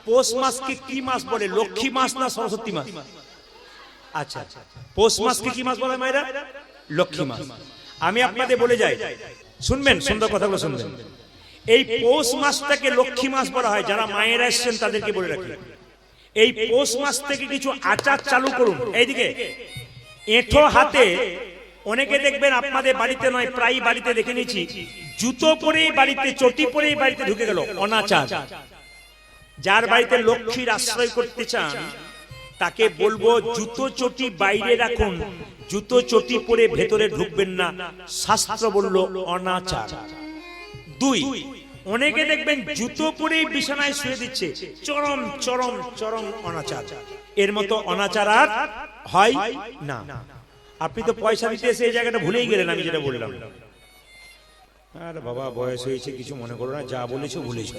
পৌষ মাসকে কি মাস বলে? লক্ষ্মী মাস না সরস্বতী মাস? আচ্ছা, পৌষ মাসকে কি মাস বলে মায়েরা? লক্ষ্মী মাস। আমি আপনাদের বলে যাই, শুনবেন, সুন্দর কথাগুলো শুনবেন। এই পৌষ মাসটাকে লক্ষ্মী মাস বলা হয়। যারা মায়েরা এসেছেন তাদেরকে বলে রাখি, এই পৌষ মাস থেকে কিছু আচার চালু করুন। এইদিকে এঁঠো হাতে, অনেকে দেখবেন আপনাদের বাড়িতে নয়, প্রায় বাড়িতে দেখে নিয়েছি, জুতো পরেই বাড়িতে, চটি পরেই বাড়িতে ঢুকে গেল, অনাচার। যার বাড়িতে লক্ষ্মীর আশ্রয় করতে চান তাকে বলবো জুতো চটি বাইরে রাখুন, জুতো চটি পরে ভেতরে ঢুকবেন না, শাস্ত্র বলল অনাচার। দুই, অনেকে দেখবেন জুতো পরেই বিছানায় শুয়ে দিচ্ছে, চরম চরম চরম অনাচার। এর মতো অনাচার আর হয় না। আপনি তো পয়সা দিতে এসে এই জায়গাটা ভুলেই গেলেন আমি যেটা বললাম। আরে বাবা, বয়স হয়েছে, কিছু মনে করো না, যা বলেছো ভুলেছ।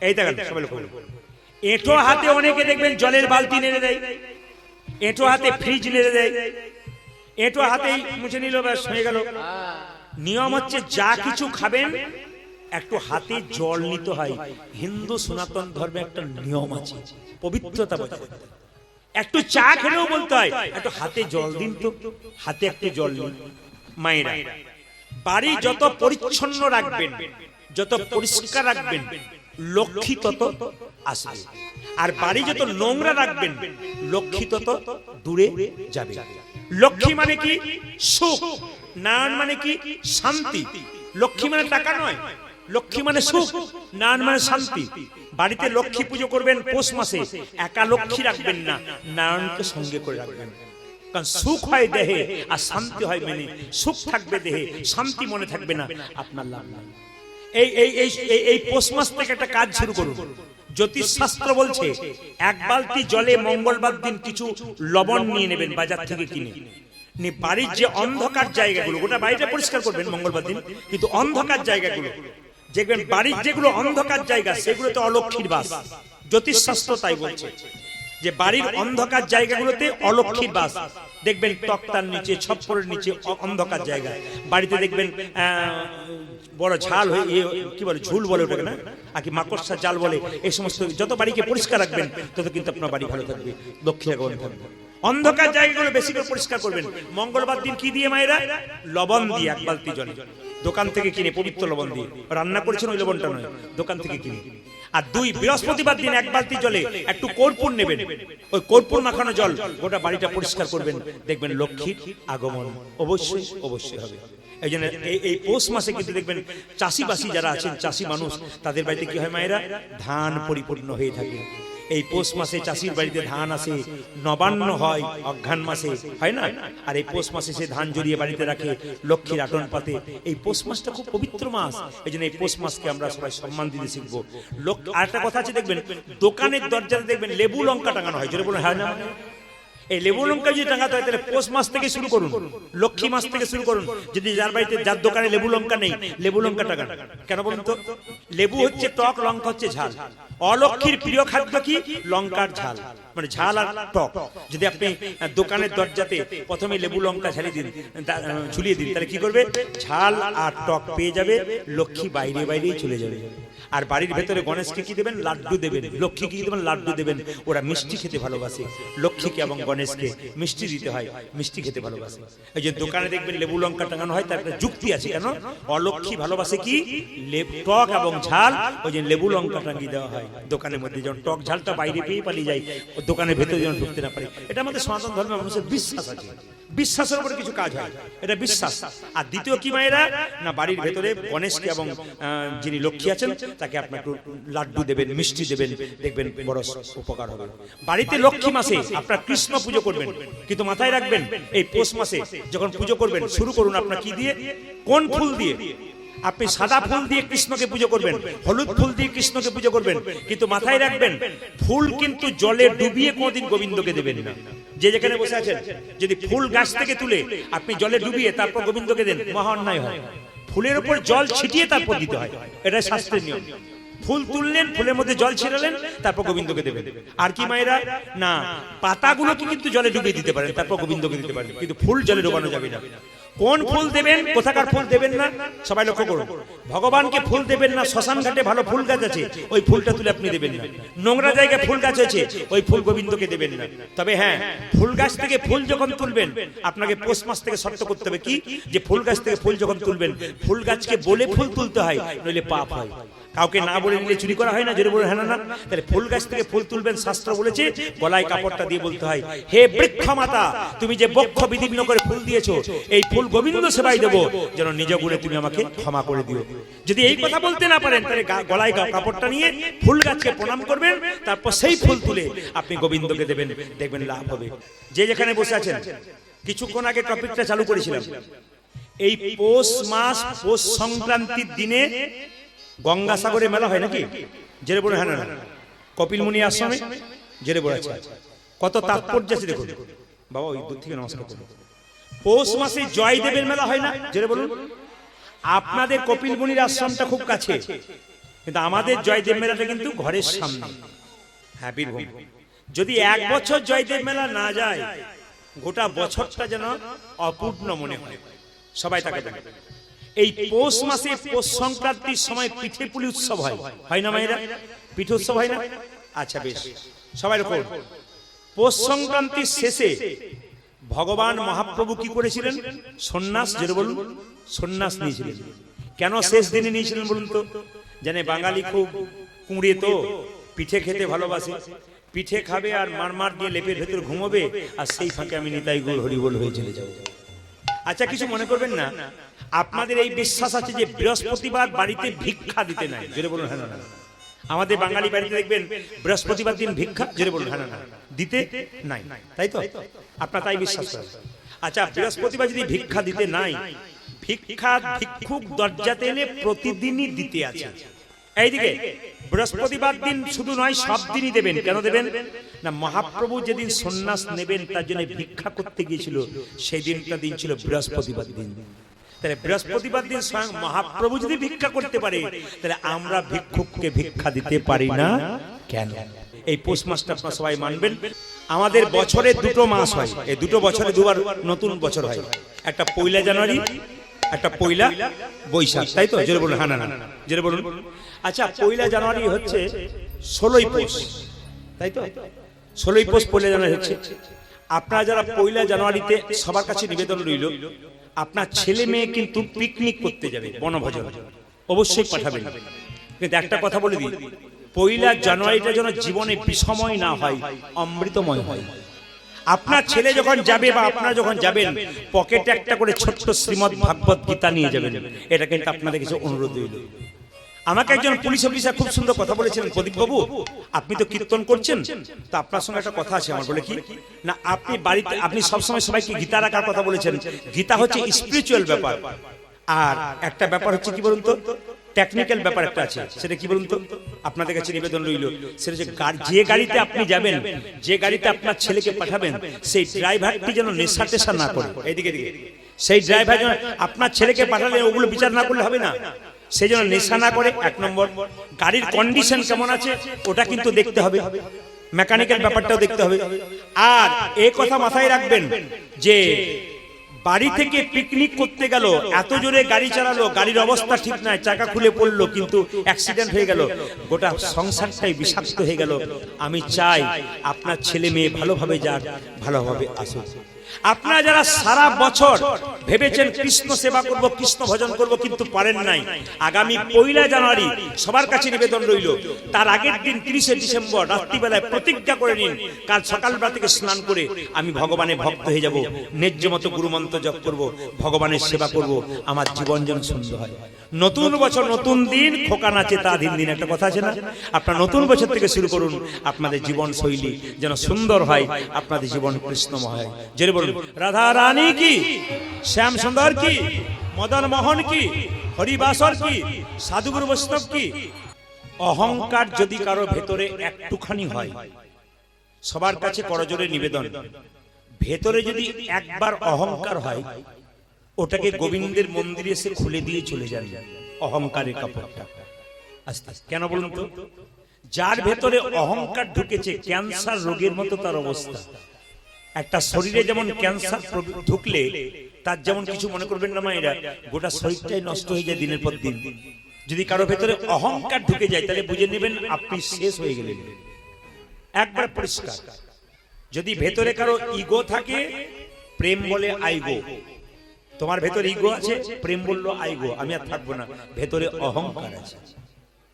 এই দেখেন সবাই লক্ষ্য করুন, এঁঠো হাতে অনেকে দেখবেন জলের বালতি নেড়ে দেয়, এঁঠো হাতে ফ্রিজ নেড়ে দেয়, এঁঠো হাতেই মুছে নিল, ব্যাস হয়ে গেল। নিয়ম হচ্ছে যা কিছু খাবেন একটু হাতে জল নিতে হয়। হিন্দু সনাতন ধর্মে একটা নিয়ম আছে, পবিত্রতা বজায়। একটু চা খেলেও বলতে হয় একটু হাতে জল দিন তো, হাতে একটু জল নিন। মায়েরা, বাড়ি যত পরিচ্ছন্ন রাখবেন, যত পরিষ্কার রাখবেন, লক্ষ্মী তত আসবে। আর বাড়ি যত নোংরা রাখবেন, লক্ষ্মী তত দূরে যাবে। লক্ষ্মী মানে কি? সুখ। নারায়ণ মানে কি? শান্তি। লক্ষ্মী মানে টাকা নয়, লক্ষ্মী মানে সুখ, নারায়ণ মানে শান্তি। বাড়িতে লক্ষ্মী পুজো করবেন পৌষ মাসে, একা লক্ষ্মী রাখবেন না, নারায়ণকে সঙ্গে করে রাখবেন। কারণ সুখ হয় দেহে আর শান্তি হয় মনে। সুখ থাকবে দেহে, শান্তি মনে থাকবে না, আপনার লাভ নাই। এই পৌষ মাস থেকে একটা কাজ শুরু করুন। জ্যোতিষ শাস্ত্র বলছে এক বালতি জলে মঙ্গলবার দিন কিছু লবণ নিয়ে নেবেন বাজার থেকে কিনে। বাড়ির যে অন্ধকার জায়গাগুলো, গোটা বাড়িটা পরিষ্কার করবেন মঙ্গলবার দিন, কিন্তু অন্ধকার জায়গাগুলো দেখবেন, বাড়ির যেগুলো অন্ধকার জায়গা সেগুলোতে অলক্ষ্মীর বাস। জ্যোতিষ শাস্ত্র তাই বলছে যে বাড়ির অন্ধকার জায়গাগুলোতে অলক্ষ্মীর বাস। দেখবেন তক্তার নিচে, ছপ্পরের নিচে অন্ধকার জায়গা। বাড়িতে দেখবেন বড় ঝাল হয়ে, কি বলে, ঝুল বলে ওটাকে না, আর কি মাকড়সা জাল বলে। এই সমস্ত যত বাড়িকে পরিষ্কার রাখবেন তত কিন্তু আপনার বাড়ি ভালো থাকবে, লক্ষ্মী আগমন থাকবে। অন্ধকার জায়গাগুলো বেশি করে পরিষ্কার করবেন। মঙ্গলবার দিন কি দিয়ে মায়েরা? লবণ দিয়ে এক বালতি জলে, দোকান থেকে কিনে, পবিত্র লবণ দিয়ে রান্না করেছেন, ওই লবণটা নয়, দোকান থেকে কিনে। আর দুই, বৃহস্পতিবার দিন এক বালতি জলে একটু কর্পূর নেবেন, ওই কর্পূর মাখানো জল গোটা বাড়িটা পরিষ্কার করবেন, দেখবেন লক্ষ্মীর আগমন অবশ্যই অবশ্যই হবে। এই জন্য এই পৌষ মাসে কিন্তু দেখবেন চাষিবাসী যারা আছেন, চাষি মানুষ, তাদের বাড়িতে কি হয় মায়েরা? ধান পরিপূর্ণ হয়ে থাকে। এই পৌষ মাসে চাষির বাড়িতে ধান আসে, নবান্ন হয় অঘ্রাণ মাসে, হয় না? আর এই পৌষ মাসে সে ধান জড়িয়ে বাড়িতে রাখে, লক্ষ্মীর আটন পাতে। এই পৌষ মাসটা খুব পবিত্র মাস, এই জন্য এই পৌষ মাসকে আমরা সবাই সম্মান দিতে শিখবো। আর একটা কথা আছে, দেখবেন দোকানের দরজাতে দেখবেন লেবু লঙ্কা টাঙানো হয়, জোরে বলুন হয় না? এই লেবু লঙ্কা যদি টাঙাতে হয় তাহলে পৌষ মাস থেকে শুরু করুন, লক্ষ্মী মাস থেকে শুরু করুন। যদি যার বাড়িতে, যার দোকানে লেবু লঙ্কা নেই, লেবু লঙ্কা টাঙান। কেন বলুন তো? লেবু হচ্ছে টক, লঙ্কা হচ্ছে ঝাল। অলক্ষ্মীর প্রিয় খাদ্য কি? লঙ্কার ঝাল, মানে ঝাল আর টক। যদি আপনি দোকানের দরজাতে প্রথমে লেবু লঙ্কা ঝুলিয়ে দিন, তাহলে কি করবে? ঝাল আর টক পেয়ে যাবে, লক্ষ্মী বাইরে বাইরেই চলে যাবে। আর বাড়ির ভেতরে গণেশকে কি দেবেন? লাড্ডু দেবেন। লক্ষ্মীকে কি দেবেন? লাড্ডু দেবেন। ওরা মিষ্টি খেতে ভালোবাসে, লক্ষ্মীকে এবং গণেশকে মিষ্টি দিতে হয়, মিষ্টি খেতে ভালোবাসে। এই যে দোকানে দেখবেন লেবু লঙ্কা টাঙানো হয়, তার একটা যুক্তি আছে। কেন? অলক্ষ্মী ভালোবাসে কি? টক এবং ঝাল। ওই যে লেবু লঙ্কা টাঙিয়ে দেওয়া হয় দোকানের মধ্যে, যেমন টক ঝালটা বাইরে পেয়ে পালিয়ে যায়, দোকানের ভেতরে যেন ঢুকতে না পারে। এটা আমাদের সনাতন ধর্মের মানুষের বিশ্বাস আছে, বিশ্বাসের উপরে কিছু কাজ হয়, এটা বিশ্বাস। আর দ্বিতীয় কি মায়েরা? না, বাড়ির ভেতরে গণেশকে এবং যিনি লক্ষ্মী আছেন তাকে আপনার একটু লাড্ডু দেবেন, মিষ্টি দেবেন, দেখবেন বড় উপকার হবে। বাড়িতে লক্ষ্মী মাসে আপনার কৃষ্ণ পুজো করবেন, কিন্তু মাথায় রাখবেন এই পৌষ মাসে যখন পুজো করবেন, শুরু করুন আপনার কি দিয়ে? কোন ফুল দিয়ে? আপনি সাদা ফুল দিয়ে কৃষ্ণকে পুজো করবেন, হলুদ ফুল দিয়ে কৃষ্ণকে পুজো করবেন, কিন্তু মাথায় রাখবেন ফুল কিন্তু জলে ডুবিয়ে কোনদিন গোবিন্দকে দেবেন না। যে যেখানে বসে আছেন, যদি ফুল গাছ থেকে তুলে আপনি জলে ডুবিয়ে তারপর গোবিন্দকে দেন, মহা অন্যায় হয়। ফুলের উপর জল ছিটিয়ে তারপর দিতে হয়, এটা শাস্ত্রের নিয়ম। ফুল তুললেন, ফুলের মধ্যে জল ছিটালেন, তারপর গোবিন্দকে দেবেন। আর কি মায়েরা? না, পাতাগুলোকে কিন্তু জলে ডুবিয়ে দিতে পারেন, তারপর গোবিন্দকে দিতে পারেন, কিন্তু ফুল জলে ডোবানো যাবে না। কোন ফুল দেবেন, কোথাকার ফুল দেবেন না সবাই লক্ষ্য করুন। ভগবানকে ফুল দেবেন না, শ্মশান ঘাটে ভালো ফুল গাছ আছে ওই ফুলটা তুলে আপনি দেবেন না। নোংরা জায়গায় ফুল গাছ আছে ওই ফুল গোবিন্দকে দেবেন না। তবে হ্যাঁ, ফুল গাছ থেকে ফুল যখন তুলবেন আপনাকে পৌষ মাস থেকে শর্ত করতে হবে কি, যে ফুল গাছ থেকে ফুল যখন তুলবেন ফুল গাছকে বলে ফুল তুলতে হয়, নইলে পাপ হয়। কাউকে না বলে নিলে চুরি করা হয় না, জোরে বলে হ্যাঁ না? তাহলে ফুল গাছ থেকে ফুল তুলবেন, শাস্ত্র বলেছে গলায় কাপড়টা দিয়ে বলতে হয়, হে বৃক্ষ মাতা, তুমি যে বক্ষ বিদীর্ণ করে ফুল দিয়েছো, এই ফুল গোবিন্দ সেবাই দেবো, যেন নিজ গুণে তুমি আমাকে ক্ষমা করে দিও। যদি এই কথা বলতে না পারেন তাহলে গলায় কাপড়টা নিয়ে ফুল গাছকে প্রণাম করবেন, তারপর সেই ফুল তুলে আপনি গোবিন্দকে দেবেন, দেখবেন লাভ হবে। যে যেখানে বসে আছেন, কিছুক্ষণ আগে টপিকটা চালু করেছিলাম, এই পৌষ মাস পৌষ সংক্রান্তির দিনে গঙ্গাসাগরে মেলা হয় নাকি? জেরে বলে হ্যাঁ না? কপিল মুনি আশ্রমে জেরে বলে আছে, কত তাৎপর্য আছে দেখুন বাবা, ওই দূর থেকে নমস্কার করুন। পৌষ মাসে জয়দেবের মেলা হয় না? জেরে বলুন। আপনাদের কপিল মুনির আশ্রমটা খুব কাছে, কিন্তু আমাদের জয়দেব মেলাটা কিন্তু ঘরের সামনে, হ্যাঁ বীরভূম। যদি এক বছর জয়দেব মেলা না যায়, গোটা বছরটা যেন অপূর্ণ মনে হয়। সবাই তাকে দেখে এই পৌষ মাসে পৌষ সংক্রান্তির সময় পিঠে পুলি উৎসব হয় না মায়েরা? পিঠে উৎসব হয় না? আচ্ছা বেশ, সবাই রকম। পৌষ সংক্রান্তির শেষে ভগবান মহাপ্রভু কি করেছিলেন? সন্ন্যাস, জোরে বলুন, সন্ন্যাস নিয়েছিলেন। কেন শেষ দিনে নিয়েছিলেন বলুন তো? জানে বাঙালি খুব কুঁড়ে, তো পিঠে খেতে ভালোবাসে, পিঠে খাবে আর মারমার দিয়ে লেপের ভেতর ঘুমোবে, আর সেই ফাঁকে আমি নিতাই গৌর হরি বল হয়ে চলে যাব। আচ্ছা কিছু মনে করবেন না, আপনাদের এই বিশ্বাস আছে যে বৃহস্পতিবার বাড়িতে ভিক্ষা দিতে নাই? জোরে বলুন হ্যাঁ না? আমাদের বাঙালি বাড়িতে দেখবেন বৃহস্পতিবার দিন ভিক্ষা, জোরে বলুন হ্যাঁ না? দিতে নাই, তাই তো? আপনারা তাই বিশ্বাস করেন? আচ্ছা বৃহস্পতিবার যদি ভিক্ষা দিতে নাই, ভিক্ষা ভিক্ষুক দরজাতে এলে প্রতিদিনই দিতে আছে। এইদিকে বৃহস্পতিবার দিন শুধু নয়, সব দিনই দেবেন। কেন দেবেন না? মহাপ্রভু যেদিন সন্ন্যাস নেবেন তার জন্য ভিক্ষা করতে গিয়েছিল, সেই দিনটা দিন ছিল বৃহস্পতিবার দিন। তাহলে বৃহস্পতিবার দিন স্বয়ং মহাপ্রভু যদি ভিক্ষা করতে পারে, তাহলে আমরা ভিক্ষুককে ভিক্ষা দিতে পারি না কেন? এই পৌষ মাসটা আপনারা সবাই মানবেন। আমাদের বছরে দুটো মাস হয়, এই দুটো বছরে দুবার নতুন বছর হয়, একটা পয়লা জানুয়ারি, একটা পয়লা বৈশাখ, তাই তো? জোরে বলুন হ্যাঁ না? জোরে বলুন। আচ্ছা পয়লা জানুয়ারি হচ্ছে 16ই পৌষ, তাই তো? 16ই পৌষ পয়লা জানুয়ারি হচ্ছে। আপনারা যারা পয়লা জানুয়ারিতে, সবার কাছে নিবেদন রইল, আপনার ছেলে মেয়ে কিন্তু পিকনিক করতে যাবে, বনভোজন, অবশ্যই পাঠাবেন। কিন্তু একটা কথা বলে দিই, পয়লা জানুয়ারিটা যেন জীবনে বিষময় না হয়, অমৃতময় হয়। আপনার ছেলে যখন যাবে বা আপনারা যখন যাবেন, পকেটে একটা করে ছোট্ট শ্রীমদ্ ভাগবত গীতা নিয়ে যাবেন। এটা কিন্তু আপনাদের কাছে অনুরোধ রইল। আমাকে একজন পুলিশ অফিসার খুব সুন্দর কথা বলেছিলেন, প্রদীপ বাবু আপনি তো কীর্তন করছেন, তো আপনার সঙ্গে একটা কথা আছে আমার। বলে কি না, আপনি বাড়িতে আপনি সবসময় সবাইকে গীতা রাখার কথা বলেছেন। গীতা হচ্ছে স্পিরিচুয়াল ব্যাপার, আর একটা ব্যাপার হচ্ছে কি বলুন তো, টেকনিক্যাল ব্যাপার একটা আছে। সেটা কি বলুন তো? আপনাদের কাছে নিবেদন রইল, সেটা যে গাড়িতে আপনি যাবেন, যে গাড়িতে আপনার ছেলেকে পাঠাবেন, সেই ড্রাইভারটি যেন নেশা টেশা না করে। এইদিকে সেই ড্রাইভার যেন আপনার ছেলেকে পাঠালে ওগুলো বিচার না করলে হবে না, সেই জন্য নেশা না করে। এক নম্বর, গাড়ির কন্ডিশন কেমন আছে ওটা কিন্তু দেখতে হবে, মেকানিক্যাল ব্যাপারটাও দেখতে হবে। আর এই কথা মাথায় রাখবেন যে বাড়ি থেকে পিকনিক করতে গেল, এত জোরে গাড়ি চালালো, গাড়ির অবস্থা ঠিক নাই, চাকা খুলে পড়লো, কিন্তু অ্যাক্সিডেন্ট হয়ে গেল, গোটা সংসারটাই বিষাক্ত হয়ে গেল। আমি চাই আপনার ছেলে মেয়ে ভালোভাবে যাক, ভালোভাবে আসুক। আপনারা যারা সারা বছর ভেবেছেন কৃষ্ণ সেবা করব, কৃষ্ণ ভজন করব, কিন্তু পারেন নাই, আগামী পয়লা জানুয়ারি সবার কাছে নিবেদন রইল, তার আগের দিন 30শে ডিসেম্বর রাত্রিবেলায় প্রতিজ্ঞা করে নিন, কাল সকালবেলা থেকে স্নান করে আমি ভগবানের ভক্ত হয়ে যাব, ন্যায্য মতো গুরুমন্ত্র জপ করব, ভগবানের সেবা করব, আমার জীবন যেন সুন্দর হয়। নতুন বছর নতুন দিন, খোকা নাচে তা দিন দিন, একটা কথা আছে না? আপনার নতুন বছর থেকে শুরু করুন, আপনাদের জীবন শৈলী যেন সুন্দর হয়, আপনাদের জীবন কৃষ্ণময় হয়। যেটা বলুন, রাধা রানী কি, শ্যাম সুন্দর কি, মদন মোহন কি, হরিবাসর কি, সাধুগুরু বৈষ্ণব কি। অহংকার যদি কারো ভেতরে একটুখানি হয়, সবার কাছে করজোরে নিবেদন, ভেতরে যদি একবার অহংকার হয়, ওটাকে গোবিন্দের মন্দিরে এসে খুলে দিয়ে চলে যান, অহংকারের কাপড়টা আস্তে আস্তে। কেন বলুন তো? যার ভেতরে অহংকার ঢুকেছে, ক্যান্সার রোগের মতো তার অবস্থা। একটা শরীরে যেমন ক্যান্সার ঢুকলে তার যেমন কিছু মনে করবেন না মায়েরা, গোটা শরীরটাই নষ্ট হয়ে যায় দিনের পর দিন। যদি কারো ভেতরে অহংকার ঢুকে যায় তাহলে বুঝে নেবেন আপনি শেষ হয়ে গেলেন, একবার পরিষ্কার। যদি ভেতরে কারো ইগো থাকে, প্রেম বলে আইগো, তোমার ভেতরে ইগো আছে, প্রেম বললো আইগো, আমি আর থাকবো না, ভেতরে অহংকার আছে।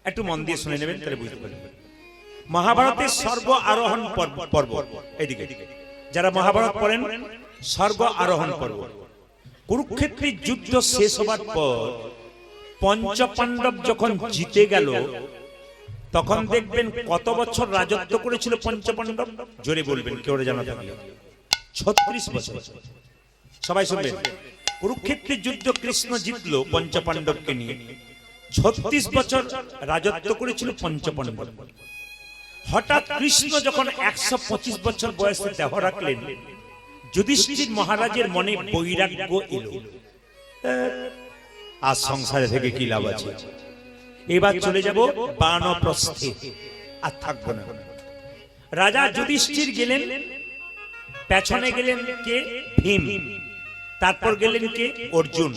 একটু মন দিয়ে শুনে নেবেন তাহলে বুঝতে পারবেন। মহাভারতের স্বর্গ আরোহণ পর্ব, এইদিকে যারা মহাভারত পড়েন, স্বর্গ আরোহণ পর্ব। কুরুক্ষেত্রের যুদ্ধ শেষ হবার পর পঞ্চপাণ্ডব যখন জিতে গেল, তখন দেখবেন কত বছর রাজত্ব করেছিল পঞ্চপাণ্ডব, জোরে বলবেন কেউ জানা থাকলে। 36 বছর। সবাই শুনবেন, কুরুক্ষেত্রের যুদ্ধ কৃষ্ণ জিতল পঞ্চপাণ্ডবকে নিয়ে, 36 বছর রাজত্ব করেছিল পঞ্চপাণ্ডব। হঠাৎ কৃষ্ণ যখন 125 বছর বয়সে দেহ রাখলেন, যুধিষ্ঠির মহারাজের মনে বৈরাগ্য এলো, আর সংসারে থেকে কি লাভ আছে, এবার চলে যাব বানপ্রস্থে, আর থাকবো না। রাজা যুধিষ্ঠির গেলেন, পেছনে গেলেন কে? ভীম। তারপর গেলেন কে? অর্জুন।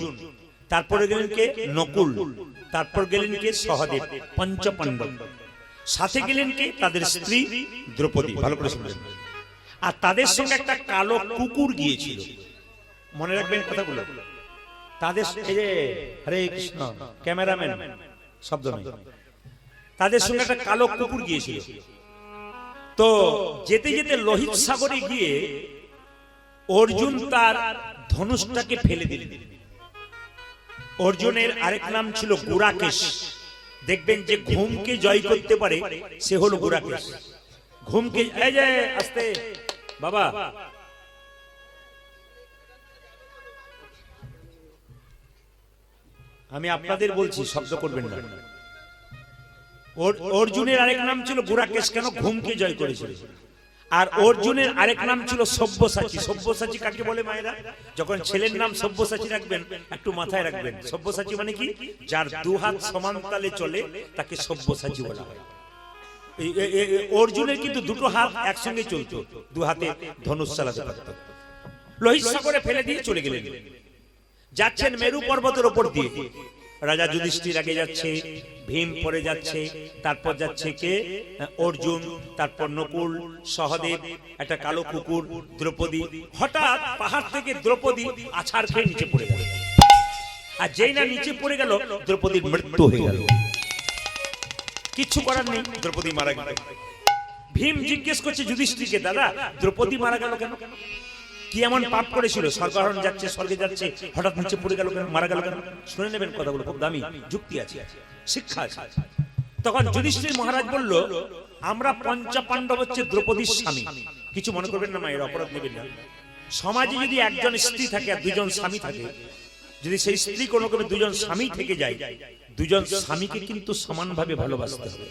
তারপরে গেলেন কে? নকুল। তারপর গেলেন কে? সহদেব। পঞ্চপাণ্ডব। সাথে গেলেন কে? তাদের স্ত্রী দ্রৌপদী। ভালো করে শুনবেন। আর তাদের সঙ্গে একটা কালো কুকুর গিয়েছিল, মনে রাখবেন কথাগুলো। তাদের হরে কৃষ্ণ, ক্যামেরাম্যান শব্দ নেই, তাদের সঙ্গে একটা কালো কুকুর গিয়েছিল। তো যেতে যেতে লোহিত সাগরে গিয়ে অর্জুন তার ধনুষটাকে ফেলে দিলেন। অর্জুনের আরেক নাম ছিল গুরাকেশ। দেখবেন যে ঘুমকে জয় করতে পারে সে হলো গুরাকেশ। ঘুমকে, এই যে আস্তে বাবা, আমি আপনাদের বলছি, শব্দ করবেন না। অর্জুনের আরেক নাম ছিল গুরাকেশ, কেন? ঘুমকে জয় করেছিল। আর অর্জুনের আরেক নাম ছিল সব্যসাচী। সব্যসাচী কাকে বলে মায়েরা? যখন ছেলের নাম সব্যসাচী রাখবেন একটু মাথায় রাখবেন, সব্যসাচী মানে কি? যার দুহাত সমান তালে চলে তাকে সব্যসাচী বলা হয়। অর্জুনের কিন্তু দুটো হাত একসঙ্গে চলতো, দু হাতে ধনুষ চালাতে পারত। লোহিত সাগরে ফেলে দিয়ে চলে গেলেন। যাচ্ছেন মেরু পর্বতের উপর দিয়ে, রাজা যুধিষ্ঠির আগে যাচ্ছে, ভীম পরে যাচ্ছে, তারপর যাচ্ছে কে? অর্জুন, তারপর নকুল, সহদেব, একটা কালো কুকুর, দ্রৌপদী। হঠাৎ পাহাড় থেকে দ্রৌপদী আছাড় খেয়ে নিচে পড়ে গেল। আর যেই না নিচে পড়ে গেল, দ্রৌপদীর মৃত্যু হয়ে গেল। কিচ্ছু করার নেই, দ্রৌপদী মারা গেল। ভীম জিজ্ঞেস করছে যুধিষ্ঠিরকে, দাদা দ্রৌপদী মারা গেল কেন? কি এমন পাপ করেছিল? স্বর্গারোহণ যাচ্ছে, স্বর্গে যাচ্ছে, হঠাৎ নিচে পড়ে গেল কেন, মারা গেল কেন? শুনে নেবেন কথাগুলো, খুব দামি যুক্তি আছে, শিক্ষা আছে। তখন যুধিষ্ঠির মহারাজ বলল, আমরা পঞ্চপাণ্ডব হচ্ছে দ্রৌপদীর স্বামী। কিছু মনে করবেন না মায়ের, অপরাধ নেবেন না। সমাজে যদি একজন স্ত্রী থাকে আর দুজন স্বামী থাকে, যদি সেই স্ত্রী কোনো ক্রমে দুজন স্বামী থেকে যায়, দুজন স্বামীকে কিন্তু সমানভাবে ভালোবাসতে হবে,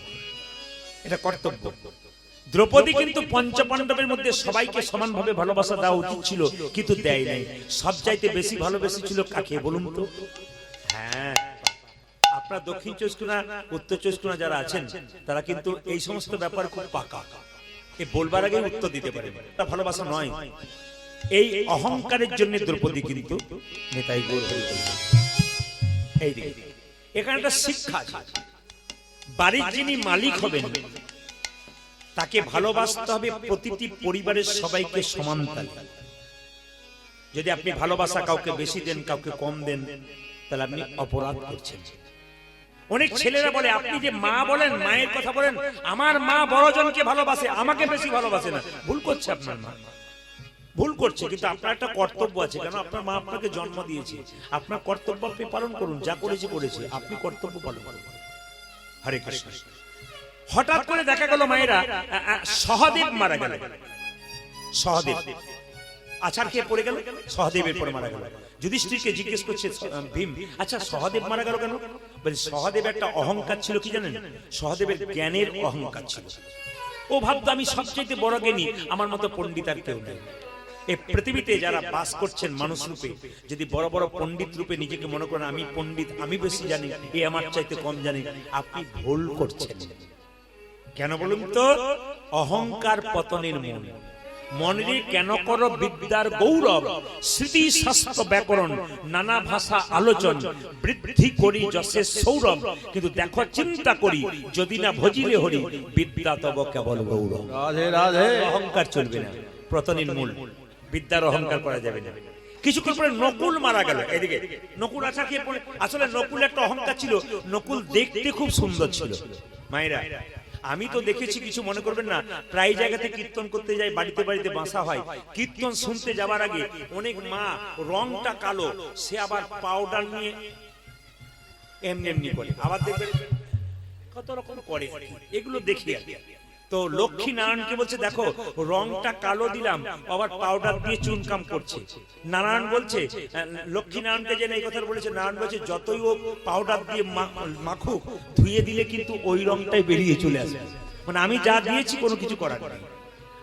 এটা কর্তব্য। দ্রৌপদী কিন্তু পঞ্চপাণ্ডবের মধ্যে সবাইকে সমানভাবে ভালোবাসা দেওয়া উচিত ছিল, কিন্তু দেয় নাই। সবচাইতে বেশি ভালোবেসেছিল কাকে বলুন তো? হ্যাঁ, আপনার দক্ষিণ 24 পরগনা, উত্তর 24 পরগনা যারা আছেন তারা কিন্তু এই সমস্ত ব্যাপার খুব পাকা, এ বলবার আগে উত্তর দিতে পারে। তা ভালোবাসা নয়, এই অহংকারের জন্য দ্রৌপদী কিন্তু নেতাই গৌর হয়ে গেল। এই দিকে এখানে একটা শিক্ষা আছে, বাড়ির যিনি মালিক হবেন তাকে ভালোবাসতে হবে প্রতিটি পরিবারের সবাইকে সমান তালে। যদি আপনি ভালোবাসা কাউকে বেশি দেন, কাউকে কম দেন, তাহলে আপনি অপরাধ করছেন। অনেক ছেলেরা বলে, আপনি যে মা বলেন, মায়ের কথা বলেন, আমার মা বড়জনকে ভালোবাসে, আমাকে বেশি ভালোবাসে না। ভুল করছে আপনার মা, ভুল করছে। কিন্তু আপনার একটা কর্তব্য আছে, কেন? আপনার মা আপনাকে জন্ম দিয়েছে, আপনার কর্তব্য আপনি পালন করুন। যা করেছে করেছে, আপনি কর্তব্য পালন করুন। হরে কৃষ্ণ। হঠাৎ করে দেখা গেল মায়েরা, সহদেব মারা গেল। সহদেব আছাড় খেয়ে পড়ে গেল, সহদেবের পরে মারা গেল। যুধিষ্ঠিরকে জিজ্ঞেস করছে ভীম, আচ্ছা সহদেব মারা গেল কেন? বলে সহদেব একটা অহংকার ছিল, কি জানেন? সহদেবের জ্ঞানের অহংকার ছিল। ও ভাবতো আমি সবচেয়ে বড় জ্ঞানী, আমার মতো পণ্ডিত আর কেউ নেই। এই পৃথিবীতে যারা বাস করছেন মানুষ রূপে, যদি বড় বড় পণ্ডিত রূপে নিজেকে মনে করেন আমি পণ্ডিত, আমি বেশি জানি, এ আমার চাইতে কম জানি, আপনি ভুল করছেন। কেন বলুন তো? অহংকার পতনের মূল। মনে কেন কর বিদ্যার গৌরব, স্মৃতি শাস্ত্র ব্যাকরণ নানা ভাষা আলোচন, বৃদ্ধি করি যশের সৌরভ। কিন্তু দেখো চিন্তা করি, যদি না ভজিলে হরি, বিদ্যা তব কেবল গৌরব। রাধে রাধে। অহংকার চলবে না, প্রতনির মূল। বিদ্যার অহংকার করা যাবে না। কিছুক্ষণ পরে নকুল মারা গেল। এদিকে নকুল আছা খেয়ে পড়ে। আসলে নকুল একটা অহংকার ছিল, নকুল দেখতে খুব সুন্দর ছিল। মায়েরা, আমি তো দেখেছি, কিছু মনে করবেন না, প্রায় জায়গাতে কীর্তন করতে যাই, বাড়িতে বাড়িতে বাসা হয়, কীর্তন শুনতে যাওয়ার আগে অনেক মা রংটা কালো, সে আবার পাউডার নিয়ে এমনি এমনি করে, আবার দেখবেন কত রকম করে, এগুলো দেখি আর কি। তো লক্ষ্মী নারায়ণকে বলছে, দেখো রংটা কালো দিলাম, আবার পাউডার দিয়ে চুনকাম করছে। নারায়ণ বলছে, লক্ষ্মী নারায়ণকে যেন এই কথা বলেছে, নারায়ণ বলছে যতই ও পাউডার দিয়ে মাখুক, ধুয়ে দিলে কিন্তু ওই রংটাই বেরিয়ে চলে আসবে। মানে আমি যা দিয়েছি কোনো কিছু করার নেই।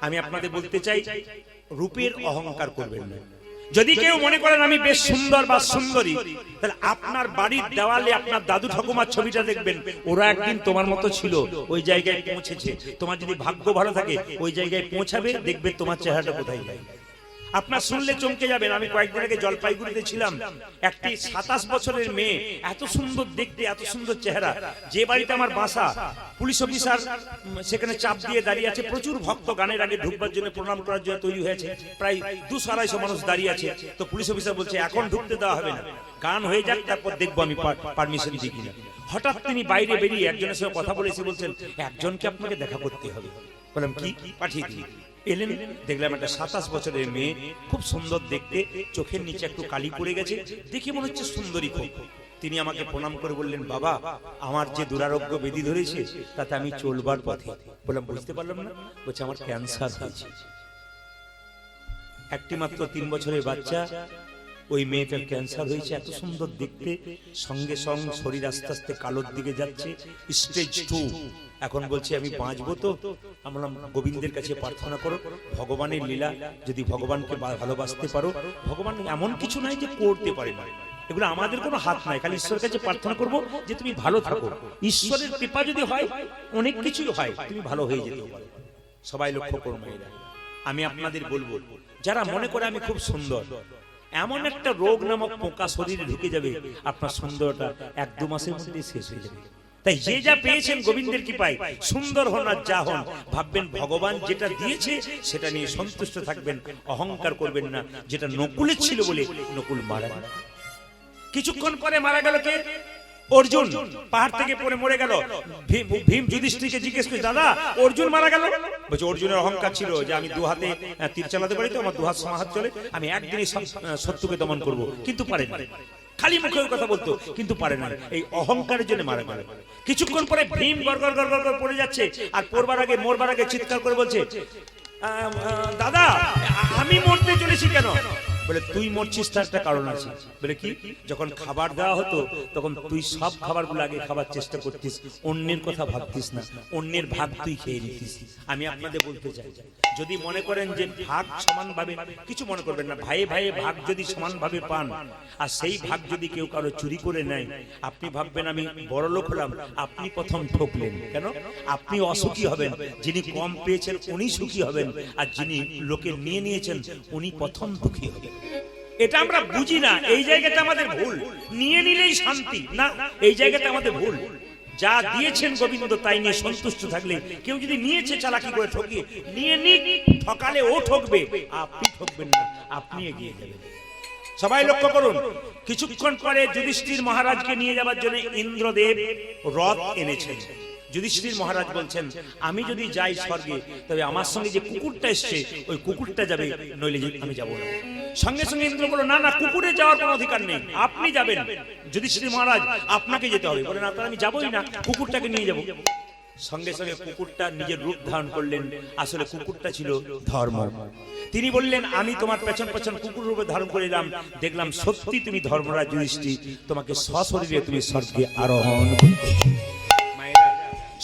আমি আপনাদের বলতে চাই, রূপের অহংকার করবেন না। যদি কেউ মনে করেন আমি বেশ সুন্দর বা সুন্দরী, তাহলে আপনার বাড়ির দেওয়ালে আপনার দাদু ঠাকুমার ছবিটা দেখবেন, ওরা একদিন তোমার মতো ছিল, ওই জায়গায় পৌঁছেছে। তোমার যদি ভাগ্য ভালো থাকে, ওই জায়গায় পৌঁছাবে, দেখবে তোমার চেহারাটা কোথায় যায়। আপনার শুনলে চমকে যাবেন। আমি কয়েকদিন আগে জলপাইগুড়িতে ছিলাম, একটি 27 বছরের মেয়ে, এত সুন্দর দেখতে, এত সুন্দর চেহারা। যে বাড়িতে আমার বাসা, পুলিশ অফিসার সেখানে চাপ দিয়ে দাঁড়িয়ে আছে, প্রচুর ভক্ত গানের আগে ঢুকবার জন্য, প্রণাম করার জন্য তৈরি হয়েছে, প্রায় 200-250 মানুষ দাঁড়িয়ে আছে। তো পুলিশ অফিসার বলছে এখন ঢুকতে দেওয়া হবে না, গান হয়ে যাক, তারপর দেখবো আমি পারমিশন দিই কিনা। হঠাৎ তিনি বাইরে বেরিয়ে একজনের সঙ্গে কথা বলে এসে বলছেন, একজনকে আপনাকে দেখা করতে হবে। বললাম কি? পাঠিয়ে দিই। এলেন, দেখলাম একটা 27 বছরের মেয়ে, খুব সুন্দর দেখতে, চোখের নিচে একটু কালি পড়ে গেছে, দেখে মনে হচ্ছে সুন্দরী খুব। তিনি আমাকে প্রণাম করে বললেন, বাবা আমার যে দুরারোগ্য ব্যাধি ধরেছে, তাতে আমি চলবার পথে। বললাম বুঝতে পারলাম না। বলছে আমার ক্যান্সার হয়েছে। একটি মাত্র 3 বছরের বাচ্চা, ওই মেয়েটার ক্যান্সার হয়েছে। এত সুন্দর দেখতে, সঙ্গে সঙ্গে শরীর আস্তে আস্তে কালোর দিকে যাচ্ছে, স্টেজ 2। এখন বলছি আমি বাঁচবো তো? আমরা গোবিন্দের কাছে প্রার্থনা করো, ভগবানের লীলা, যদি ভগবানকে ভালোবাসতে পারো, ভগবান এমন কিছু নাই যে করতে পারে না, এগুলো আমাদের কোনো হাত নাই। খালি ঈশ্বরের কাছে প্রার্থনা করবো যে তুমি ভালো থাকো। ঈশ্বরের কৃপা যদি হয়, অনেক কিছুই হয়, তুমি ভালো হয়ে যেতে পারো। সবাই লক্ষ্য করুন ভাইরা, আমি আপনাদের বলবো, যারা মনে করে আমি খুব সুন্দর, এমন একটা রোগ নামক পোকা শরীরে ঢুকে যাবে, আপনার সুন্দরটা 1-2 মাসের মধ্যে শেষ হয়ে যাবে। তাই যে যা পেয়েছেন গোবিন্দের কৃপায়, সুন্দর হন আর যা হন, ভাববেন ভগবান যেটা দিয়েছে সেটা নিয়ে সন্তুষ্ট থাকবেন, অহংকার করবেন না। যেটা নকুলের ছিল বলে নকুল মারা গেল। কিছুক্ষণ পরে মারা গেল কে? অর্জুন। পাহাড় থেকে পড়ে মরে গেল। ভীম যুধিষ্ঠিরকে জিজ্ঞেস করে, দাদা অর্জুন মারা গেল? বলছে অর্জুনের অহংকার ছিল যে আমি 2 হাতে তীর চালাতে পারি, তো আমার 2 হাত সমাহাত চলে, আমি একদিনই শত্রুকে দমন করব। কিন্তু পারেন না, খালি মুখে ওই কথা বলতো, কিন্তু পারে না। এই অহংকারের জন্য মারা গেল। কিছুক্ষণ পরে ভীম গড়গড় গড়গড় করে পড়ে যাচ্ছে, আর মরবার আগে চিৎকার করে বলছে, দাদা আমি মরতে চলেছি কেন? বলে তুই মরছিস তার একটা কারণ আছে। বলে কি? যখন খাবার দেওয়া হতো, তখন তুই সব খাবারগুলো আগে খাবার চেষ্টা করতিস, অন্যের কথা ভাবতিস না, অন্যের ভাগ তুই খেয়ে নিতিস। আমি আপনাদের বলতে চাই, যদি মনে করেন যে ভাগ সমানভাবে, কিছু মনে করবেন না, ভাইয়ে ভাইয়ে ভাগ যদি সমানভাবে পান, আর সেই ভাগ যদি কেউ কারো চুরি করে নেয়, আপনি ভাববেন আমি বড় লোক হলাম, আপনি প্রথম ঠকলেন। কেন? আপনি অসুখী হবেন, যিনি কম পেয়েছেন উনি সুখী হবেন, আর যিনি লোকে নিয়ে নিয়েছেন উনি প্রথম দুঃখী হবেন। এটা আমরা বুঝি না, এই জায়গাটা আমাদের ভুল। নিয়ে নিলেই শান্তি না, এই জায়গাটা আমাদের ভুল। যা দিয়েছেন গোবিন্দ তাই নিয়ে সন্তুষ্ট থাকলে, কেউ যদি নিয়েছে চালাকি করে ঠকিয়ে, নিয়ে নিক, ঠকালে ও ঠকবে, আপনি ঠকবেন না, আপনি এগিয়ে যাবেন। সবাই লক্ষ্য করুন, কিছুক্ষণ পরে যুধিষ্ঠির মহারাজকে নিয়ে যাওয়ার জন্য ইন্দ্রদেব রথ এনেছেন। যুধিষ্ঠির মহারাজ বলছেন, আমি যদি যাই স্বর্গে, তবে আমার সঙ্গে যে কুকুরটা এসছে ওই কুকুরটা যাবে, নইলে আমি যাব না। সঙ্গে সঙ্গে ইন্দ্র বলল, না না, কুকুরে যাওয়ার কোনো অধিকার নেই, আপনি যাবেন। যুধিষ্ঠির মহারাজ, আপনাকে যেতে হবে। বলে না, তাহলে আমি যাবই না, কুকুরটাকে নিয়ে যাব। সঙ্গে সঙ্গে কুকুরটা নিজের রূপ ধারণ করলেন। আসলে কুকুরটা ছিল ধর্ম। তিনি বললেন, আমি তোমার পেছন পেছন কুকুর রূপে ধারণ করে এলাম, দেখলাম সত্যি তুমি ধর্মরাজ যুধিষ্ঠির, তোমাকে সশরীরে তুমি স্বর্গে আরোহণ করতে।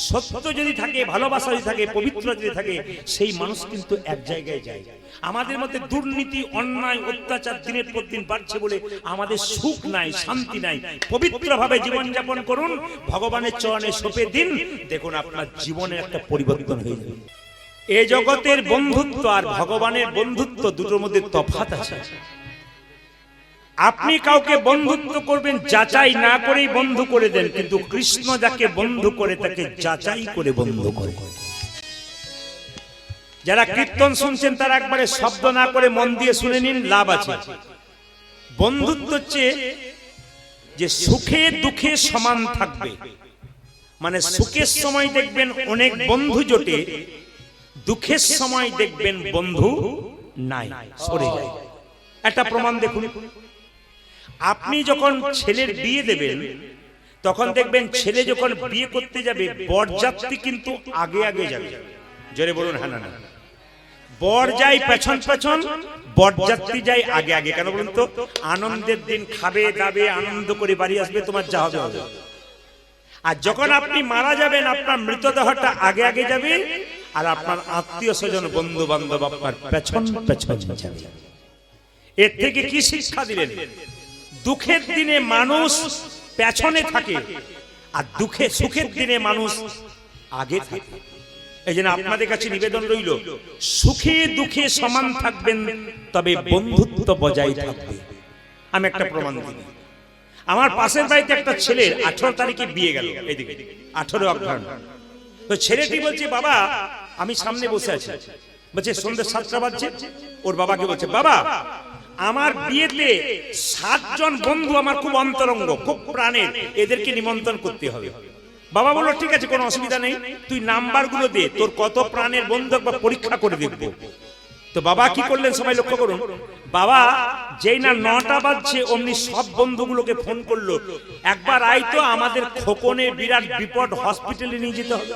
সত্য যদি থাকে, ভালোবাসা যদি থাকে, পবিত্র যদি থাকে, সেই মানুষ কিন্তু এক জায়গায় যায়। আমাদের মধ্যে দুর্নীতি, অন্যায়, অত্যাচার দিনের পর দিন বাড়ছে বলে আমাদের সুখ নাই, শান্তি নাই। পবিত্রভাবে জীবনযাপন করুন, ভগবানের চরণে সঁপে দিন, দেখুন আপনার জীবনে একটা পরিবর্তন হয়ে যাবে। এ জগতের বন্ধুত্ব আর ভগবানের বন্ধুত্ব দুটোর মধ্যে তফাৎ আছে। আপনি কাউকে বন্ধুত্ব করবেন যাচাই না করেই বন্ধু করে দেন, কিন্তু কৃষ্ণ যাকে বন্ধু করে তাকে যাচাই করে বন্ধু করে। যারা কীর্তন শুনছেন তারা একবারে শব্দ না করে মন দিয়ে শুনে নিন, লাভ আছে। বন্ধুত্ব হচ্ছে যে সুখে দুঃখে সমান থাকবে, মানে সুখের সময় দেখবেন অনেক বন্ধু জোটে, দুঃখের সময় দেখবেন বন্ধু নাই, সরে যায়। একটা প্রমাণ দেখুন, আপনি যখন ছেলের বিয়ে দেবেন তখন দেখবেন ছেলে যখন বিয়ে করতে যাবে বরযাত্রী কিন্তু আগে আগে যাবে। জোরে বলুন হ্যাঁ না না। বর যায় পেছন পেছন, বরযাত্রী যায় আগে আগে। কেন বলুন তো? আনন্দের দিন খাবে দাবে আনন্দ করে বাড়ি আসবে, তোমার যা হবে হবে। আর যখন আপনি মারা যাবেন আপনার মৃতদেহটা আগে আগে যাবে, আর আপনার আত্মীয় স্বজন বন্ধু বান্ধব আপনার পেছন পেছন যাবে। এর থেকে কি শিক্ষা দিলেন? দুঃখের দিনে মানুষ পেছনে থাকে, আর সুখের দিনে মানুষ আগে থাকে। এই জন্য আপনাদের কাছে নিবেদন রইল, সুখে দুঃখে সমান থাকবেন, তবে বন্ধুত্ব বজায় থাকবে। আমি একটা প্রমাণ দিই। আমার পাশের বাড়িতে একটা ছেলের 18 তারিখে বিয়ে গেল, এইদিকে 18 অগ্রহায়ণ। তো ছেলেটি বলছে, বাবা আমি সামনে বসে আছি, বলছে সন্ধ্যে 7টা বাজছে। ওর বাবাকে বলছে, বাবা আমার বিয়েতে 7 জন বন্ধু আমার খুব অন্তরঙ্গ, খুব প্রাণের, এদেরকে নিমন্ত্রণ করতে হবে। বাবা বললো ঠিক আছে, কোনো অসুবিধা নেই, তুই নাম্বারগুলো দে, তোর কত প্রাণের বন্ধু একবার পরীক্ষা করে দেখবো। তো বাবা কি করলেন সবাই লক্ষ্য করুন, বাবা যেই না 9টা বাজছে অমনি সব বন্ধুগুলোকে ফোন করলো, একবার আয় তো, আমাদের খোকনে বিরাট বিপদ, হসপিটালে নিয়ে যেতে হবে।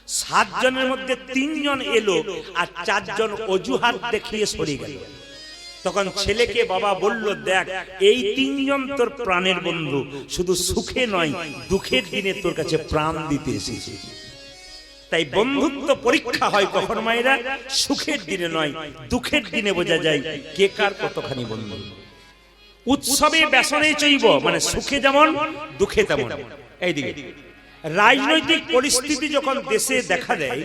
7 জনের মধ্যে 3 জন এলো, আর 4 জন অজুহাত দেখিয়ে সরে গেল। তখন ছেলেকে বাবা বলল, দেখ এই 3 জন তোর প্রাণের বন্ধু, শুধু সুখে নয় দুঃখের দিনে তোর কাছে প্রাণ দিতে এসেছে। তাই বন্ধুত্ব পরীক্ষা হয় কখন মায়েরা? সুখের দিনে নয়, দুঃখের দিনে বোঝা যায় কে কার কতখানি বন্ধু। উৎসবে ব্যসনে চৈব, মানে সুখে যেমন দুঃখে তেমন। এইদিকে রাজনৈতিক পরিস্থিতি যখন দেশে দেখা দেয়,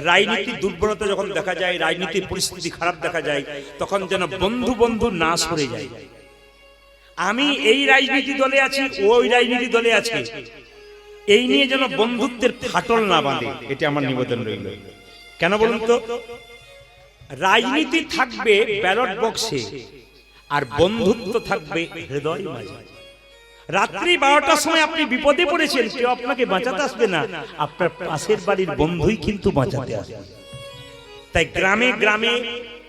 রাজনীতির দুর্বলতা যখন দেখা যায়, রাজনীতির পরিস্থিতি খারাপ দেখা যায়, তখন যেন বন্ধু বন্ধু না সরে যায়। আমি এই রাজনীতি দলে আছি, ওই রাজনীতি দলে আছে, এই নিয়ে যেন বন্ধুত্বের ফাটল না বাঁধে, এটা আমার নিবেদন রইল। কেন বলুন তো? রাজনীতি থাকবে ব্যালট বক্সে, আর বন্ধুত্ব থাকবে হৃদয় মাঝে। রাত্রি 12টার সময় আপনি বিপদে পড়েছেন, কেউ আপনাকে বাঁচাতে আসবে না, আপনার পাশের বাড়ির বন্ধুই কিন্তু বাঁচাতে আসবে। তাই গ্রামে গ্রামে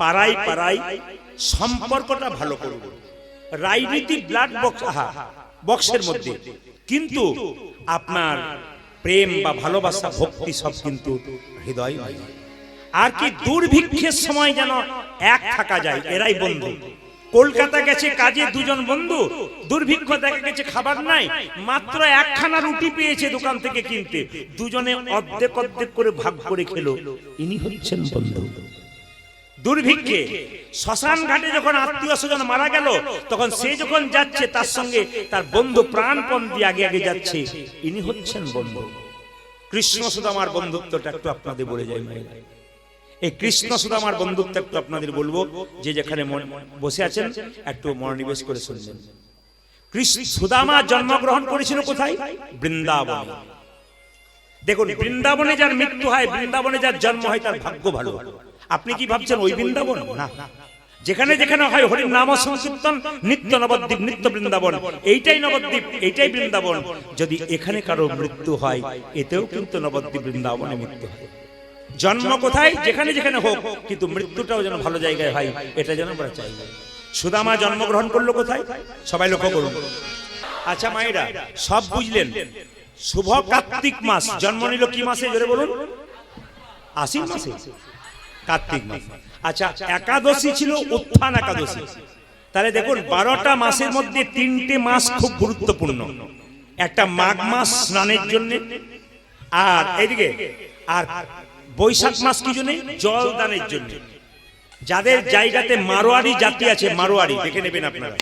পাড়ায় পাড়ায় সম্পর্কটা ভালো করব। রাজনীতি ব্লাড বক্স বক্সের মধ্যে, কিন্তু আপনার প্রেম বা ভালোবাসা ভক্তি সব কিন্তু হৃদয় মাঝে। আর কি দুর্ভিক্ষের সময় যেন এক থাকা যায়, এরাই বন্ধু। কলকাতা গেছে কাজে 2 জন বন্ধু, দুর্ভিক্ষ দেখা গেছে খাবার নাই, মাত্র 1খানা রুটি পেয়েছে দোকান থেকে কিনতে, দুজনে অর্ধেক অর্ধেক করে ভাগ করে খেলো, ইনি হচ্ছেন বন্ধু। দুর্ভিক্ষে শ্মশান ঘাটে যখন আত্মীয় স্বজন মারা গেল, তখন সে যখন যাচ্ছে তার সঙ্গে তার বন্ধু প্রাণপণ দিয়ে আগে আগে যাচ্ছে, ইনি হচ্ছেন বন্ধু। কৃষ্ণ সুদামার বন্ধুত্বটা একটু আপনাদের বলে যাই মায়েরা। এই কৃষ্ণ সুদামার বন্ধুত্ব একটু আপনাদের বলবো, যে যেখানে বসে আছেন একটু মনোনিবেশ করে শুনবেন। কৃষ্ণ সুদামা জন্মগ্রহণ করেছিল কোথায়? বৃন্দাবনে। দেখুন, বৃন্দাবনে যার মৃত্যু হয়, বৃন্দাবনে যার জন্ম হয়, তার ভাগ্য ভালো। আপনি কি ভাবছেন ওই বৃন্দাবন? না, যেখানে যেখানে হয় হরির নাম সংকীর্তন, নিত্য নবদ্বীপ, নিত্য বৃন্দাবন, এইটাই নবদ্বীপ, এইটাই বৃন্দাবন। যদি এখানে কারো মৃত্যু হয়, এতেও কিন্তু নবদ্বীপ বৃন্দাবনে মৃত্যু হয়। জন্ম কোথায়? যেখানে যেখানে হোক, কিন্তু মৃত্যুটাও যেন ভালো জায়গায় হয়, এটা যেন আমরা চাই। সুদামা জন্মগ্রহণ করলো কোথায়? সবাই লক্ষ্য করুন। আচ্ছা মায়েরা, সব বুঝলেন। শুভ কার্তিক মাস জন্ম নিল কি মাসে? জোরে বলুন। আশ্বিন মাসে, কার্তিক মাস। আচ্ছা, একাদশী ছিল উত্থান একাদশী। তাহলে দেখুন, 12টা মাসের মধ্যে 3টে মাস খুব গুরুত্বপূর্ণ। একটা মাঘ মাস স্নানের জন্য, আর এইদিকে আর বৈশাখ মাস কি জন্য? জল দানের জন্য। যাদের জায়গাতে মারোয়ারি জাতি আছে, মারোয়ারি দেখে নেবেন আপনারা,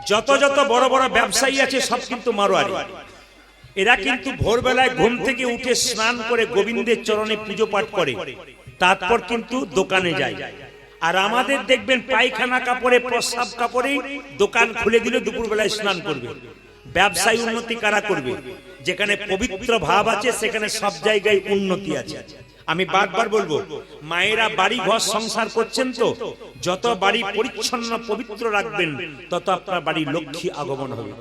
যত যত বড় বড় ব্যবসায়ী আছে সব কিন্তু মারোয়ারি। এরা কিন্তু ভোরবেলায় ঘুম থেকে উঠে স্নান করে গোবিন্দের চরণে পুজো পাঠ করে, তারপর কিন্তু দোকানে যায়। আর আমাদের দেখবেন পায়খানা কাপড়ে, প্রস্রাব কাপড়েই দোকান খুলে দিলে দুপুরবেলায় স্নান করবে। ব্যবসায় উন্নতি কারা করবে? যেখানে পবিত্র ভাব আছে সেখানে সব জায়গায় উন্নতি আছে। আমি বারবার বলবো, মায়েরা বাড়ি ঘর সংসার করছেন, তো যত বাড়ি পরিচ্ছন্ন পবিত্র রাখবেন তত আপনার বাড়ি লক্ষ্মী আগমন হবে।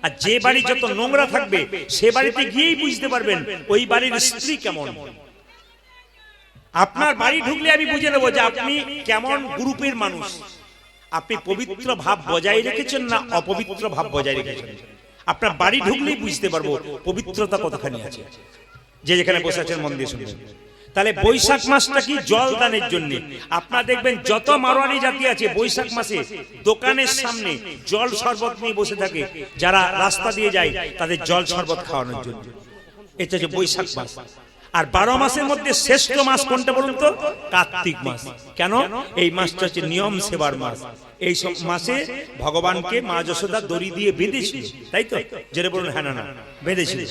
আর যে বাড়ি যত নোংরা থাকবে সে বাড়িতে গিয়েই বুঝতে পারবেন ওই বাড়ির স্ত্রী কেমন। আপনার বাড়ি ঢুকলে আমি বুঝে নেবো যে আপনি কেমন গ্রুপের মানুষ। আপনি পবিত্র ভাব বজায় রেখেছেন না অপবিত্র ভাব বজায় রেখেছেন। আপনার বাড়ি ঢুকলেই বুঝতে পারবো পবিত্রতা কতখানি আছে। যে যেখানে বসে আছেন মন দিয়ে শুনবেন। তাহলে বৈশাখ মাসটা কি জল দানের জন্য। আপনারা দেখবেন যত মারোয়ারি জাতি আছে বৈশাখ মাসে দোকানের সামনে জল শরবত নিয়ে বসে থাকে, যারা রাস্তা দিয়ে যায় তাদের জল শরবত খাওয়ানোর জন্য। এটা হচ্ছে বৈশাখ মাস। আর 12 মাসের মধ্যে শ্রেষ্ঠ মাস কোনটা বলুন তো? কার্তিক মাস। কেন? এই মাসটা হচ্ছে নিয়ম সেবার মাস। এই সব মাসে ভগবানকে মা যশোদা দড়ি দিয়ে বেঁধেছিল, তাই তো? যেটা বলুন হ্যাঁ না বেঁধেছিল।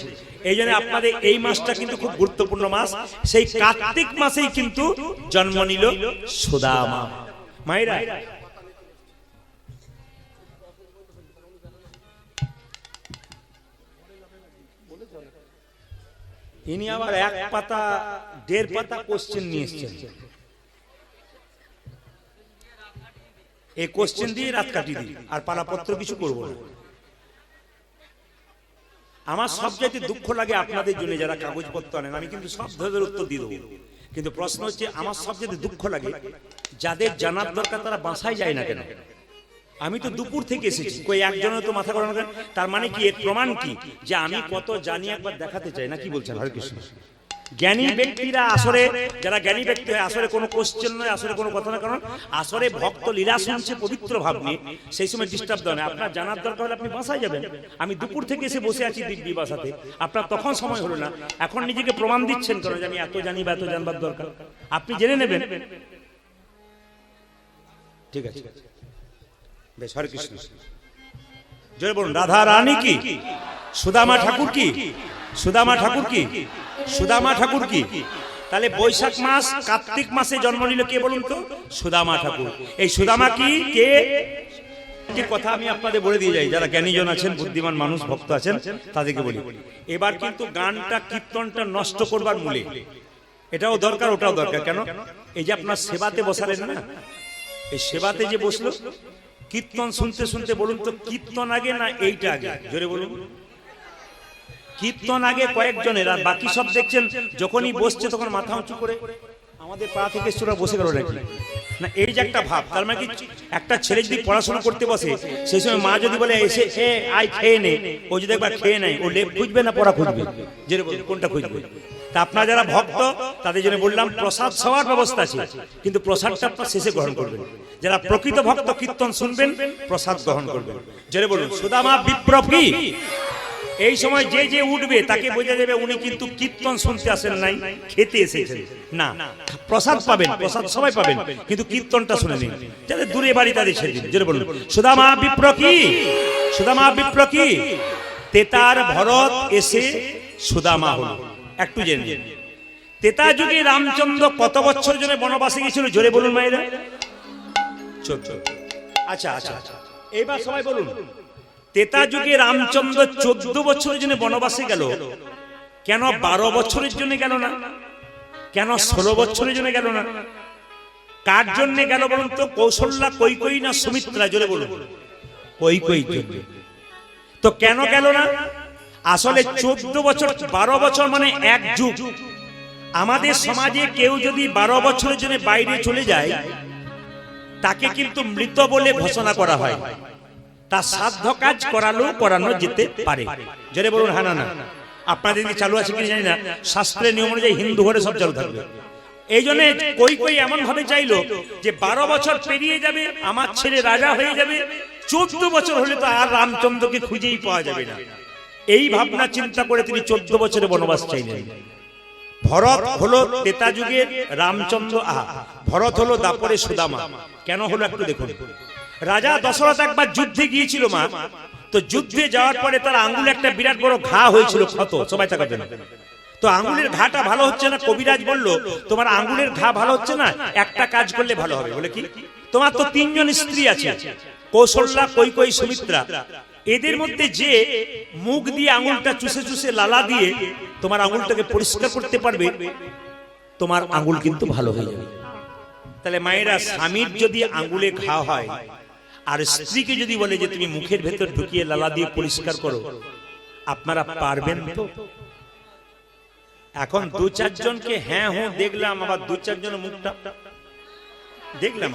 এই জন্য আপনাদের এই মাসটা কিন্তু খুব গুরুত্বপূর্ণ মাস। সেই কার্তিক মাসেই কিন্তু জন্ম নিল সুদামা। মায়েরা ইনি আবার 1 পাতা 1.5 পাতা কোশ্চেন নিয়ে এসেছেন। এই কোশ্চেন দিয়ে রাত কাটিয়ে দিই, আর পালাপত্র কিছু করবো না। আমার সবচাইতে দুঃখ লাগে আপনাদের জন্য যারা কাগজপত্র আনেন। আমি কিন্তু সব ধরনের উত্তর দিয়ে দেবো, কিন্তু প্রশ্ন হচ্ছে আমার সবচাইতে দুঃখ লাগে যাদের জানার দরকার তারা বাসায় যায় না কেন। আমি তো দুপুর থেকে এসেছি, কই একজনের তো মাথা গরম করেন। তার মানে কি? এর প্রমাণ কি? যে আমি কত জানি একবার দেখাতে চাই না। কি বলছেন? হরে কৃষ্ণ। জ্ঞানী ব্যক্তিরা আসরে, যারা জ্ঞানী ব্যক্তি হয় আসরে কোনো কোশ্চেন নয়, আসরে কোনো কথা না। কারণ আসরে ভক্ত লীলা শুনছে পবিত্র ভাব নিয়ে, সেই সময় ডিস্টার্ব দেয় না। আপনার জানার দরকার হলে আপনি বাসায় যাবেন। আমি দুপুর থেকে এসে বসে আছি দিব্যি বাসাতে, আপনার তখন সময় হলো না। এখন নিজেকে প্রমাণ দিচ্ছেন কারণ যে আমি এত জানি বা এত জানবার দরকার। আপনি জেনে নেবেন। ঠিক আছে, বেশ। হরে কৃষ্ণ। জয় বলুন রাধা রানী কি, সুদামা ঠাকুর কি, সুদামা ঠাকুর কি, সুদামা ঠাকুর কি। তাহলে বৈশাখ মাস কার্তিক মাসে জন্ম নিল কে বলুন তো? সুদামা ঠাকুর। এই সুদামা কি কে? যে কথা আমি আপনাদের বলে দিয়ে যাই, যারা জ্ঞানীজন আছেন, বুদ্ধিমান মানুষ, ভক্ত আছেন, তাদেরকে বলি। এবার কিন্তু গানটা কীর্তনটা নষ্ট করবার মূলে এটাও দরকার, ওটাও দরকার। কেন? এই যে আপনার সেবাতে বসালেন না, এই সেবাতে যে বসলো, কীর্তন শুনতে শুনতে বলুন তো কীর্তন আগে না এইটা আগে? জোরে বলুন। কীর্তন আগে কয়েকজনের, আর বাকি সব দেখছেন যখনই বসছে তখন মাথা উঁচু করে। আমাদের পাড়া থেকে এসে বসে গেল নাকি না? এই যে একটা ভাব। তার মানে কি একটা ছেলে যদি পড়াশোনা করতে বসে, সেই সময় মা যদি বলে এসে আয় খেয়ে নে, ও যদি একবার খেয়ে নেয়, ও লেপ খুঁজবে না পড়া খুঁজবে? যে কোনটা খুঁজবে? তা আপনারা যারা ভক্ত তাদের জন্য বললাম প্রসাদ খাওয়ার ব্যবস্থা আছে, কিন্তু প্রসাদটা আপনার শেষে গ্রহণ করবেন। যারা প্রকৃত ভক্ত কীর্তন শুনবেন, প্রসাদ গ্রহণ করবেন। জোরে বলুন সুদামা বিপ্র কি। এই সময় যে যে উঠবে তাকে বোঝা যাবে উনি কিন্তু কীর্তন শুনতে আসেন নাই, খেতে এসেছেন। না, প্রসাদ পাবেন, প্রসাদ সবাই পাবেন, কিন্তু কীর্তনটা শুনে নিন। যাদের দূরে বাড়ি তাদের ছেড়ে দিন। জোরে বলুন সুদামা বিপ্র কি, সুদামা বিপ্র কি। তেতার ভরত এসে সুদামা হলো। একটু জেনে নিন, তেতা যুগে রামচন্দ্র কত বছর জন্য বনবাসে গিয়েছিল? জোরে বলুন মায়েরা। 14। আচ্ছা আচ্ছা আচ্ছা, এবার সবাই বলুন তেতা যুগে রামচন্দ্র 14 বছরের জন্য বনবাসে গেল। কেন 12 বছরের জন্য গেল না? কেন 16 বছরের জন্য গেল না? কার জন্য গেল বলুন তো? কৌশল্যা, কৈকেয়ী না সুমিত্রা? জোরে বলুন। কৈকেয়ীর জন্য। তো কেন গেল না? আসলে 14 বছর 12 বছর মানে এক যুগ। আমাদের সমাজে কেউ যদি 12 বছরের জন্য বাইরে চলে যায় তাকে কিন্তু মৃত বলে ঘোষণা করা হয়। তার সাধ্য কাজ করানো যেতে পারে। জোরে বলুন হ্যাঁ না? আপনাদের দিকে চালু আছে কিনা জানি না, শাস্ত্রের নিয়ম অনুযায়ী হিন্দু ঘরে সব চালু থাকবে। এই জন্য কই এমন ভাবে চাইলো যে 12 বছর পেরিয়ে যাবে, আমার ছেলে রাজা হয়ে যাবে, 14 বছর হলে তো আর রামচন্দ্রকে খুঁজেই পাওয়া যাবে না। এই ভাবনা চিন্তা করে তিনি 14 বছরের বনবাস চাইলেন। ভরত হলো তেতা যুগের রামচন্দ্র, ভরত হলো দাপরে সুদামা। কেন হলো একটু দেখুন। রাজা দশরথ একবার যুদ্ধে গিয়েছিল মা, তো যুদ্ধে যাওয়ার পরে তার আঙ্গুলে একটা বিরাট বড় ঘা হয়েছিল, ক্ষত, সবাই তাকাবেন। তো আঙ্গুলের ঘাটা ভালো হচ্ছে না, কবিরাজ বলল তোমার আঙ্গুলের ঘা ভালো হচ্ছে না, একটা কাজ করলে ভালো হবে। বলে কি? তোমার তো 3 জন স্ত্রী আছে, কৌশল্যা, কৈকেয়ী, সুমিত্রা। এদের মধ্যে যে মুখ দিয়ে আঙ্গুলটা চুষে চুষে লালা দিয়ে তোমার আঙ্গুলটাকে পরিষ্কার করতে পারবে, তোমার আঙ্গুল কিন্তু ভালো হয়ে যাবে। তাহলে মায়েরা, স্বামীর যদি আঙ্গুলে ঘা হয় আর স্ত্রীকে যদি বলে যে তুমি মুখের ভেতর ঢুকিয়ে লালা দিয়ে পরিষ্কার করো, আপনারা পারবেন তো? এখন 2-4 জনকে হ্যাঁ হ্যাঁ দেখলাম, আবার 2-4 জন মুখটা দেখলাম,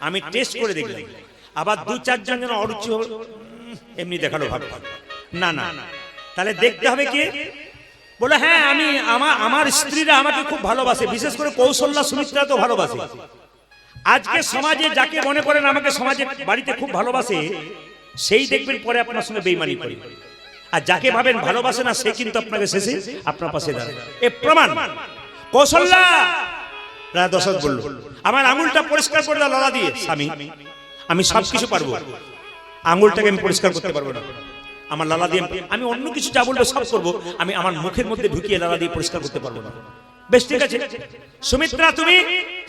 আমি টেস্ট করে দেখলাম, আবার 2-4 জন যেন অরুচি হলো, এমনি দেখালো ভাব না না। তাহলে দেখতে হবে কি? বলে হ্যাঁ আমি আমার স্ত্রীরা আমাকে খুব ভালোবাসে, বিশেষ করে কৌশল্যা, সুমিত্রা তো ভালোবাসে। আজকে সমাজে যাকে মনে করেন আমাকে সমাজে বাড়িতে খুব ভালোবাসে, সেই দেখবেন পরে আপনার সঙ্গে বেইমানি করে। আর যাকে ভাবেন ভালোবাসে না, সে কিন্তু আপনাকে শেষে আপনার পাশে দাঁড়ায়। এ প্রমাণ। কৌশল্যা রাজা দশরথ বলল, আমার আঙুলটা পরিষ্কার করে দাও লালা দিয়ে। স্বামী, আমি সবকিছু পারবো, আঙুলটাকে আমি পরিষ্কার করতে পারবো না। আমার লালা দিয়ে আমি অন্য কিছু যা বলবো সব করবো, আমি আমার মুখের মধ্যে ঢুকিয়ে লালা দিয়ে পরিষ্কার করতে পারবো না। বেশ ঠিক আছে সুমিত্রা তুমি।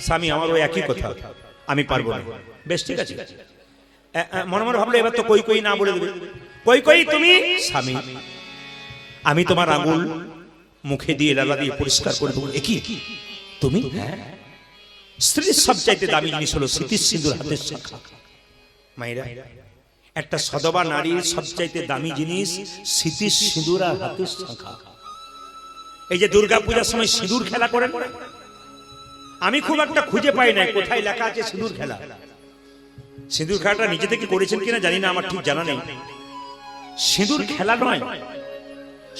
স্বামী, আমারও একই কথা, আমি পারবো না। বেশ ঠিক আছে। মনে মনে ভাবলো এবার তো কৈকেয়ী না বলে দেবে। কৈকেয়ী তুমি। স্বামী, আমি তোমার আঙুল মুখে দিয়ে লালা দিয়ে পরিষ্কার করে দেবো। একই তুমি? হ্যাঁ। স্ত্রীর সবচাইতে দামি জিনিস হলো স্মৃতির সিঁদুর হাতের শাখা। মায়েরা, একটা সদবা নারীর সবচাইতে দামি জিনিস স্মৃতির সিঁদুর আর হাতের শাখা। এই যে দুর্গা পূজার সময় সিঁদুর খেলা করেন, আমি খুব একটা খুঁজে পাই না কোথায় লেখা আছে সিঁদুর খেলা। সিঁদুর খেলাটা নিজে থেকে করেছেন কিনা জানি না, আমার ঠিক জানা নেই। সিঁদুর খেলা নয়,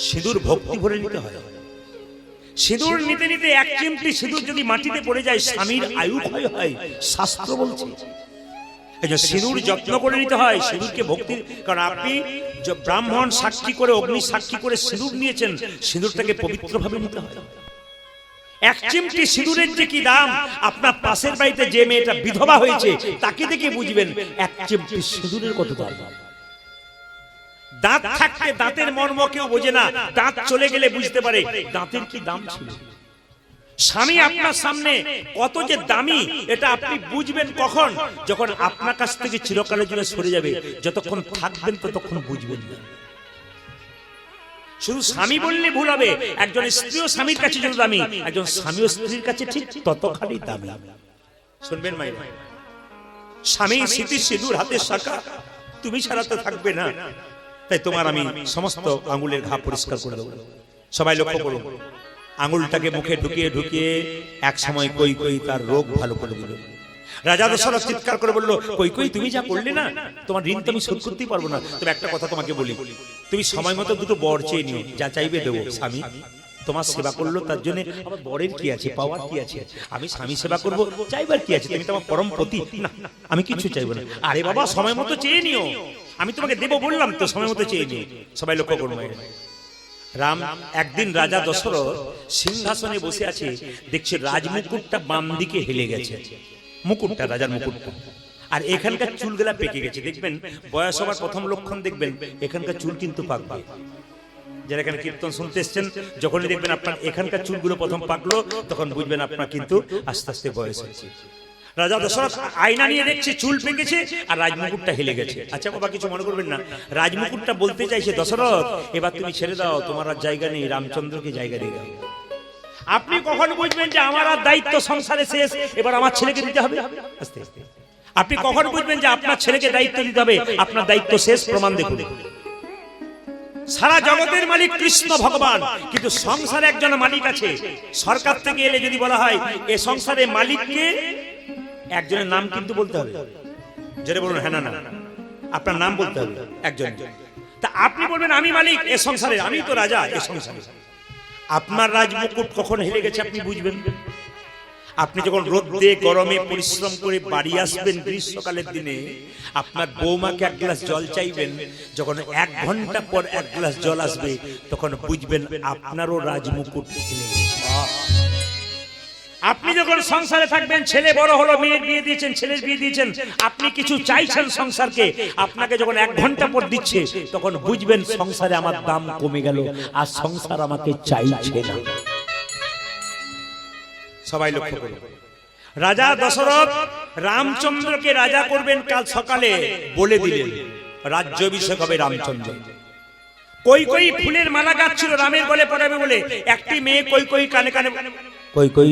সিঁদুর ভক্তি ভরে নিতে হয়। সিঁদুর নিতে নিতে 1 চিমটি সিঁদুর যদি মাটিতে পড়ে যায়, স্বামীর আয়ু ক্ষয় হয়, শাস্ত্র বলছে। এই যে সিঁদুর যত্ন করে নিতে হয়, সিঁদুরকে ভক্তি। কারণ আপনি ব্রাহ্মণ সাক্ষী করে, অগ্নি সাক্ষী করে সিঁদুর নিয়েছেন, সিঁদুরটাকে পবিত্রভাবে নিতে হয়। 1 চিমটি সিঁদুরের যে কি দাম, আপনার পাশের বাড়িতে যে মেয়েটা বিধবা হয়েছে তাকে দেখে বুঝবেন 1 চিমটি সিঁদুরের কত দাম। দাঁত থাকতে দাঁতের মর্ম কেউ বোঝে না, দাঁত চলে গেলে বুঝতে পারে দাঁতের কি দাম ছিল। স্বামী আপনার সামনে কত যে দামি, এটা আপনি বুঝবেন কখন? যখন আপনার কাছ থেকে চিরকালের জন্য সরে যাবে। যতক্ষণ থাকবেন ততক্ষণ বুঝবেন না। শুধু স্বামী বললে ভুল হবে। একজন স্ত্রীও স্বামীর কাছে যত দামি, একজন স্বামীও স্ত্রীর কাছে ঠিক ততখানি দামি। শুনবেন মায়েরা, স্বামী স্মৃতির সিঁদুর হাতের শাখা, তুমি ছাড়া তো থাকবে না। তাই তোমার আমি সমস্ত আঙ্গুলের ঘা পরিষ্কার করে দেবো। সবাই লক্ষ্য করুন, আঙুলটাকে মুখে ঢুকিয়ে ঢুকিয়ে এক সময় কৈকেয়ী তার রোগ ভালো করে দিল। রাজা দশরথ চিৎকার করে বলল, কৈকেয়ী তুমি যা করলে না, তোমার ঋণ তো আমি শোধ করতেই পারবো না। তবে একটা কথা তোমাকে বলি, তুমি সময় মতো 2টো বর চেয়ে নিও, যা চাইবে দেবো। স্বামী তোমার সেবা করলো, তার জন্য আমার বরের কি আছে, পাওয়ার কি আছে? আমি স্বামী সেবা করবো, চাইবার কি আছে? তুমি তো আমার পরম পতি। না, আমি কিছু চাইবো না। আরে বাবা, সময় মতো চেয়ে নিও, আমি তোমাকে দেবো বললাম তো, সময় মতো চেয়ে নিও। সবাই লক্ষ্য করবো। রাম একদিন রাজা দশরথ সিংহাসনে বসে আছে, দেখছে রাজমুকুটটা বাম দিকে হেলে গেছে। মুকুটটা, রাজার মুকুটটা, আর এখানকার চুলগুলা পেকে গেছে। দেখবেন বয়স হবার প্রথম লক্ষণ দেখবেন এখানকার চুল কিন্তু পাকবে। যারা এখানে কীর্তন শুনতে এসছেন, যখনই দেখবেন আপনার এখানকার চুলগুলো প্রথম পাকলো, তখন বুঝবেন আপনার কিন্তু আস্তে আস্তে বয়স হয়েছে। রাজা দশরথ আয়না নিয়ে দেখছে চুল পেকেছে আর রাজমুকুটটা হেলে গেছে। আচ্ছা বাবা, কিছু মনে করবেন না, রাজমুকুটটা বলতে চাইছে দশরথ এবার তুমি ছেড়ে দাও, তোমার আর জায়গা নেই, রামচন্দ্রকে জায়গা দিয়ে দাও। আপনি কখন বুঝবেন যে আমার আর দায়িত্ব সংসারে শেষ, এবার আমার ছেলেকে দিতে হবে? আস্তে আস্তে। আপনি কখন বুঝবেন যে আপনার ছেলেকে দায়িত্ব দিতে হবে, আপনার দায়িত্ব শেষ? প্রমাণ দেখুন। সারা জগতের মালিক কৃষ্ণ ভগবান, কিন্তু সংসারে একজন মালিক আছে। সরকার থেকে এলে যদি বলা হয় এ সংসারে মালিককে, একজনের নাম কিন্তু বলতে হবে। যেটা বলুন, হ্যাঁ না না, আপনার নাম বলতে হবে একজন। তা আপনি বলবেন আমি মালিক এ সংসারে, আমি তো রাজা এ সংসারে। আপনার রাজমুকুট কখন হেরে গেছে আপনি বুঝবেন? আপনি যখন রোদে গরমে পরিশ্রম করে বাড়ি আসবেন গ্রীষ্মকালের দিনে, আপনার বৌমাকে 1 গ্লাস জল চাইবেন, যখন 1 ঘন্টা পর 1 গ্লাস জল আসবে, তখন বুঝবেন আপনারও রাজমুকুট হেরে গেছে। আপনি যখন সংসারে থাকবেন, ছেলে বড় হলো, মেয়ের বিয়ে দিয়েছেন, ছেলের বিয়ে দিয়েছেন, আপনি কিছু চাইছেন সংসারকে, আপনাকে যখন 1 ঘন্টা পর দিচ্ছে, তখন বুঝবেন সংসারে আমার দাম কমে গেল, আর সংসার আমাকে চাইছে না। সবাই লক্ষ্য করুন, রাজা দশরথ রামচন্দ্রকে রাজা করবেন কাল সকালে বলে দিলেন, রাজ্যাভিষেক হবে রামচন্দ্র। কই কই ফুলের মালা গাচ্ছিল রামের গলে পরাবে বলে, একটি মেয়ে কই কই কানে কানে, কই কই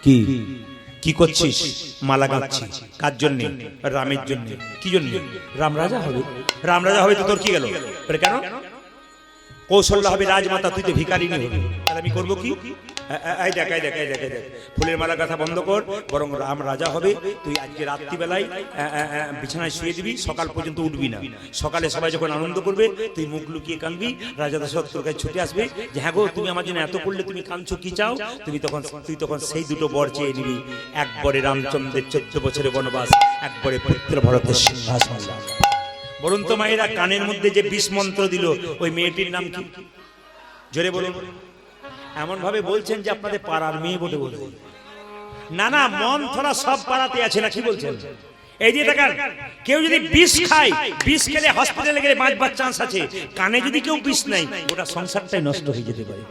কি কি করছিস? মালা গাচ্ছি। কার জন্য? রামের জন্য। কি জন্য? রাম রাজা হবে। রাম রাজা হবে তো তোর কি গেল? কেন? কৌশল্যা হবে রাজমাতা, তুই তো ভিখারিনী হবি, তাহলে আমি করবো কি? এই দেখ এই দেখ এই দেখ এই দেখ, ফুলের মালা কথা বন্ধ কর, বরং রাম রাজা হবে। তুই আজকে রাত্রিবেলায় বিছানায় শুয়ে দিবি, সকাল পর্যন্ত উঠবি না। সকালে সবাই যখন আনন্দ করবে, তুই মুখ লুকিয়ে কাঁদবি, রাজা দশরথ তোর কাছে ছুটে আসবে যে হ্যাঁ গো, তুমি আমার জন্য এত করলে, তুমি কাঁদছো, কি চাও? তুই তখন সেই দুটো বর চেয়ে নিবি, একবারে রামচন্দ্রের 14 বছরের বনবাস, একবারে পুত্র ভরতের সিংহাসন। বলুন তো মায়েরা, কানের মধ্যে যে 20 মন্ত্র দিল, ওই মেয়েটির নাম কি? জোরে বলুন। এমন ভাবে বলছেন যে আপনাদের পাড়ার মেয়ে বলে বলবেন। না না, মন থোড়া সব পাড়াতে আছে না, কি বলছেন? এই যে দেখেন, কেউ যদি 20 খায়, 20 খেলে হসপিটালে গেলে বাঁচবার চান্স আছে। কানে যদি কেউ 20 নেয়, ওটা সংসারটাই নষ্ট হয়ে যেতে পারে।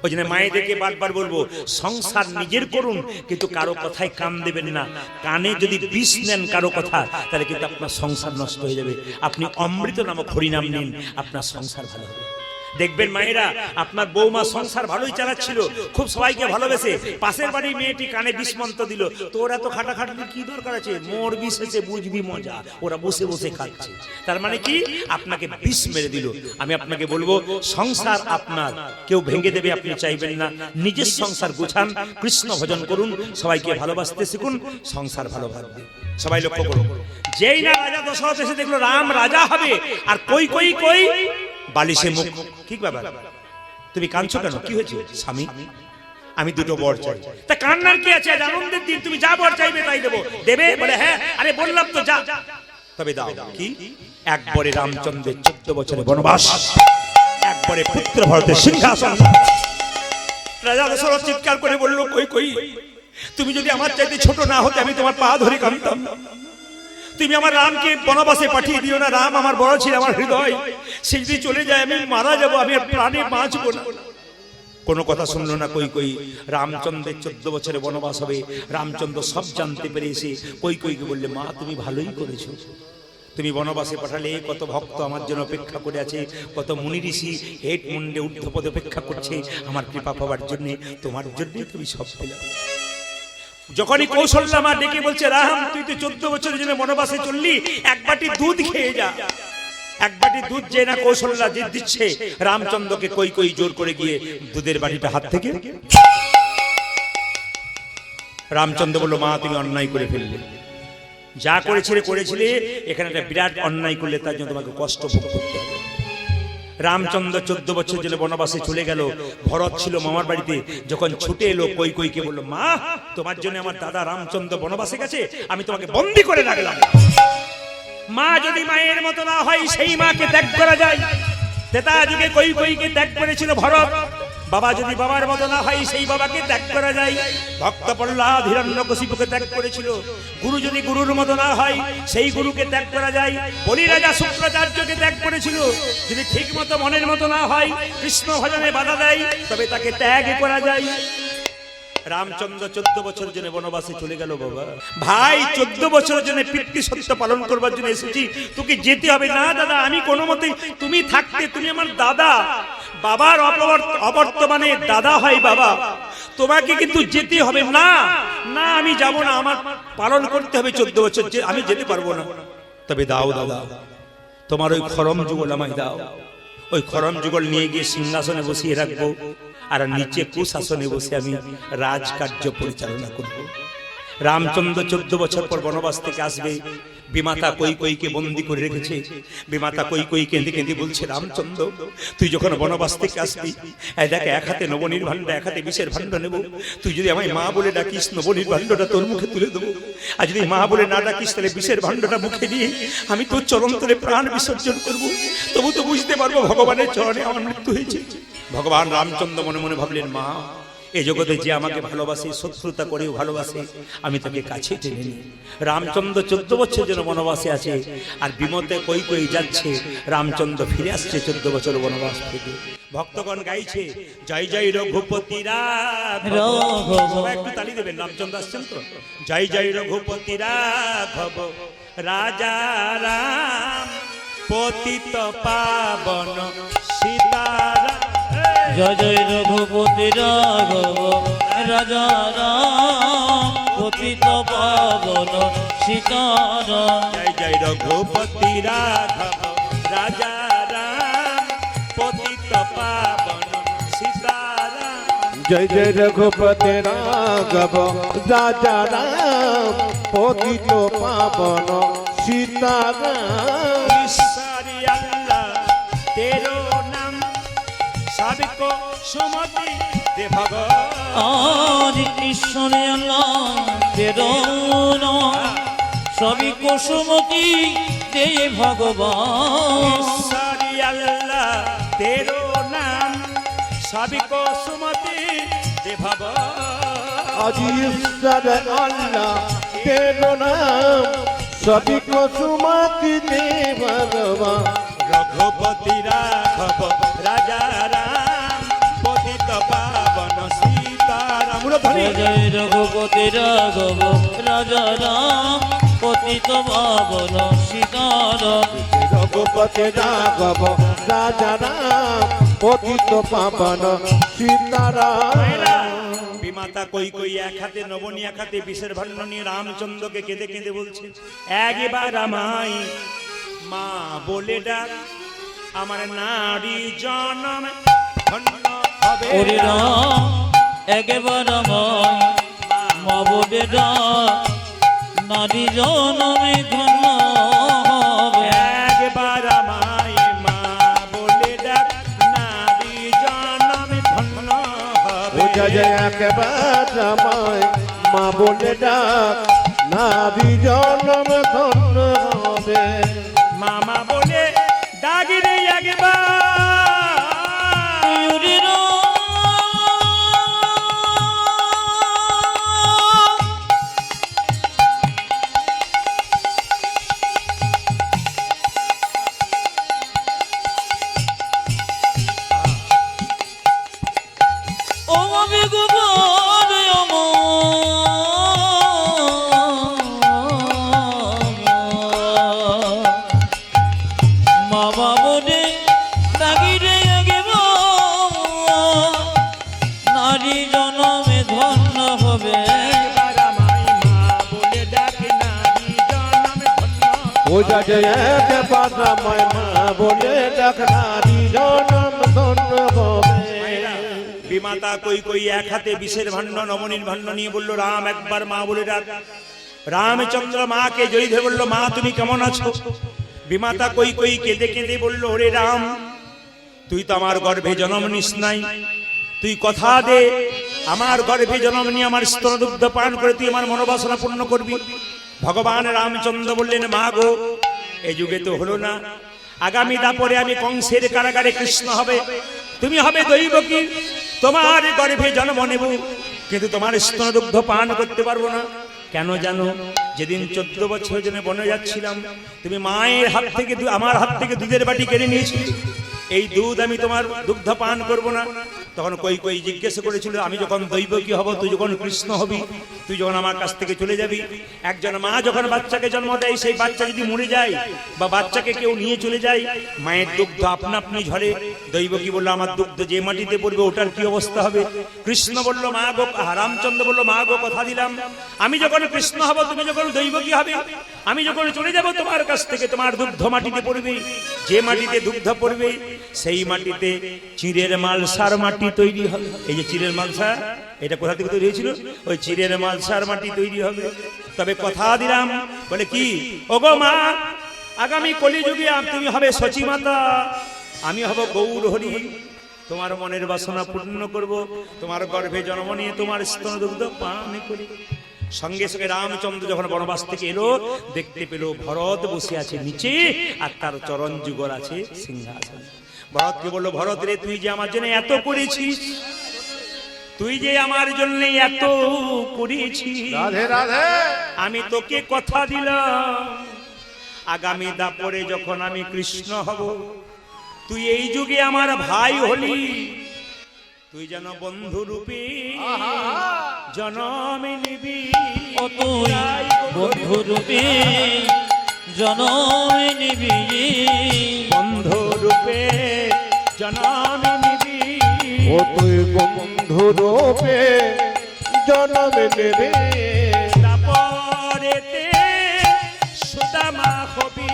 ওই জন্য মায়েদেরকে বারবার বলবো, সংসার নিজের করুন, কিন্তু কারো কথায় কান দেবেন না। কানে যদি 20 নেন কারো কথা, তাহলে কিন্তু আপনার সংসার নষ্ট হয়ে যাবে। আপনি অমৃত নামক হরিনাম নিন, আপনার সংসার ভালো হবে। দেখবেন মায়েরা, আপনার বৌমা সংসার ভালোই চালাচ্ছিল, খুব সবাইকে ভালোবেসে, পাশের বাড়ির মেয়েটি কানে 20 মন্ত্র দিল, তো ওরা তো খাটাখাটির কি দরকার আছে? মোর 20 এসে বুঝবি মজা, ওরা বসে বসে খাচ্ছে। তার মানে কি? আপনাকে 20 মেরে দিল। আমি আপনাকে বলবো, সংসার আপনার, কেউ ভেঙে দেবে আপনি চাইবেন না। নিজের সংসার গোছান, কৃষ্ণ ভজন করুন, সবাইকে ভালোবাসতে শিখুন, সংসার ভালো থাকবে। সবাই লক্ষ্য করুন, যেই না রাজা দশরথ এসে দেখলো রাম রাজা হবে, আর কই কই কই বালিশে মুখ। ঠিক বাবা, তুমি কাঁদছো কেন? কি হয়েছে? স্বামী, আমি দুটো বর চাই। তা কান্নার কি আছে? আজ আনন্দের দিন, তুমি যা বর চাইবে তাই দেবো। দেবে? বলে হ্যাঁ। আরে বললাম তো যা। তবে দাও। কি? একবারে রামচন্দ্রের 14 বছরের বনবাস, একবারে পুত্র ভরতের সিংহাসন। রাজা দশরথ চিৎকার করে বলল, কই কই, তুমি যদি আমার চাইতে ছোট না হতে, আমি তোমার পা ধরে কাঁদতাম। তুমি আমার রামকে বনবাসে পাঠিয়ে দিও না। রাম আমার বড় ছিল, আমার হৃদয়, সে যদি চলে যায় আমি মারা যাবো, আমি প্রাণে বাঁচবো না। কোনো কথা শুনলো না কই কই। রামচন্দ্রের 14 বছরের বনবাস হবে। রামচন্দ্র সব জানতে পেরেছে। কই কইকে বললে, মা তুমি ভালোই করেছো, তুমি বনবাসে পাঠালে, কত ভক্ত আমার জন্য অপেক্ষা করে আছে, কত মুনি ঋষি হেট মুন্ডে ঊর্ধ্বপদে অপেক্ষা করছে আমার কৃপা পাওয়ার জন্য। তোমার জন্য তুমি সব পেলাম। যখনই কৌশল্যা মা ডেকে বলছে, রাম তুই তো 14 বছরের জন্য বনবাসে চললি, 1 বাটি দুধ খেয়ে যা। 1 বাটি দুধ যে না কৌশল্যা জিদ দিচ্ছে রামচন্দ্রকে, কই কই জোর করে গিয়ে দুধের বাটিটা হাত থেকে। রামচন্দ্র বলল, মা তুমি অন্যায় করে ফেললে, যা করেছিলে, এখানে একটা বিরাট অন্যায় করলে, তার জন্য তোমাকে কষ্ট ভোগ করতে হবে। রামচন্দ্র 14 বছর জন্য বনবাসে চলে গেল। ভরত ছিল মামার বাড়িতে, যখন ছুটে এলো কই কইকে বলল, মা তোমার জন্য আমার দাদা রামচন্দ্র বনবাসে গেছে, আমি তোমাকে বন্দী করে রাখলাম। মা যদি মায়ের মতো না হয়, সেই মাকে ত্যাগ করা যায়। তেতা যুগে কই কইকে ত্যাগ করেছিল ভরত। বাবা যদি বাবার মতো না হয়, সেই বাবাকে ত্যাগ করা যায়। ভক্ত প্রহ্লাদ হিরণ্যকশিপুকে ত্যাগ করেছিল। গুরু যদি গুরুর মতো না হয়, সেই গুরুকে ত্যাগ করা যায়। বলি রাজা শুক্রাচার্যকে ত্যাগ করেছিল। যদি ঠিক মতো মনের মতো না হয়, কৃষ্ণ ভজনে বাধা দেয়, তবে তাকে ত্যাগ করা যায়। রামচন্দ্র 14 বছর জন্য বনবাসে চলে গেল। বাবা ভাই, 14 বছরের জন্য পিতৃ সত্য পালন করবার জন্য এসেছি, তোকে যেতে হবে না। দাদা আমি কোনো মতেই, তুমি থাকতে, তুমি আমার দাদা, বাবার অবর্তমানে দাদা হয় বাবা, তোমাকে কিন্তু যেতে হবে না। না আমি যাব না, আমার পালন করতে হবে 14 বছর, আমি যেতে পারবো না। তবে দাও দাদা, তোমার ওই খরম যুগল আমায় দাও। ওই খরম যুগল নিয়ে গিয়ে সিংহাসনে বসিয়ে রাখবো, আর নিচে কুশাসনে বসে আমি রাজকার্য পরিচালনা করব। রামচন্দ্র 14 বছর পর বনবাস থেকে আসবে। বিমাতা কই কইকে বন্দী করে রেখেছে। বিমাতা কই কই কেঁদে কেঁদে বলছে, রামচন্দ্র তুই যখন বনবাস থেকে আসবি, দেখ এক হাতে নবনির্ভাণ্ড, এক হাতে বিষের ভাণ্ড নেব। তুই যদি আমায় মা বলে ডাকিস, নবনির্ভাণ্ডটা তোর মুখে তুলে দেবো। আর যদি মা বলে না ডাকিস, তাহলে বিষের ভাণ্ডটা মুখে নিয়ে আমি তোর চরণ তলে প্রাণ বিসর্জন করব। তবু তো বুঝতে পারবো ভগবানের চরণে আমার মৃত্যু হয়েছে। ভগবান রামচন্দ্র মনে মনে ভাবলেন, মা এই জগতে যে আমাকে ভালোবাসে, শত্রুতা করেও ভালোবাসে, আমি তাকে কাছে টেনে নিই। রামচন্দ্র 14 বছর যেন বনবাসে আছে, আর বিমতে কই কই যাচ্ছে, রামচন্দ্র ফিরে আসছে 14 বছর বনবাস থেকে। ভক্তগণ গাইছে জয় জয় রঘুপতি রাঘব, একটু তালি দেবেন, রামচন্দ্র আসছেন তো। জয় জয় রঘুপতি রাঘব রাজা রাম পতিত পাবন সীতারাম। জয় জয় রঘুপতি রাঘব রাজা রাম পতিত পাবন সীতারাম। জয় জয় রঘুপতি রাঘব রাজা রাম পতিত পাবন সীতারাম। জয় জয় রঘুপতি রাঘব রাজা রাম পতিত পাবন সীতারাম। ঈশ্বরী আল্লাহ তেরো নাম সবকো সুমতি দে ভগবান। ঈশ্বরে আল্লাহ তেরো নাম সবই কুসুমতি দে ভগবান। ঈশ্বরী আল্লাহ তেরো নাম সবকো সুমতি দে ভগবান। আজ ঈশ্বর আল্লাহ তেরো নাম সবই কো সুমতি দে ভগবান। রঘুপতি রাঘব রাজা রাম পতিত পাবন সীতারাম। জয় জয় রঘুপতি রাঘব রাজা রাম পতিত পাবন সীতারাম। রঘুপতি রাঘব রাজা রাম পতিত পাবন সীতারাম। বিমাতা কই কই এক হাতে নবনী এক হাতে বিষের ভাণ্ড নিয়ে রামচন্দ্রকে কেঁদে কেঁদে বলছে, একবার আমায় মা বলে ডাক, আমার নারী জনম ধন্য হবে। ওরে রাম একবার আমায় মা বলে ডাক, নারী জনমে ধন্য হবে। একবার আমায় মা বলে ডাক, নারী জনম ধন্য হবে। জয় একবার আমায় মা বলে ডাক, নারী জনম ধন্য হবে। মামা বলে ডাকিরে একবার, ওরে রাম ও আমি গোবর মামা বলে ডাকিরে নারী জনমে ধন্য হবে। একবার আমায় মা বলে ডাক, নারী জনম ধন্য ও জয় একবার আমায় মা বলে ডাক, নারী জনম ধন্য হবে। বিমাতা কই কই এক হাতে বিষের ভাণ্ড নবনীর ভাণ্ড নিয়ে বলল, রাম একবার মা বলে ডাক। রামচন্দ্র মাকে জড়িয়ে ধরে বলল, মা তুমি কেমন আছো? বিমাতা কই কই কেঁদে কেঁদে বলল, ওরে রাম তুই তো আমার গর্ভে জন্ম নিস নাই, তুই কথা দে আমার গর্ভে জন্ম নিয়ে আমার স্তনদুগ্ধ পান করে তুই আমার মনোবাসনা পূর্ণ করবি। ভগবান রামচন্দ্র বললেন, মা গো এই যুগে তো হলো না, আগামী দাপরে আমি কংসের কারাগারে কৃষ্ণ হবে, তুমি হবে দৈবকী, তোমার গর্ভে জন্ম নেব, কিন্তু তোমার স্তনদুগ্ধ পান করতে পারবো না। কেন জানো? যেদিন 14 বছর জন্য বনে যাচ্ছিলাম, তুমি মায়ের হাত থেকে আমার হাত থেকে দুধের বাটি কেড়ে নিয়েছিলে, এই দুধ আমি তোমার দুগ্ধ পান করব না। তখন কই কই জিজ্ঞেস করেছিল, আমি যখন দৈবকী হব, তুই যখন কৃষ্ণ হবি, তুই যখন আমার কাছ থেকে চলে যাবি, একজন মা যখন বাচ্চাকে জন্ম দেয়, সেই বাচ্চা যদি মরে যায় বা বাচ্চাকে কেউ নিয়ে চলে যায়, মায়ের দুগ্ধ আপনা আপনি ঝরে। দৈবকী বলল, আমার দুগ্ধ যে মাটিতে পড়বে ওটার কি অবস্থা হবে? কৃষ্ণ বলল, মা গো, রামচন্দ্র বলল, মা গো কথা দিলাম, আমি যখন কৃষ্ণ হব, তুমি যখন দৈবকী হবে, আমি যখন চলে যাব তোমার কাছ থেকে, তোমার দুগ্ধ মাটিতে পড়বে, যে মাটিতে দুগ্ধ পড়বে সেই মাটিতে চিড়ের মালসার মাটি তৈরি হবে। এই যে চিড়ের মালসা, এটা কোথা থেকে তৈরি হয়েছিল? ওই চিড়ের মালসার মাটি তৈরি হবে। তবে কথা দিলাম, বলে কি, ওগো মা, আগামী কলিযুগে তুমি হবে সচী মাতা, আমি হব গৌর হরি, তোমার মনের বাসনা পূর্ণ করব, তোমার গর্ভে জন্ম নিয়ে তোমার স্তনদুগ্ধ পান করি। সঙ্গে সঙ্গে রামচন্দ্র যখন বনবাস থেকে এলো, দেখতে পেল ভরত বসে আছে নিচে, আর তার চরণ যুগল আছে সিংহাসন। ভরতকে বলল, ভরত রে, তুই যে আমার জন্য এত করেছিস, তুই যে আমার জন্য এত করেছিস, রাধে রাধে। আমি তোকে কথা দিলাম আগামী দাপরে যখন আমি কৃষ্ণ হব, তুই এই যুগে আমার ভাই হলি, তুই যেন বন্ধু রূপে জনমে নিবি। ও তুই বন্ধু রূপে জনমে নিবি, বন্ধু রূপে জনমে নিবি। ও তুই বন্ধু রূপে জন্ম নেবে। তারপরেতে সুদামা হবি,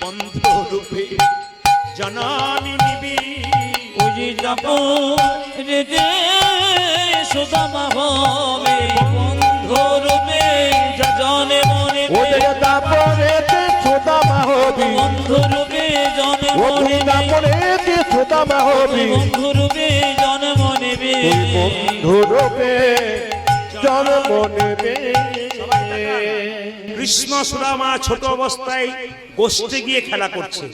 বন্ধু রূপে জনমে নিবি। উজি যাব রে সুদামা হবে, বন্ধু রূপে জনে মনে ও যে তারপরে সুদামা হবি, বন্ধু রূপে জনে ও তুই মনে তারপরে সুদামা হবি। বন্ধু রূপে জন্ম নেবে, তুই বন্ধু রূপে জন্ম নেবে। কৃষ্ণ সুদামা ছোট অবস্থায় গোষ্ঠে গিয়ে খেলা করছে,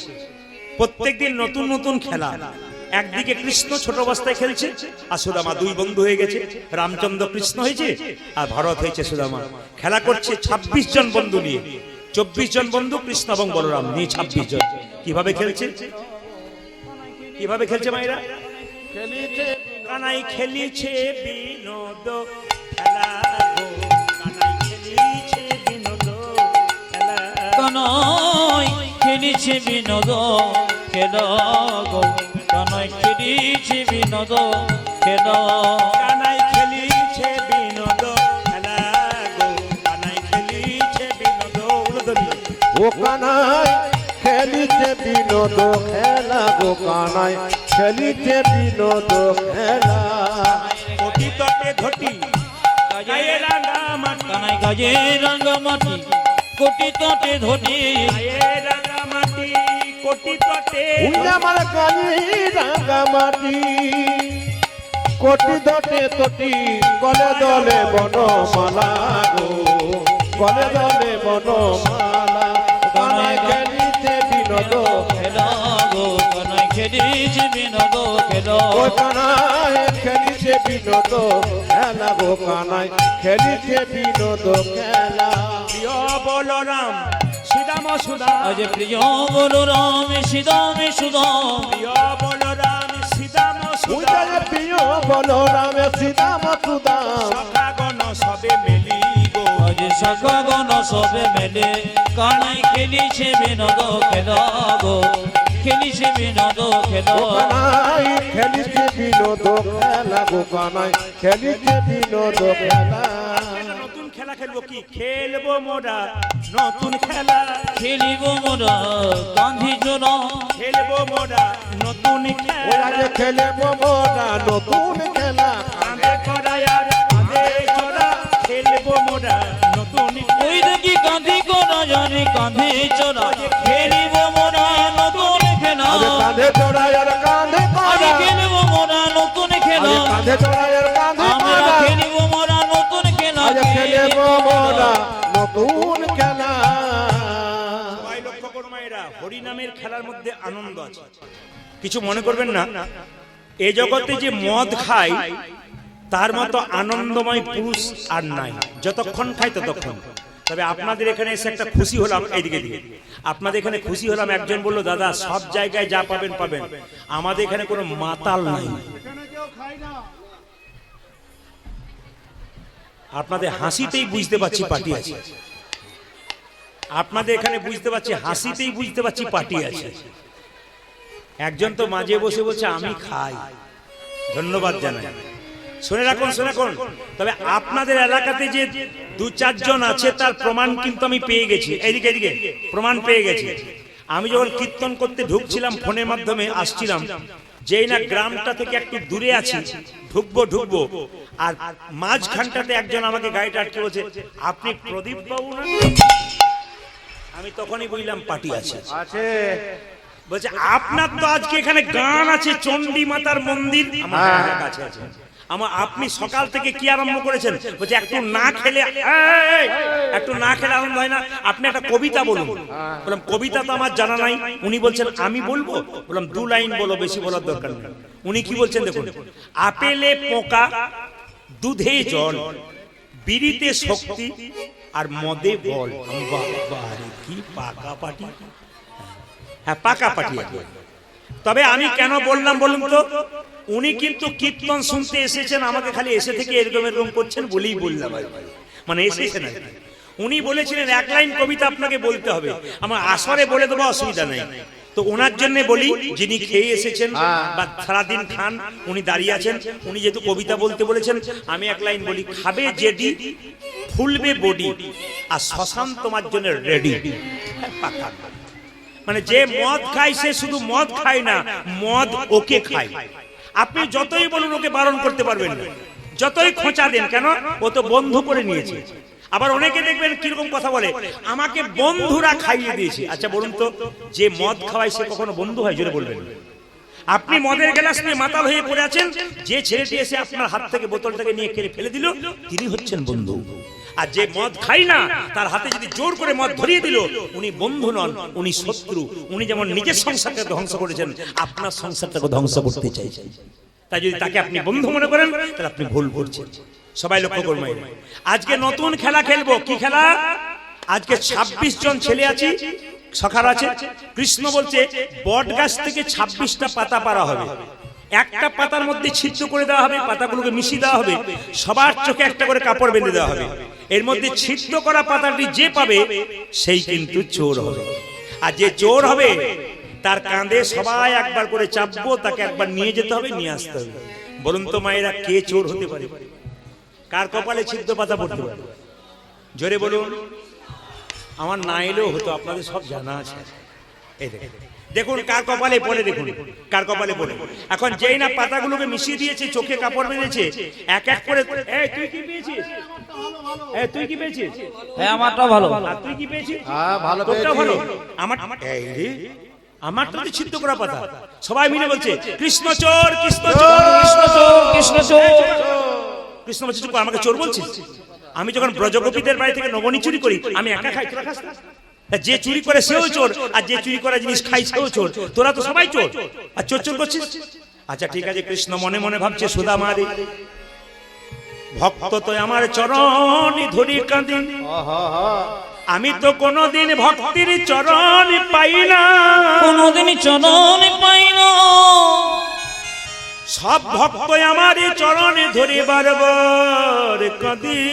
প্রত্যেকদিন নতুন নতুন খেলা। একদিকে কৃষ্ণ ছোট অবস্থায় খেলছে আর সুদামা, দুই বন্ধু হয়ে গেছে। রামচন্দ্র কৃষ্ণ হয়েছে আর ভরত হয়েছে সুদামা। খেলা করছে 26 জন বন্ধু নিয়ে, 24 জন বন্ধু কৃষ্ণ এবং বলরাম নিয়ে 26 জন। কিভাবে খেলছে, কিভাবে খেলছে মায়েরা? কানাই খেলিছে বিনোদ খেলা গো, কানাই খেলিছে বিনোদ খেলা। কানাই খেলিছে বিনোদ খেলা গো, কানাই খেলিছে বিনোদ খেলা। কানাই খেলিছে বিনোদ খেলা গো, কানাই খেলিছে বিনোদ। উলুধ্বনি। ও কানাই খেলিছে বিনোদ খেলা গো, কানাই খেলিছে বিনোদ খেলা। কোটি তটে ঘটি গায়ে রাঙা মাটি, কানাই গাজে রাঙ্গা মাটি কোটি তটে ধনি, গায়ে রাঙা মাটি কোটি তটে। উইনা আমার কালি রাঙা মাটি, কোটি দটে তটি গলে দলে বনমালা গো, গলে দলে বনমালা। কানাই খেলিছে বিনোদ খেলা গো, কানাই খেলিছে বিনোদ খেলা। ও কানাই খেলিছে বিনোদ খেলা গো, কানাই খেলিছে বিনোদ খেলা। প্রিয় বলরাম শ্রীরাম সুদা, আজ প্রিয় বলরাম সীতাম সুদাম, প্রিয় বলরাম শ্রীরাম সুদা। উইনা প্রিয় বলরাম সীতাম সুদাম। সখাগণ সবে মেলি গো, আজ সখাগণ সবে মেলে, কানাই খেলিছে বিনোদ খেলা গো, খেলিছে বিনোদ খেলা। ও কানাই খেলিছে বিনোদ খেলা গো, কানাই খেলিছে বিনোদ খেলা। নতুন খেলা খেলবো, কি খেলবো মোরা নতুন খেলা, খেলিব মোরা গান্ধী জোড়া, খেলবো মোরা নতুন ওরা খেলা। যে খেলব মোরা নতুন খেলা। কাঁধে করাই আর কাঁধে চড়া, খেলবো মোরা নতুন ওই দেখি কাঁধি করা জানি কাঁধে চড়া, খেলিব মোরা নতুন খেলা, আরে কাঁধে চড়াই আর কাঁধে আরে করা, খেলিব মোরা নতুন খেলা, আরে কাঁধে চড়াই আর কাঁধে আমরা করা। খেলিব মোরা নতুন খেলা, আরে খেলব মোরা নতুন খেলা। সবাই লক্ষ্য করো মায়েরা, হরিনামের খেলার মধ্যে আনন্দ আছে। কিছু মনে করবেন না, এ জগতে যে মদ খায় তার মতো আনন্দময় পুরুষ আর নাই, যতক্ষণ খায় ততক্ষণ। তবে আপনাদের এখানে এসে একটা খুশি হলাম, এইদিকে দিকে আপনাদের এখানে খুশি হলাম। একজন বললো, দাদা সব জায়গায় যা পাবেন পাবেন, আমাদের এখানে কোনো মাতাল নাই। আপনাদের হাসিতেই বুঝতে পারছি পার্টি আছে, আপনাদের এখানে বুঝতে পারছি হাসিতেই বুঝতে পারছি পার্টি আছে। একজন তো মাঝে বসে বলছে আমি খাই, ধন্যবাদ জানাই। শুনে রাখুন, শুনে রাখুন। তবে আপনাদের এলাকাতে যে 2-4 জন আছে তার প্রমাণ কিন্তু আমি পেয়ে গেছি। এইদিকে এদিকে প্রমাণ পেয়ে গেছি। আমি যখন কীর্তন করতে ঢুকছিলাম, ফোনের মাধ্যমে আসছিলাম, যেই না গ্রামটা থেকে একটু দূরে আছি, ঢুকবো আর মাঝখানটাতে একজন আমাকে গাড়িটা আটকে বলছে, আপনি প্রদীপ বাবু না? আমি তখনই বুঝলাম পার্টি আছে। আছে বলছে আপনার তো আজকে এখানে গান আছে, চণ্ডী মাতার মন্দির আমার হ্যাঁ। বাড়ির কাছে আছে। আপনি সকাল থেকে কি আরম্ভ করেছেন? বলছে একটু না খেলে একটু না খেলে আনন্দ হয় না। আপনি একটা কবিতা বলুন। বললাম কবিতা তো আমার জানা নাই। উনি বলছেন আমি বলবো। বললাম 2 লাইন বলো, বেশি বলার দরকার নেই। উনি কি বলছেন দেখুন, আপেলে পোকা, দুধে জল, বিড়িতে শক্তি, আর মদে বল। কি পাকা পাটি! হ্যাঁ, পাকা পাটি। তবে আমি কেন বললাম বলুন তো, উনি কিন্তু কীর্তন শুনতে এসেছেন, আমাকে খালি এসে থেকে এরকম এরকম করছেন বলেই বললাম। মানে এসেছেন আর কি। উনি বলেছিলেন 1 লাইন কবিতা আপনাকে বলতে হবে, আমার আসরে বলে দেবো, অসুবিধা নেই। তো ওনার জন্য বলি, যিনি খেয়ে এসেছেন বা সারাদিন খান, উনি দাঁড়িয়ে আছেন, উনি যেহেতু কবিতা বলতে বলেছেন, আমি 1 লাইন বলি। খাবে জেডি, ফুলবে বডি, আর শ্মশান তোমার জন্য রেডি। পাকা। মানে যে মদ খায় সে শুধু মদ খায় না, মদ ওকে খায়। আপনি যতই বলুন ওকে বারণ করতে পারবেন না, যতই খোঁচা দেন, কেন? ও তো বন্ধু করে নিয়েছে। আবার অনেকে দেখবেন কিরকম কথা বলে, আমাকে বন্ধুরা খাইয়ে দিয়েছে। আচ্ছা বলুন তো, যে মদ খাওয়ায় সে কখনো বন্ধু হয়? জোরে বলবেন। আপনি মদের গ্লাস নিয়ে মাতাল হয়ে পড়ে আছেন, যে ছেলেটি এসে আপনার হাত থেকে বোতলটাকে নিয়ে কেড়ে ফেলে দিল, তিনি হচ্ছেন বন্ধু। আর যে মদ খায় না, তার হাতে যদি জোর করে মদ ধরিয়ে দিল, উনি বন্ধু নন, উনি শত্রু। উনি যেমন নিজের সংসারকে ধ্বংস করেছেন, আপনার সংসারটাকে ধ্বংস করতে চাইছেন। তাই যদি তাকে আপনি বন্ধু মনে করেন, তাহলে আপনি ভুল করছেন। সবাই লক্ষ্য করবেন। আজকে নতুন খেলা খেলবো। কি খেলা? আজকে 26 জন ছেলে আছি, সখার আছে। কৃষ্ণ বলছে বট গাছ থেকে 26টা পাতা পাড়া হবে, একটা পাতার মধ্যে ছিদ্র করে দেওয়া হবে, পাতাগুলোকে মিশিয়ে দেওয়া হবে, সবার চোখে একটা করে কাপড় বেঁধে দেওয়া হবে। এর মধ্যে ছিদ্র করা পাতাটি যে পাবে সেই কিন্তু চোর হবে। আর যে চোর হবে তার কাঁধে সবাই একবার করে চাপবো, তাকে একবার নিয়ে যেতে হবে, নিয়ে আসতে হবে। বলুন তো মায়েরা, কে চোর হতে পারে? কার কপালে ছিদ্র পাতা পড়তে পারে? জোরে বলুন। আমার না এলেও হতো, আপনাদের সব জানা আছে। এই দেখুন কার কপালে পড়ে, দেখুন কার কপালে পড়ে। এখন যেই না পাতাগুলোকে মিশিয়ে দিয়েছে, চোখে কাপড় বেঁধেছে, এক এক করে। তুই কি পেয়েছিস? তুই কি পেয়েছিস? হ্যাঁ, আমারটা ভালো। আর তুই কি পেয়েছিস? ভালো তোরটাও ভালো। পেয়েছি। আমার তো ছিদ্র করা পাতা। সবাই মিলে বলছে কৃষ্ণ চোর, কৃষ্ণ চোর, কৃষ্ণ চোর, কৃষ্ণ চোর। কৃষ্ণ বলছে চুপ, আমাকে চোর বলছিস? আমি যখন ব্রজগোপীদের বাড়ি থেকে নবনী চুরি করি, আমি একা খাই, তোরা খাস না? যে চুরি করে সেও চোর, আর যে চুরি করা জিনিস খাই সেও চোর। তোরা তো সবাই চোর, আর চোর চোর করছিস। আচ্ছা ঠিক আছে। কৃষ্ণ মনে মনে ভাবছে, সুদামা রে, ভক্ত তো আমার চরণ ধরি কাঁদি, আমি তো কোনদিন ভক্তির চরণ পাই না, কোনদিন চরণ পাই না। সব ভক্ত আমার চরণে ধরে বারবার কাঁদি,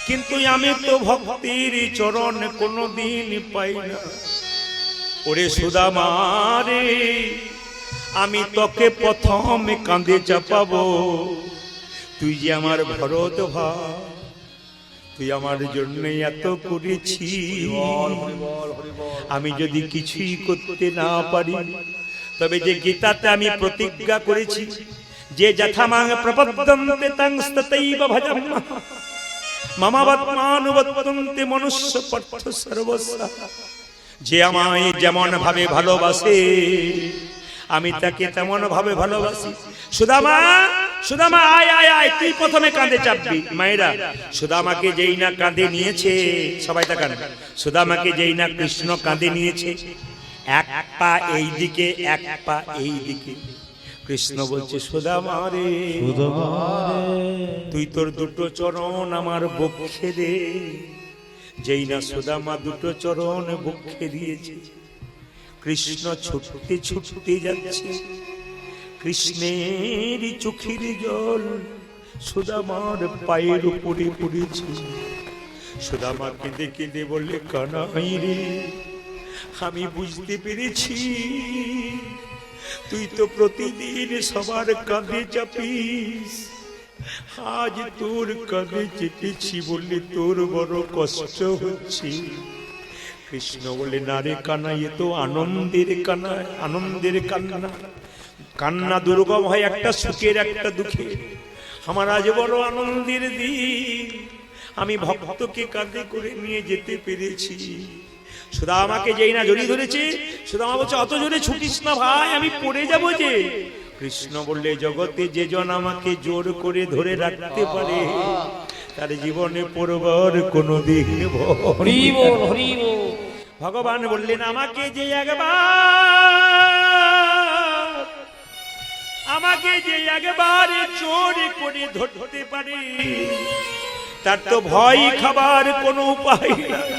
কিন্তু আমি তো ভক্তির চরণ কোনদিন পাই না। ওরে সুদামা রে, আমি তোকে প্রথম কাঁধে চাপাবো। তুই যে আমার ভরত ভাই, তুই আমার জন্য এত করেছি, আমি যদি কিছুই করতে না পারি, তবে যে গীতাতে আমি প্রতিজ্ঞা করেছি, যে যথামাং প্রপদ্যন্তে তাং ততৈব ভজাম্যহং মমাবৎমানুবর্তন্তে মনুষ্য পার্থ সর্বস্ব। যে আমায় যেমন ভাবে ভালোবাসে, আমি তাকে তেমন ভাবে ভালোবাসি। সুদামা, সুদামা আয় আয় আয়, তুই প্রথমে কাঁধে চাপবি। মায়েরা, সুদামাকে যেই না কাঁধে নিয়েছে, সবাই তাকান, সুদামাকে যেই না কৃষ্ণ কাঁধে নিয়েছে, এক পা এই দিকে, এক পা এই দিকে, কৃষ্ণ বলছে সুদামা রে, তুই তোর দুটো চরণ আমার বক্ষে দে। যেই না সুদামা দুটো চরণ বক্ষে দিয়েছে, কৃষ্ণ ছুটতে ছুটতে যাচ্ছে, কৃষ্ণের চোখের জল সুদামার পায়ের উপরে পড়েছে। সুদামা কেঁদে কেঁদে বললে, কানাই রে, আমি বুঝতে পেরেছি তুই তো প্রতিদিন সবার কাঁধে চাপিস, আজ তোর কাঁধে চেপেছি বললে তোর বড় কষ্ট হচ্ছে। কৃষ্ণ বলে, না রে কানা, এ তো আনন্দের কানা, আনন্দের কান্না। কান্না দুর্গম হয় একটা সুখের একটা দুঃখের। আমার আজ বড় আনন্দের দিন, আমি ভক্তকে কাঁধে করে নিয়ে যেতে পেরেছি। সুদামাকে যেই না জড়িয়ে ধরেছে, সুদামা বলছে, অত জোরে ছুটিস না ভাই, আমি পড়ে যাবো যে। কৃষ্ণ বললে জগতে যে জন আমাকে জোর করে ধরে রাখতে পারে তার জীবনে পরবার কোনোদিন ভয় হরি বল হরি বল। ভগবান বললেন আমাকে যে একবার চোর করে ধরতে পারে তার তো ভয় খাবার কোনো উপায় নাই।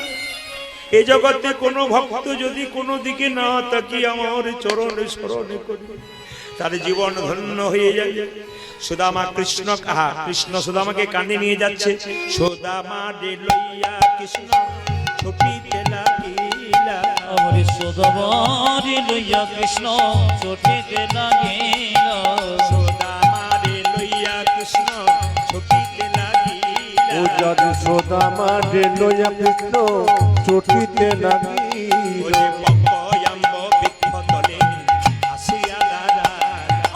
এ জগতে কোনো ভক্ত যদি কোনো দিকে না তাকিয়ে আমার চরণে স্মরণ করে তার জীবন ধন্য হয়ে যায়। সুদামা কৃষ্ণ কাহা কৃষ্ণ সুদামাকে কাঁধে নিয়ে যাচ্ছে। সুদামা রে লইয়া কৃষ্ণ ছুটিতে লাগিলা হরি সুদামারে লইয়া কৃষ্ণ ছুটিতে লাগিল। সুদামা রে লইয়া কৃষ্ণ ছুটিতে লাগিলা ও যদি সুদামা রে লইয়া কৃষ্ণ ছুটিতে লাগিল। ওরে পঙ্কয়াম্ব বৃক্ষ তলে আসিয়া দাঁড়াল।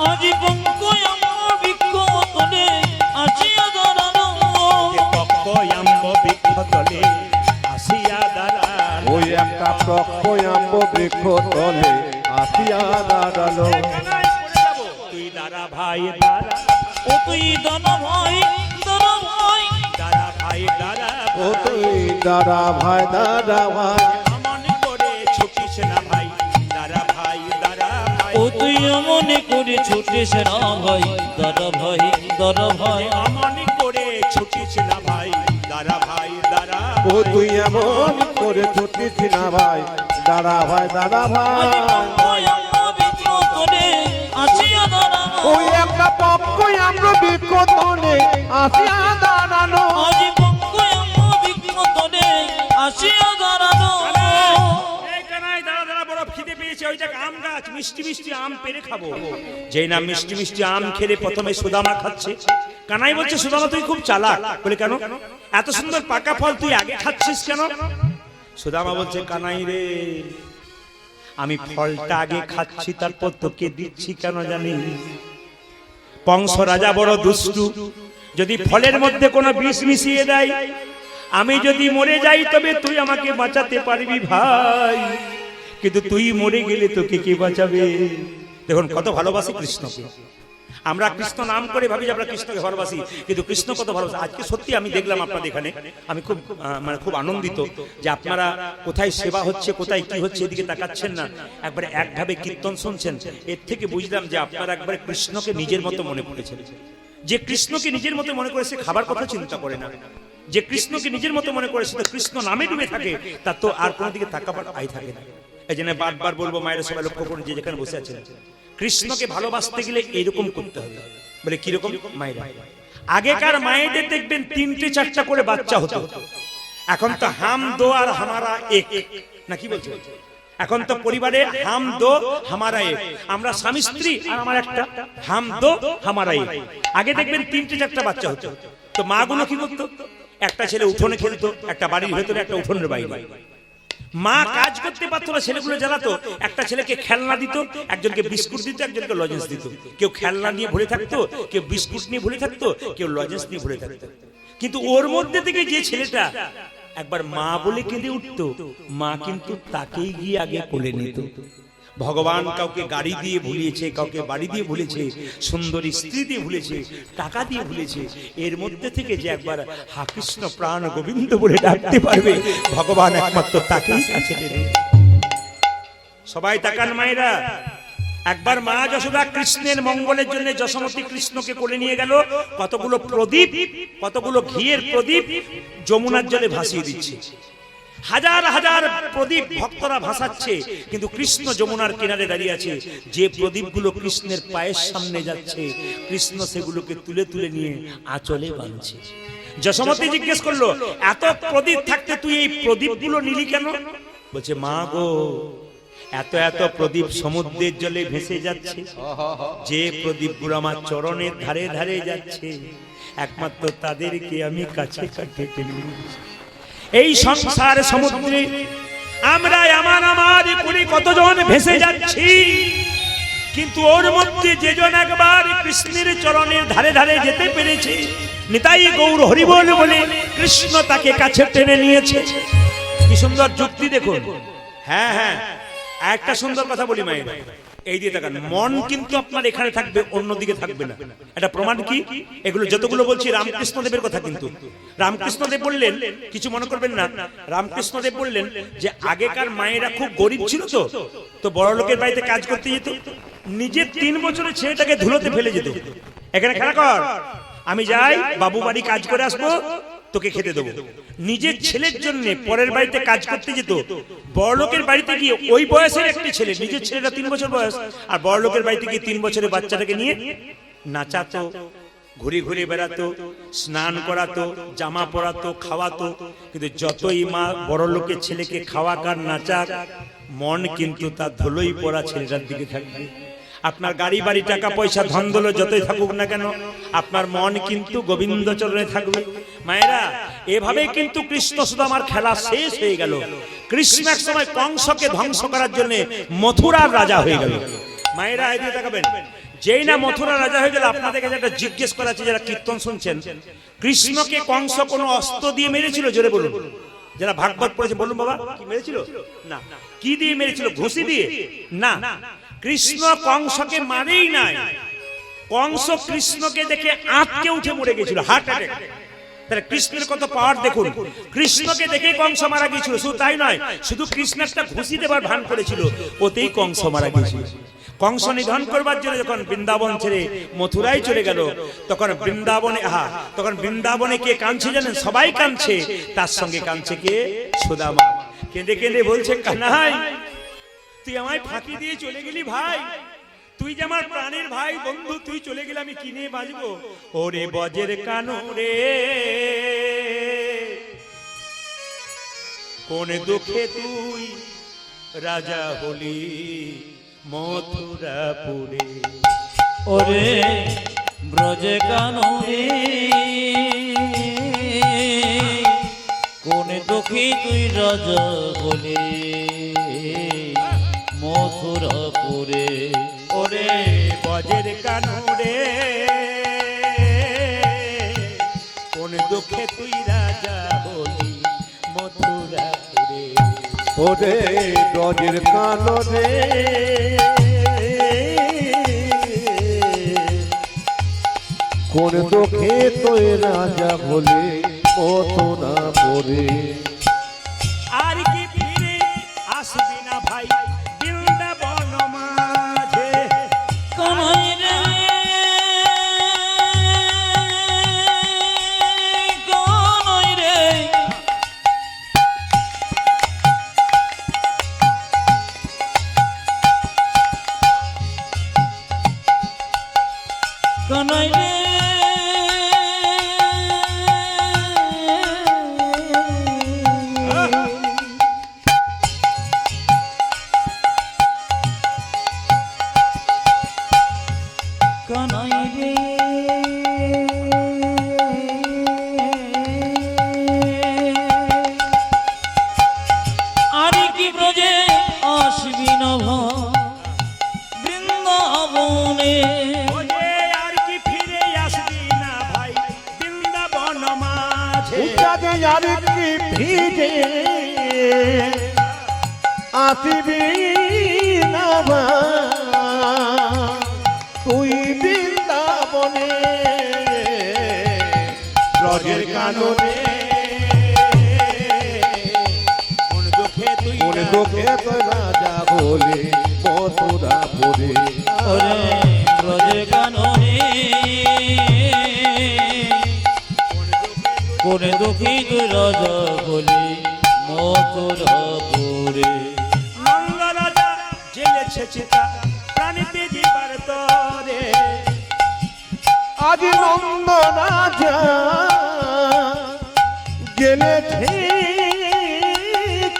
আজি পঙ্কয়াম বৃক্ষ তলে আসিয়া দাঁড়ানো। যে পঙ্কয়াম্ব বৃক্ষ তলে আসিয়া দাঁড়াল। ওই একটা প্রক্ষয়াম্ব বৃক্ষ তলে আসিয়া দাঁড়ালো। তুই দাঁড়া ভাই দাঁড়া, ও তুই দানা ভাই দানা ভাই। দাঁড়া ভাই দাঁড়া, ও তুই দাঁড়া ভাই দাঁড়া ভাই। অমন করে ছুটিস না ভাই, দাঁড়া ভাই দাঁড়া ভাই। ও তুই মনে করে ছুটিস না ভাই দাদা ভাই দাদা ভাই। অমন করে ছুটিস না ভাই, দাঁড়া ভাই দাঁড়া ও তুই এমন করে ছুটিস না ভাই, দাঁড়া ভাই দাঁড়া ভাই। ওই একটা প্রক্ষয়াম্ব বৃক্ষ তলে আসিয়া দাঁড়ালো। মিষ্টি মিষ্টি আম পেরে খাবো। যেই না মিষ্টি মিষ্টি আম খেলে প্রথমে সুদামা খাচ্ছে। কানাই বলছে সুদামা তুই খুব চালাক। বলে কেন? এত সুন্দর পাকা ফল তুই আগে খাচ্ছিস কেন? সুদামা বলছে কানাই রে আমি ফলটা আগে খাচ্ছি তারপর তোকে দিচ্ছি কেন জানিস? কংস রাজা বড় দুষ্টু, যদি ফলের মধ্যে কোনো বিষ মিশিয়ে দেয় আমি যদি মরে যাই তবে তুই আমাকে বাঁচাতে পারবি ভাই, কিন্তু তুই মরে গেলে তোকে কে বাঁচাবে? দেখুন কত ভালোবাসি কৃষ্ণকে। আমরা কৃষ্ণ নাম করে ভাবি যে আমরা কৃষ্ণকে ভালোবাসি, কিন্তু কৃষ্ণ কত ভালোবাসি। আজকে সত্যি আমি দেখলাম আপনাদের এখানে, আমি খুব খুব আনন্দিত যে আপনারা কোথায় সেবা হচ্ছে কোথায় কি হচ্ছে এদিকে তাকাচ্ছেন না, একবারে একভাবে কীর্তন শুনছেন। এর থেকে বুঝলাম যে আপনারা একবারে কৃষ্ণকে নিজের মতো মনে করেছেন। যে কৃষ্ণকে নিজের মতো মনে করে সে খাবার কথা চিন্তা করে না। যে কৃষ্ণকে নিজের মতো মনে করে সে কৃষ্ণ নামে ডুবে থাকে, তার তো আর কোনো দিকে তাকাবার আয় থাকে না। এই জন্য বারবার বলবো মায়েরা সবাই লক্ষ্য করুন যে যেখানে বসে আছেন, কৃষ্ণকে ভালোবাসতে গেলে এইরকম করতে হবে। বলে কিরকম? মায়েরা আগেকার মায়েদের দেখবেন 3-4 করে বাচ্চা হতো, এখন তো হাম দো আর হামারা এক, না কি বলছো? এখন তো পরিবারে হাম দো হামারা এক, আমরা স্বামী স্ত্রী আর আমার একটা, হাম দো হামারা এক। আগে দেখবেন 3-4 বাচ্চা হতো, তো মা গুলো কি করতো? একটা ছেলে উঠোনে খেলতো, একটা বাড়ির ভেতরে, একটা উঠোনের বাইরে। মা কাজ করতে পারতো না, ছেলেগুলো জ্বালাতো। একটা ছেলেকে খেলনা দিত, একজনকে বিস্কুট দিত, একজনকে লজেন্স দিত। কেউ খেলনা নিয়ে ভরে থাকতো, কেউ বিস্কুট নিয়ে ভরে থাকতো, কেউ লজেন্স নিয়ে ভরে থাকতো। কিন্তু ওর মধ্যে থেকে যে ছেলেটা একবার মা বলে কেঁদে উঠতো, মা কিন্তু তাকেই গিয়ে আগে কোলে নিত। ভগবান কাউকে গাড়ি দিয়ে ভুলিয়েছে, কাউকে বাড়ি দিয়ে ভুলেছে, সুন্দরী স্ত্রী দিয়ে ভুলেছে, টাকা দিয়ে ভুলেছে। এর মধ্যে থেকে যে একবার হা কৃষ্ণ প্রাণ গোবিন্দ বলে ডাকতে পারবে, ভগবান একমাত্র তাকেই কাছে টেনে। সবাই তাকান মায়েরা, একবার মা যশোদা কৃষ্ণের মঙ্গলের জন্য যশোমতী কৃষ্ণকে কোলে নিয়ে গেল। কতগুলো প্রদীপ, কতগুলো ঘিয়ের প্রদীপ যমুনার জলে ভাসিয়ে দিচ্ছে। হাজার হাজার প্রদীপ ভক্তরা ভাসাচ্ছে, কিন্তু কৃষ্ণ যমুনার কিনারে দাঁড়িয়ে আছে। যে প্রদীপগুলো কৃষ্ণের পায়ের সামনে যাচ্ছে, কৃষ্ণ সেগুলোকে তুলে তুলে নিয়ে আঁচলে বাঁধছে। যশোমতী জিজ্ঞেস করলো, এত প্রদীপ থাকতে তুই এই প্রদীপগুলো নিলি কেন? বলছে মা গো, এত এত প্রদীপ সমুদ্রের জলে ভেসে যাচ্ছে, যে প্রদীপগুলো আমার চরণের ধারে ধারে যাচ্ছে, একমাত্র তাদেরকে আমি কাছে কাছে টেনে নিয়েছি। এই সংসার সমুদ্রে আমরা আমার করে কতজন ভেসে যাচ্ছি, কিন্তু ওর মধ্যে যেজন একবার কৃষ্ণের চরণের ধারে ধারে যেতে পেরেছে, নিতাই গৌর হরিবল বলে কৃষ্ণ তাকে কাছে টেনে নিয়েছে। কি সুন্দর যুক্তি দেখুন। হ্যাঁ হ্যাঁ, একটা সুন্দর কথা বলি মায়ের, এই দিয়ে তাকান, মন কিন্তু আপনার এখানে থাকবে, অন্যদিকে থাকবে না। এটা প্রমাণ কি? এগুলো যতগুলো বলছি রামকৃষ্ণদেবের কথা। কিন্তু রামকৃষ্ণদেব বললেন, কিছু মনে করবেন না, রামকৃষ্ণদেব বললেন যে আগেকার মায়েরা খুব গরিব ছিল, তো বড় লোকের বাড়িতে কাজ করতে যেত, নিজের 3 বছরের ছেলেটাকে ধুলোতে ফেলে যেত, এখানে খেলা কর, আমি যাই বাবু বাড়ি কাজ করে আসবো, তোকে খেতে দেবো। নিজের ছেলের জন্য পরের বাড়িতে কাজ করতে যেত। বড় লোকের বাড়িতে গিয়ে ওই বয়সের একটি ছেলে, নিজের ছেলেটা 3 বছর বয়স, আর বড় লোকের বাড়িতে গিয়ে 3 বছরের বাচ্চাটাকে নিয়ে নাচাতো, ঘুরে ঘুরে বেড়াতো, স্নান করাতো, জামা পরাতো, খাওয়াতো। কিন্তু যতই মা বড় লোকের ছেলেকে খাওয়াক আর নাচাক, মন কিন্তু তার ধুলোই পড়া ছেলেটার দিকে থাকবে। আপনার গাড়ি বাড়ি টাকা পয়সা ধন দৌলত যতই থাকুক না কেন, আপনার মন কিন্তু গোবিন্দ চরণে থাকবে। মায়েরা, এভাবে কিন্তু কৃষ্ণ সুদামার খেলা শেষ হয়ে গেল। কৃষ্ণ এক সময় কংসকে ধ্বংস করার জন্য মথুরার রাজা হয়ে গেল। মায়েরা এদিকে তাকাবেন, যেই না মথুরা রাজা হয়ে গেল, আপনাদের কাছে একটা জিজ্ঞেস করা আছে যারা কীর্তন শুনছেন, কৃষ্ণকে কংস কোনো অস্ত্র দিয়ে মেরেছিল? জোরে বলুন, যারা ভাগবত পড়েছে বলুন বাবা, কি মেরেছিল? না। কি দিয়ে মেরেছিল? ঘুষি দিয়ে? না, কৃষ্ণ কংসকে মারেই নাই। কংস কৃষ্ণকে দেখে আটকে উঠে মরে গেছিল, হার্ট অ্যাটাক। তাহলে কৃষ্ণের কত পাওয়ার দেখুন। কৃষ্ণকে দেখে কংস মারা গিয়েছিল। শুধু তাই নয়, শুধু কৃষ্ণ একটা ঘুষি দেবার ভান করেছিল, ওতেই কংস মারা গিয়েছিল। কংস নিধন করবার জন্য যখন বৃন্দাবন ছেড়ে মথুরায় চলে গেল, তখন বৃন্দাবনে কে কাঁদছে জানেন? সবাই কাঁদছে, তার সঙ্গে কাঁদছে কে? সুদামা। কেঁদে কেঁদে বলছে, কানাই, তুই আমায় ফাঁকি দিয়ে চলে গেলি ভাই, তুই যে আমার প্রাণের ভাই বন্ধু, তুই চলে গেলে আমি কি নিয়ে বাঁচবো? ওরে বজের কানো রে, কোন দুঃখে তুই রাজা হলি মথুরাপুরে। ওরে ব্রজে কাননে, কোন দুঃখী তুই রাজা বলে মথুরাপুরে। ওরে বজের কানো রে, কোন দুঃখে তুই রাজা হলি মথুরাপুরে। ওরে ব্রজের কাননে, কোন দুঃখে তুই রাজা বলে মথুরাপুরে। আর কি ফিরে আসবি না ভাই বৃন্দাবন মাঝে? কানাই রে, কানাই রে, কানাই রে, কানাই রে, আর কি ব্রজে আসবি না বৃন্দাবনে? ওরে আর কি ফিরে আসবি না ভাই বৃন্দাবন মাঝে? উচ্চাদে আর কি ভিজে আসবি না তুই বৃন্দাবনে। ব্রজের কাননে, কোন দুঃখে তুই কোন দুঃখে তুই রাজা বলে মথুরাপুরে। ওরে ব্রজে কাননে, কোন দুঃখী তুই রাজা বলে মথুরাপুরে। নন্দ রাজা জেলেছে চিতা প্রাণীতে জীবার তরে। আজ নন্দ রাজা জেলেছে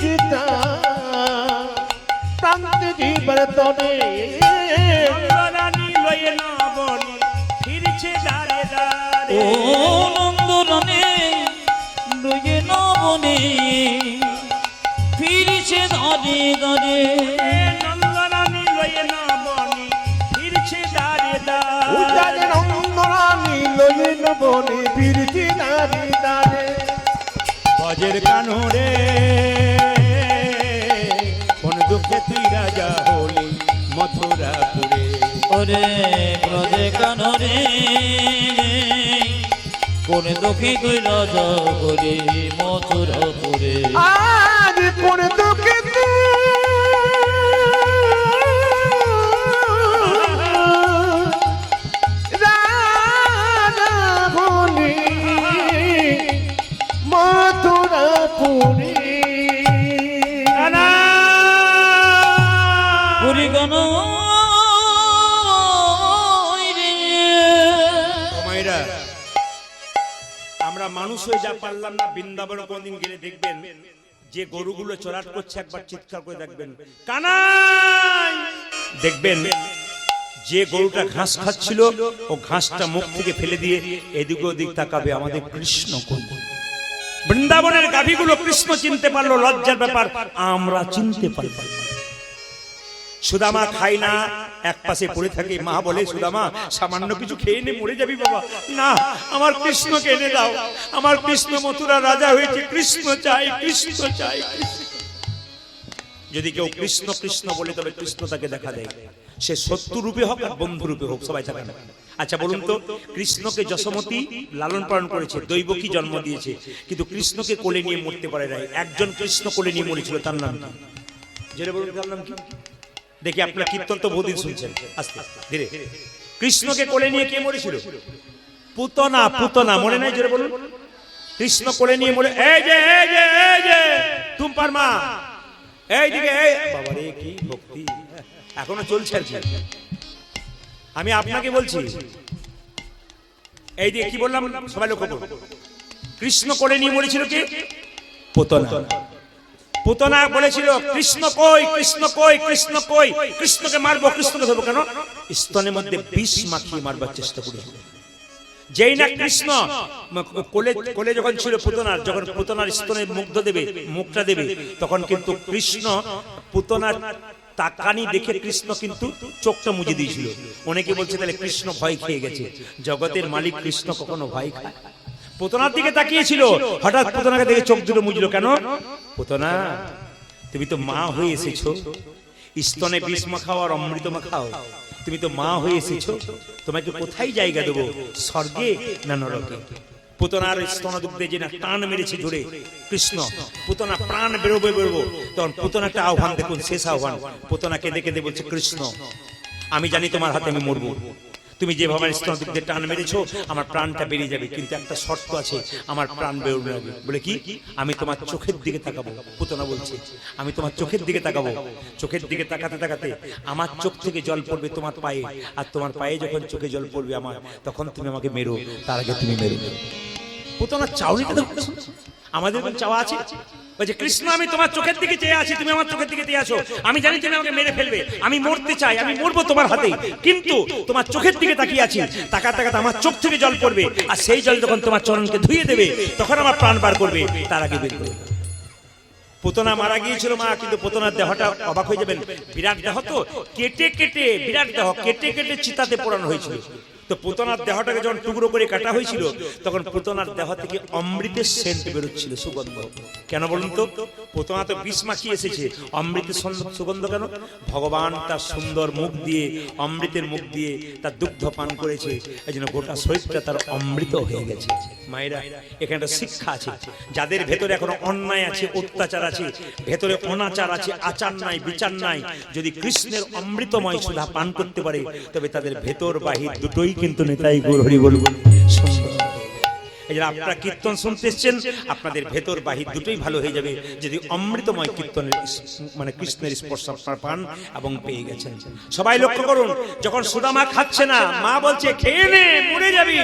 চিতা প্রান্তে জীবর তরে। নন্দরানী লয়ে নবনী ফিরছে দাঁড়ে দাঁড়ে। ও নন্দরানে লয়ে নবনে ফিরছে দাঁড়ে দাঁড়ে। নন্দরানী লয়ে নবনী ফিরছে দাঁড়ে উজানে দাঁড়ে। নন্দরানী লয়ে নবনী ফিরছে দাঁড়ে দাঁড়ে। বজের কানো রে, কোন দুঃখে তুই রাজা হলি মথুরাপুরে। ওরে ব্রজে কানরে কোন দুঃখী তুই রাজা করি মথুরাপুরে। আজ কোন দুঃখে রাজা বলি মথুরাপুরে। পুরী গণ মায়েরা, আমরা মানুষ হয়ে যা পারলাম না, বৃন্দাবন কোনদিন গেলে দেখবেন যে গরুগুলো চড়াট করছে, একবার চিৎকার করে দেখবেন কানাই। দেখবেন যে গরুটা ঘাস খাচ্ছিল ও ঘাসটা মুখ থেকে ফেলে দিয়ে এদিক ওদিক তাকাবে, আমাদের কৃষ্ণ কোন। বৃন্দাবনের গাভীগুলো কৃষ্ণ চিনতে পারলো, লজ্জার ব্যাপার, আমরা চিনতে পারবো। সুদামা খাই না, এক পাশে পড়ে থাকে। মা বলে, সুদামা সামান্য কিছু খেয়ে নে, মরে যাবি বাবা। না, আমার কৃষ্ণকে এনে দাও, আমার কৃষ্ণ মথুরা রাজা হয়েছে, কৃষ্ণ চাই, কৃষ্ণ চাই। যদি কেউ কৃষ্ণ কৃষ্ণ বলে, তবে কৃষ্ণ তাকে দেখা দেয়, সে শত্রু রূপে হোক আর বন্ধু রূপে হোক, সবাই থাকে না। আচ্ছা বলুন তো, কৃষ্ণকে যশোমতী লালন পালন করেছে, দৈবকী জন্ম দিয়েছে, কিন্তু কৃষ্ণকে কোলে নিয়ে মরতে পারে নাই। একজন কৃষ্ণ কোলে নিয়ে মরেছিল, তার নাম কি? জেনে বলুন, তার নাম কি? দেখি, আপনার কীর্তন তো বহুদিন শুনছেন, আস্তে আস্তে ধীরে। কৃষ্ণকে কোলে নিয়ে কে মরেছিল? পুতনা। পুতনা মনে নাই? জোরে বলুন। কৃষ্ণ কোলে নিয়ে মরে, এই যে এই যে এই যে তুমপার মা, এইদিকে, এই বাবা রে, কি ভক্তি এখনো চলছে আর কি। আমি আপনাকে বলছি, এই যে কি বললাম, সবাই লক্ষ্য করুন। কৃষ্ণ কোলে নিয়ে মরেছিল কে? পুতনা। পুতনা বলেছিল, কৃষ্ণ কই, কৃষ্ণ কই, কৃষ্ণ কই, কৃষ্ণকে মারবো, কৃষ্ণকে ধরবো। কেন? স্তনের মধ্যে বিষ মাখিয়ে মারবার চেষ্টা করেছিল। যেই না কৃষ্ণ কোলে কোলে যখন ছিল পুতনার, যখন পুতনার স্তনে মুগ্ধ দেবে, মুখটা দেবে, তখন কিন্তু কৃষ্ণ পুতনার তাকানি দেখে কৃষ্ণ কিন্তু চোখটা মুজে দিয়েছিল। অনেকে বলছে তাহলে কৃষ্ণ ভয় খেয়ে গেছে। জগতের মালিক কৃষ্ণ কখনো ভয় খায়? পুতনার দিকে তাকিয়েছিল, হঠাৎ পুতনাকে দেখে চোখ দুটো মুজলো। কেন? পুতনা, তুমি তো মা হয়ে এসেছো, স্তনে বিষ মাখাও আর অমৃত মাখাও, তুমি তো মা হয়ে এসেছো, তোমাকে কোথায় জায়গা দেবো, স্বর্গে না নরকে? পুতনার স্তনদুগ্ধে যে না টান মেরেছে ধরে কৃষ্ণ, পুতনা প্রাণ বেরোবে বেরোবো, তখন পুতনাটা আহ্বান, দেখুন শেষ আহ্বান, পুতনাকে দেখে দেখে বলছে, কৃষ্ণ আমি জানি তোমার হাতে আমি মরবো, তুমি যেভাবে স্তনদুগ্ধে টান মেরেছো আমার প্রাণটা বেরিয়ে যাবে, কিন্তু একটা শর্ত আছে, আমার প্রাণ বেরোবে না। বলে কি? আমি তোমার চোখের দিকে তাকাবো। পুতনা বলছে, আমি তোমার চোখের দিকে তাকাবো, চোখের দিকে তাকাতে তাকাতে আমার চোখ থেকে জল পড়বে তোমার পায়ে, আর তোমার পায়ে যখন চোখে জল পড়বে আমার, তখন তুমি আমাকে মেরো, তার আগে তুমি মেরো। পুতনা চাউনিটা দেখো, আমাদের চাওয়া আছে, বলছে কৃষ্ণ আমি তোমার চোখের দিকে চেয়ে আছি, তুমি আমার চোখের দিকে চেয়ে আছো, আমি জানি তুমি আমাকে মেরে ফেলবে, আমি মরতে চাই, আমি মরবো তোমার হাতে, কিন্তু তোমার চোখের দিকে তাকিয়ে আছি, তাকাতে তাকাতে আমার চোখ থেকে জল পড়বে, আর সেই জল যখন তোমার চরণকে ধুয়ে দেবে, তখন আমার প্রাণ বার করবে, তার আগে বের করবে। পুতনা মারা গিয়েছিল মা, কিন্তু পুতনার দেহটা অবাক হয়ে যাবেন, বিরাট দেহ তো, কেটে কেটে, বিরাট দেহ কেটে কেটে চিতাতে পোড়ানো হয়েছিল। তো পুতনার দেহটাকে যখন টুকরো করে কাটা হয়েছিল, তখন পুতনার দেহ থেকে অমৃতের সেন্ট বেরোচ্ছিল, সুগন্ধ। কেন বলুন তো? পুতনা তো বিষ মাখিয়ে এসেছে, অমৃতের সুগন্ধ কেন? ভগবান তার সুন্দর মুখ দিয়ে, অমৃতের মুখ দিয়ে তার দুগ্ধ পান করেছে, এই জন্য গোটা শরীরটা তার অমৃত হয়ে গেছে। মায়েরা, এখানে একটা শিক্ষা আছে, যাদের ভেতরে এখনো অন্যায় আছে, অত্যাচার আছে, ভেতরে অনাচার আছে, আচার নাই, বিচার নাই, যদি কৃষ্ণের অমৃতময় সুধা পান করতে পারে, তবে তাদের ভেতর বাহির দুটোই কিন্তু নেতাই গৌর হরি বল সুন্দর। এই যে আপনারা কীর্তন শুনতে এসছেন, আপনাদের ভেতর বাহির দুটোই ভালো হয়ে যাবে, যদি অমৃতময় কীর্তনের মানে কৃষ্ণের স্পর্শ আপনারা পান এবং পেয়ে গেছেন। সবাই লক্ষ্য করুন, যখন সুদামা খাচ্ছে না, মা বলছে খেয়ে নে, মরে যাবি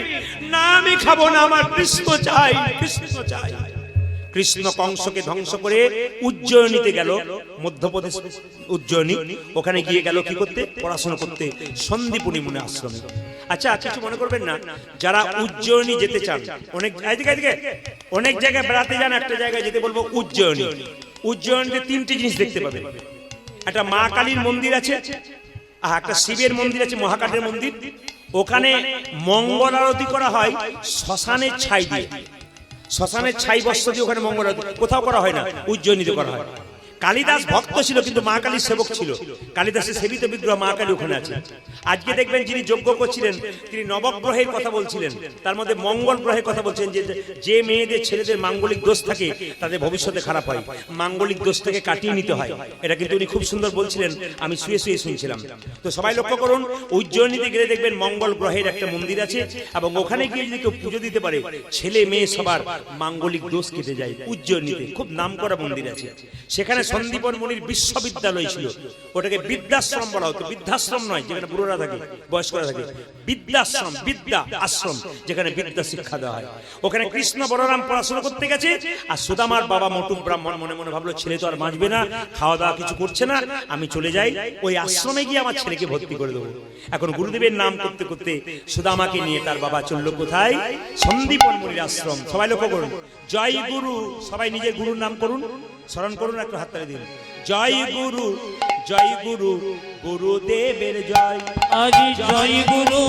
না, আমি খাবো না, আমার কৃষ্ণ চাই, কৃষ্ণ চাই। কৃষ্ণ কংসকে ধ্বংস করে উজ্জয়িনীতে গেল, মধ্যপ্রদেশ উজ্জয়িনী, ওখানে গিয়ে গেল কি করতে? পড়াশোনা করতে, সন্দীপনী মুনি আশ্রমে। আচ্ছা, কিছু মনে করবেন না, যারা উজ্জয়িনী যেতে চান, অনেক জায়গায় বেড়াতে যান, একটা জায়গায় যেতে বলবো উজ্জয়িনী। উজ্জয়িনীতে তিনটি জিনিস দেখতে পাবেন, একটা মা কালীর মন্দির আছে, আর একটা শিবের মন্দির আছে, মহাকালের মন্দির। ওখানে মঙ্গল আরতি করা হয় শ্মশানের ছাই দিয়ে, শ্মশানের ছাই বস্ত্র দিয়ে ওখানে মঙ্গল আরতি কোথাও করা হয় না, উজ্জয়িনীতে করা হয়। কালিদাস ভক্ত ছিল কিন্তু মা কালীর সেবক ছিল। কালিদাসের সেবিত বিগ্রহ মা কালী ওখানে আছে। আজকে দেখবেন যিনি যজ্ঞ করছিলেন তিনি নবগ্রহের কথা বলছিলেন, তার মধ্যে মঙ্গল গ্রহের কথা বলছেন যে মেয়েদের ছেলেদের মাঙ্গলিক দোষ থাকে তাদের ভবিষ্যতে খারাপ হয়, মাঙ্গলিক দোষটাকে কাটিয়ে নিতে হয়। এটা কিন্তু উনি খুব সুন্দর বলছিলেন, আমি শুয়ে শুয়ে শুনছিলাম। তো সবাই লক্ষ্য করুন, উজ্জয়িনীতে গেলে দেখবেন মঙ্গল গ্রহের একটা মন্দির আছে এবং ওখানে গিয়ে যদি কেউ পুজো দিতে পারে ছেলে মেয়ে সবার মাঙ্গলিক দোষ কেটে যায়। উজ্জয়িনীতে খুব নামকরা মন্দির আছে। সেখানে সন্দীপন মুনির বিশ্ববিদ্যালয় ছিল, ওটাকে বিদ্যাশ্রম বলা হতো। বৃদ্ধাশ্রম নয় যেখানে বুড়োরা থাকে, বয়স্করা থাকে, বিদ্যাশ্রম, বিদ্যা আশ্রম যেখানে বিদ্যা শিক্ষা দেওয়া হয়। ওখানে কৃষ্ণ বলরাম পড়াশোনা করতে গেছে আর সুদামার বাবা মোটু ব্রাহ্মণ মনে মনে ভাবলো ছেলে তো আর বাঁচবে না, খাওয়া দাওয়া কিছু করছে না, আমি চলে যাই ওই আশ্রমে গিয়ে আমার ছেলেকে ভর্তি করে দেবো। এখন গুরুদেবের নাম করতে করতে সুদামাকে নিয়ে তার বাবা চলল কোথায়? সন্দীপন মুনির আশ্রম। সবাই লক্ষ্য করুন, জয় গুরু, সবাই নিজের গুরুর নাম করুন, স্মরণ করুন, একটু হাততালি দিন। জয় গুরু, জয় গুরু, গুরুদেবের জয়। আজি জয় গুরু,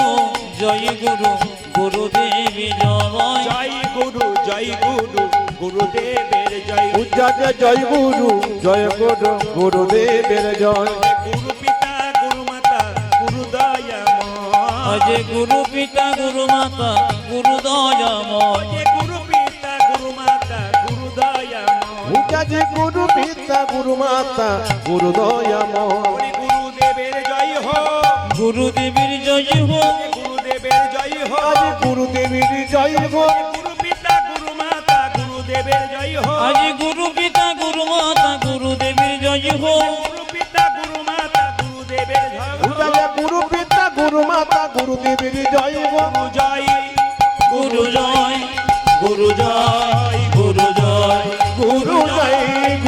জয় গুরু, গুরুদেব জয়। জয় গুরু, জয় গুরু, গুরুদেবের জয়। উজ্জাতে জয় গুরু, জয় গুরু, গুরুদেবের জয়। গুরু পিতা গুরু মাতা গুরু দয়াময়। আজি গুরু পিতা গুরু মাতা গুরু দয়াময়। গুরু পিতা গুরু মাতা গুরু দয়াময়। উজ্জাতে গুরু পিতা গুরু মাতা গুরু দয়াময়। গুরুদেবের জয় হোক, গুরুদেবের জয় হোক, গুরুদেবের জয় হোক। আজ গুরুদেবের জয় হোক। গুরু পিতা গুরু মাতা গুরুদেবের জয় হোক। আজি গুরু পিতা গুরু মাতা গুরুদেবের জয় হোক। গুরু পিতা গুরু মাতা গুরুদেবের জয় হোক। উজ্জাতে গুরু পিতা গুরু মাতা গুরুদেবের জয় হোক। গুরু জয়, গুরু জয়, গুরু জয়, গুরু জয়, গুরু জয়,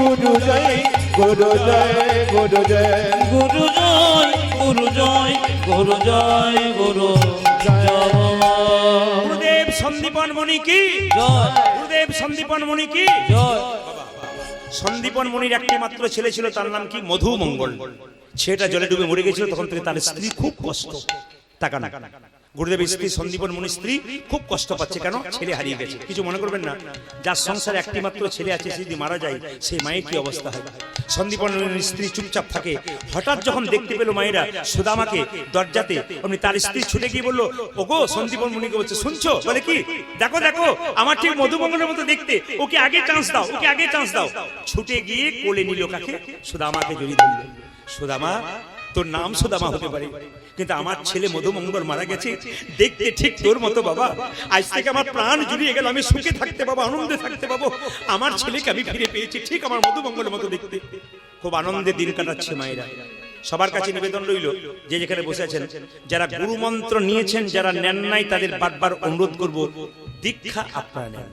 গুরু জয়, গুরু জয়, গুরু জয়। গুরু জয়, গুরু জয়, গুরু জয়, গুরু জয়। গুরুদেব সন্দীপন মুনি কি জয়, গুরুদেব সন্দীপন মুনি কি জয়। সন্দীপন মুনির একটি মাত্র ছেলে ছিল, তার নাম কি মধুমঙ্গল। ছেলেটা জলে ডুবে মরে গেছিল, তখন থেকে তার স্ত্রী খুব কষ্ট। টাকা না, গুরুদেবের স্ত্রী সন্দীপন মুনির স্ত্রী খুব কষ্ট পাচ্ছে। কেন? ছেলে হারিয়ে গেছে। কিছু মনে করবেন না, যার সংসারে একটি মাত্র ছেলে আছে সে যদি মারা যায় সেই মায়ের কি অবস্থা হয়। সন্দীপন মুনির স্ত্রী চুপচাপ থাকে। হঠাৎ যখন দেখতে পেল মায়েরা সুদামাকে দরজাতে, অমনি তার স্ত্রী ছুটে গিয়ে বললো, ওগো, সন্দীপন মুনিকে বলছে, শুনছো? বলে কি? দেখো দেখো, আমার ঠিক মধুমঙ্গলের মতো দেখতে, ওকে আগে চান্স দাও, ওকে আগে চান্স দাও। ছুটে গিয়ে কোলে নিল কাকে? সুদামাকে জড়িয়ে ধরল। সুদামা, তোর নাম সুদামা হতে পারে, কিন্তু আমার ছেলে মধুমঙ্গল মারা গেছে, দেখতে ঠিক তোর মতো বাবা। আজ থেকে আমার প্রাণ জুড়িয়ে গেল, আমি সুখে থাকতে পাবো, আনন্দে থাকতে পাবো। আমার ছেলেকে আমি ফিরে পেয়েছি, ঠিক আমার মধুমঙ্গলের মতো দেখতে। খুব আনন্দে দিন কাটাচ্ছে মায়েরা। সবার কাছে নিবেদন রইল, যে যেখানে বসে আছেন, যারা গুরু মন্ত্র নিয়েছেন, যারা নেন নাই, তাদের বারবার অনুরোধ করব, দীক্ষা আপনারা নেন।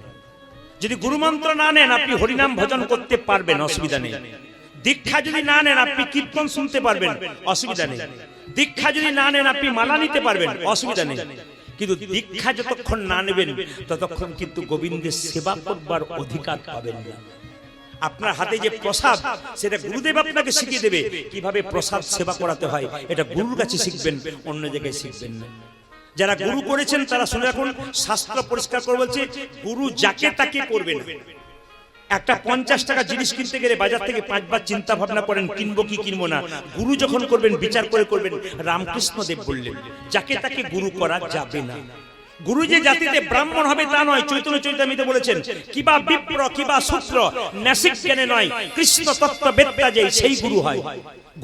যদি গুরু মন্ত্র না নেন, আপনি হরিনাম ভজন করতে পারবেন, অসুবিধা নেই। দীক্ষা যদি না নেন, আপনি কীর্তন শুনতে পারবেন, অসুবিধা নেই। দীক্ষা যদি না নেন, আপনি মালা নিতে পারবেন, অসুবিধা নেই। কিন্তু দীক্ষা যতক্ষণ না নেবেন ততক্ষণ কিন্তু গোবিন্দের সেবা করবার অধিকার পাবেন না। আপনার হাতে যে প্রসাদ, সেটা গুরুদেব আপনাকে শিখিয়ে দেবে কিভাবে প্রসাদ সেবা করাতে হয়। এটা গুরুর কাছে শিখবেন, অন্য জায়গায় শিখবেন না। যারা গুরু করেছেন তারা শুনে রাখুন, শাস্ত্র পরিষ্কার করে বলছে, গুরু যাকে তাকে করবেন। একটা 50 টাকা জিনিস কিনতে গেলে বাজার থেকে 5 বার চিন্তা ভাবনা করেন কিনবো কি কিনবো না। গুরু যখন করবেন বিচার করে করবেন। রামকৃষ্ণ দেব বললেন, যাকে তাকে গুরু করা যাবে না। গুরু যে জাতিতে ব্রাহ্মণ হবে তা নয়। চৈতন্য চৈতামিতে বলেছেন, কিবা বিপ্র কিবা শূদ্র নাসিক জ্ঞানে নয়, কৃষ্ণ তত্ত্ব বেত্তা যে সেই গুরু হয়।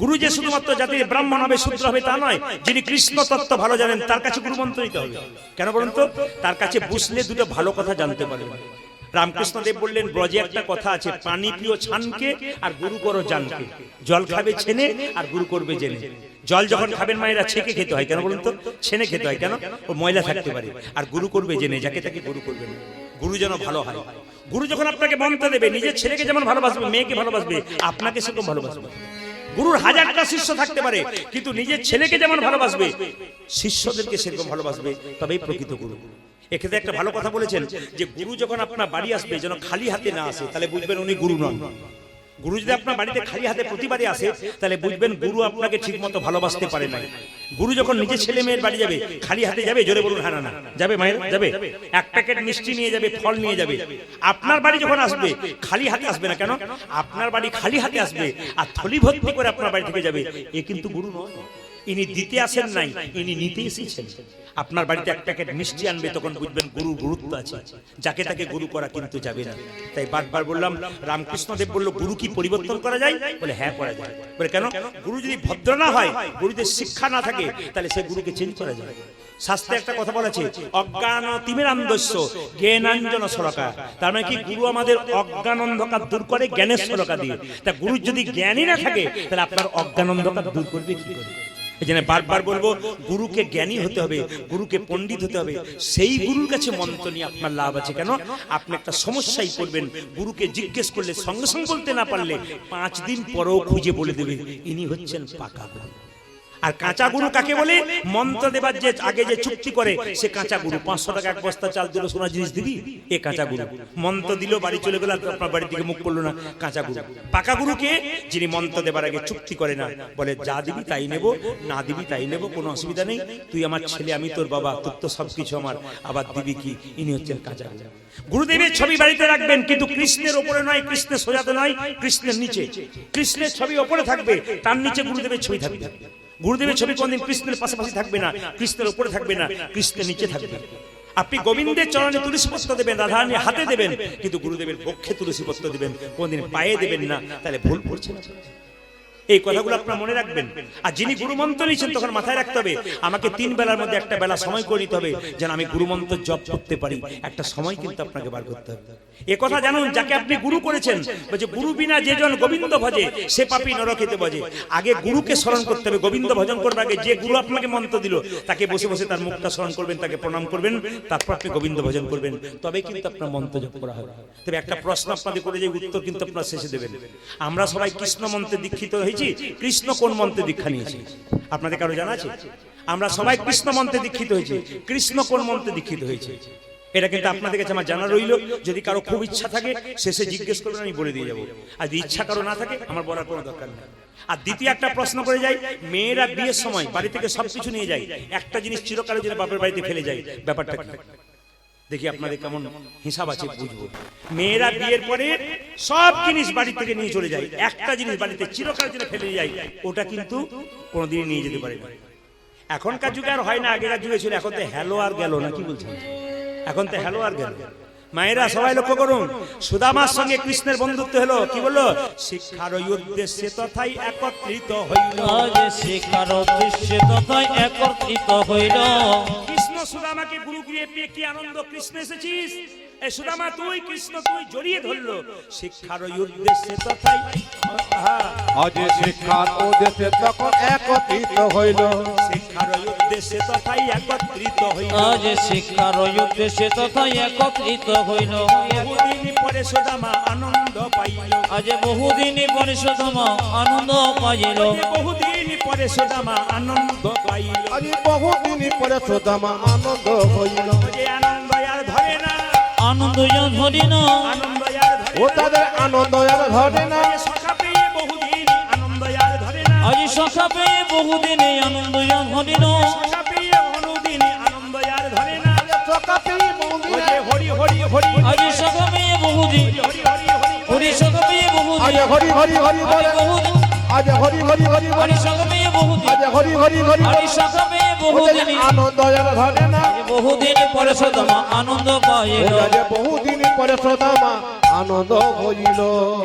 গুরু যে শুধুমাত্র জাতির ব্রাহ্মণ হবে শূদ্র হবে তা নয়, যিনি কৃষ্ণ তত্ত্ব ভালো জানেন তার কাছে গুরু মন্ত্র নিতে হবে। কেন বলুন তো? তার কাছে বসলে দুটো ভালো কথা জানতে পারবেন। রামকৃষ্ণ দেব বললেন, ব্রজে একটা কথা আছে, পানি পিও ছানকে আর গুরু করো জানকে। জল খাবে ছেনে আর গুরু করবে জেনে। জল যখন খাবেন মায়েরা ছেঁকে খেতে হয়, কেন বলুন তো? ছেনে খেতে হয়, কেন? ও ময়লা থাকতে পারে। আর গুরু করবে জেনে, যাকে তাকে গুরু করবেন। গুরু যেন ভালো হয়। গুরু যখন আপনাকে মন্ত্র দেবে, নিজের ছেলেকে যেমন ভালোবাসবে, মেয়েকে ভালোবাসবে, আপনাকে সেরকম ভালোবাসবে। গুরুর 1000টা শিষ্য থাকতে পারে, কিন্তু নিজের ছেলেকে যেমন ভালোবাসবে, শিষ্যদেরকে সেরকম ভালোবাসবে, তবেই প্রকৃত গুরু। এক্ষেত্রে একটা ভালো কথা বলেছেন, যে গুরু যখন আপনার বাড়ি আসবে যেন খালি হাতে না আসে, তাহলে বুঝবেন উনি গুরু নন। গুরু যদি আপনার বাড়িতে খালি হাতে প্রতিবারই আসে, তাহলে বুঝবেন গুরু আপনাকে ঠিক মতো ভালোবাসতে পারে না। গুরু যখন নিজের ছেলে মেয়ের বাড়ি যাবে খালি হাতে যাবে? জোরে বলুন হ্যাঁ না যাবে? মায়ের যাবে, এক প্যাকেট মিষ্টি নিয়ে যাবে, ফল নিয়ে যাবে। আপনার বাড়ি যখন আসবে খালি হাতে আসবে না কেন? আপনার বাড়ি খালি হাতে আসবে আর থলি ভর্তি করে আপনার বাড়ি থেকে যাবে। এ কিন্তু গুরু নয়, ইনি দিতে আসেন নাই, ইনি নিতে এসেছেন। আপনার বাড়িতে এক প্যাকেট মিষ্টি আনবে, তখন বুঝবেন গুরুর গুরুত্ব আছে। যাকে তাকে গুরু করা কিন্তু যাবে না। তাই বারবার বললাম, রামকৃষ্ণদেব বলল গুরু কি পরিবর্তন করা যায়? বলে হ্যাঁ করা যায়। বলে কেন? গুরু যদি ভদ্র না হয়, গুরুদের শিক্ষা না থাকে, তাহলে সে গুরুকে চেঞ্জ করা যায়। শাস্ত্রে একটা কথা বলেছে, অজ্ঞান তিমিরান্ধস্য জ্ঞানাঞ্জন সরকা। তার মানে কি গুরু আমাদের অজ্ঞান অন্ধকার দূর করে জ্ঞানের সরকা দিয়ে। তা গুরু যদি জ্ঞানই না থাকে, তাহলে আপনার অজ্ঞান অন্ধকার দূর করবে কি করে? এই জন্য বারবার বলবো, গুরুকে জ্ঞানী হতে হবে, গুরুকে পণ্ডিত হতে হবে। সেই গুরুর কাছে মন্ত্র নিয়ে আপনার লাভ আছে। কেন? আপনি একটা সমস্যায় পড়বেন, গুরুকে জিজ্ঞেস করলে সঙ্গে সঙ্গে বলতে না পারলে 5 দিন পরেও খুঁজে বলে দেবে ইনি হচ্ছেন পাকা গুরু। আর কাঁচা গুরু কাকে বলে? মন্ত্র দেবার যে আগে যে চুক্তি করে সে কাঁচা গুরু। 500 টাকা এক বস্তা চাল দিল, সোনা জিনিস দিবি, এ কাঁচা গুরু। মন্ত্র দিল, বাড়ি চলে গেল, আপনার বাড়ির দিকে মুখ করলো না, কাঁচা গুরু। পাকা গুরুকে? যিনি মন্ত্র দেবার আগে চুক্তি করে না, বলে যা দিবি তাই নেব, না দিবি তাই নেব, কোনো অসুবিধা নেই, তুই আমার ছেলে, আমি তোর বাবা, তোর তো সবকিছু আমার, আবার দিবি কি? ইনি হচ্ছেন কাঁচা গুরু। গুরুদেবের ছবি বাড়িতে রাখবেন, কিন্তু কৃষ্ণের ওপরে নয়, কৃষ্ণের সোজাতে নয়, কৃষ্ণের নিচে। কৃষ্ণের ছবি ওপরে থাকবে, তার নিচে গুরুদেবের ছবি থাকবে। গুরুদেবের ছবি কোনদিন কৃষ্ণের পাশাপাশি থাকবে না, কৃষ্ণের উপরে থাকবে না, কৃষ্ণের নিচে থাকবে। আপনি গোবিন্দের চরণে তুলসী পত্র দেবেন, রাধারানীর হাতে দেবেন, কিন্তু গুরুদেবের বক্ষে তুলসী পত্র দেবেন, কোনদিন পায়ে দেবেন না, তাহলে ভুল করছেন। এই কথাগুলো আপনারা মনে রাখবেন। আর যিনি গুরুমন্ত্র নিয়েছেন, তখন মাথায় রাখতে হবে আমাকে 3 বেলার মধ্যে একটা বেলা সময় করে নিতে হবে, যেন আমি গুরুমন্ত্র জপ করতে পারি। একটা সময় কিন্তু আপনাকে বার করতে হবে। এ কথা জানুন, যাকে আপনি গুরু করেছেন, বলছে গুরু বিনা যে জন গোবিন্দ ভজে সে পাপী নরকেতে ভজে। আগে গুরুকে স্মরণ করতে হবে। গোবিন্দ ভজন করবে আগে। যে গুরু আপনাকে মন্ত্র দিল, তাকে বসে বসে তার মুখটা স্মরণ করবেন, তাকে প্রণাম করবেন, তারপর আপনি গোবিন্দ ভজন করবেন, তবে কিন্তু আপনার মন্ত্র জপ করা হবে। তবে একটা প্রশ্ন আপনাদের করে, যে উত্তর কিন্তু আপনারা শেষে দেবেন। আমরা সবাই কৃষ্ণ মন্ত্রে দীক্ষিত হয়েছি, কৃষ্ণ কোন মন্ত্রে দীক্ষা নিয়েছি আপনাদের কারো জানা আছে? আমরা সবাই কৃষ্ণ মন্ত্রে দীক্ষিত হয়েছি, কৃষ্ণ কোন মন্ত্রে দীক্ষিত হয়েছে এটা কিন্তু আপনাদের কাছে আমার জানা রইল। যদি কারো খুব ইচ্ছা থাকে শেষে জিজ্ঞেস করবেন, আমি বলে দিয়ে যাবো। আর যদি ইচ্ছা কারো না থাকে, আমার বলার কোনো দরকার নেই। আর দ্বিতীয় একটা প্রশ্ন করে যাই, মেয়েরা বিয়ের সময় বাড়ি থেকে সবকিছু নিয়ে যায়, একটা জিনিস চিরকালের জন্য বাপের বাড়িতে ফেলে যায়, ব্যাপারটা কি? দেখি আপনাদের কেমন হিসাব আছে বুঝবো। মেয়েরা বিয়ের পরে সব জিনিস বাড়ি থেকে নিয়ে চলে যায়, একটা জিনিস বাড়িতে চিরকালের জন্য ফেলে যায়, ওটা কিন্তু কোনোদিন নিয়ে যেতে পারে না। এখনকার যুগে আর হয় না, আগেকার যুগে ছিল। এখন তো হ্যালো আর গেল না, কি বলছেন? এখন তো হ্যালো আর গেল। মায়েরা সবাই লক্ষ্য করুন, সুদামার সঙ্গে কৃষ্ণের বন্ধুত্ব হলো, কি বললো? শিক্ষার উদ্দেশ্যে তথাই একত্রিত হইল। শিক্ষার উদ্দেশ্যে তথাই একত্রিত হইল। কৃষ্ণ সুদামাকে গুরু গৃহে পেয়ে কি আনন্দ! কৃষ্ণ এসেছিস, এই সুদামা তুই, কৃষ্ণ তুই, জড়িয়ে ধরলো। শিক্ষার উদ্দেশ্যে তথাই, আজ শিক্ষার উদ্দেশ্যে তখন একত্রিত হইল। শিক্ষার উদ্দেশ্যে তথাই একত্রিত হইল। আজ শিক্ষার উদ্দেশ্যে তথাই একত্রিত হইল। বহুদিন পরে সুদামা আনন্দ পাইল। আজ বহুদিন পরে সুদামা আনন্দ পাইল। বহুদিন পরে সুদামা আনন্দ পাইল। আজ বহুদিন পরে সুদামা আনন্দ হইল। যে আনন্দ আর ধরে না, আনন্দ আর ধরে না, আনন্দ আর ধরে ও তাদের আনন্দ আর ধরে না। সখা পেয়ে বহুদিন আনন্দ আর ধরে না। আজ সখা পেয়ে বহুদিন আনন্দ আর ধরে না। সখা পেয়ে বহুদিন আনন্দ আর ধরে না। সখা পেয়ে বহুদিন, ওরে হরি হরি হরি, আজ সখা পেয়ে বহুদিন, হরি হরি হরি, হরি সখা পেয়ে বহুদিন, আজ হরি হরি হরি বলে, বহুদিন, আজ হরি হরি হরি বলে, হরি সখা পেয়ে বহুদিন, আজ হরি হরি হরি হরি বলে। সখা পেয়ে ওদের বহুদিন, আনন্দ আর ধরে না। বহুদিন পরে সুদামা আনন্দ পাইল। ওদের বহুদিন পরে সুদামা আনন্দ হইল।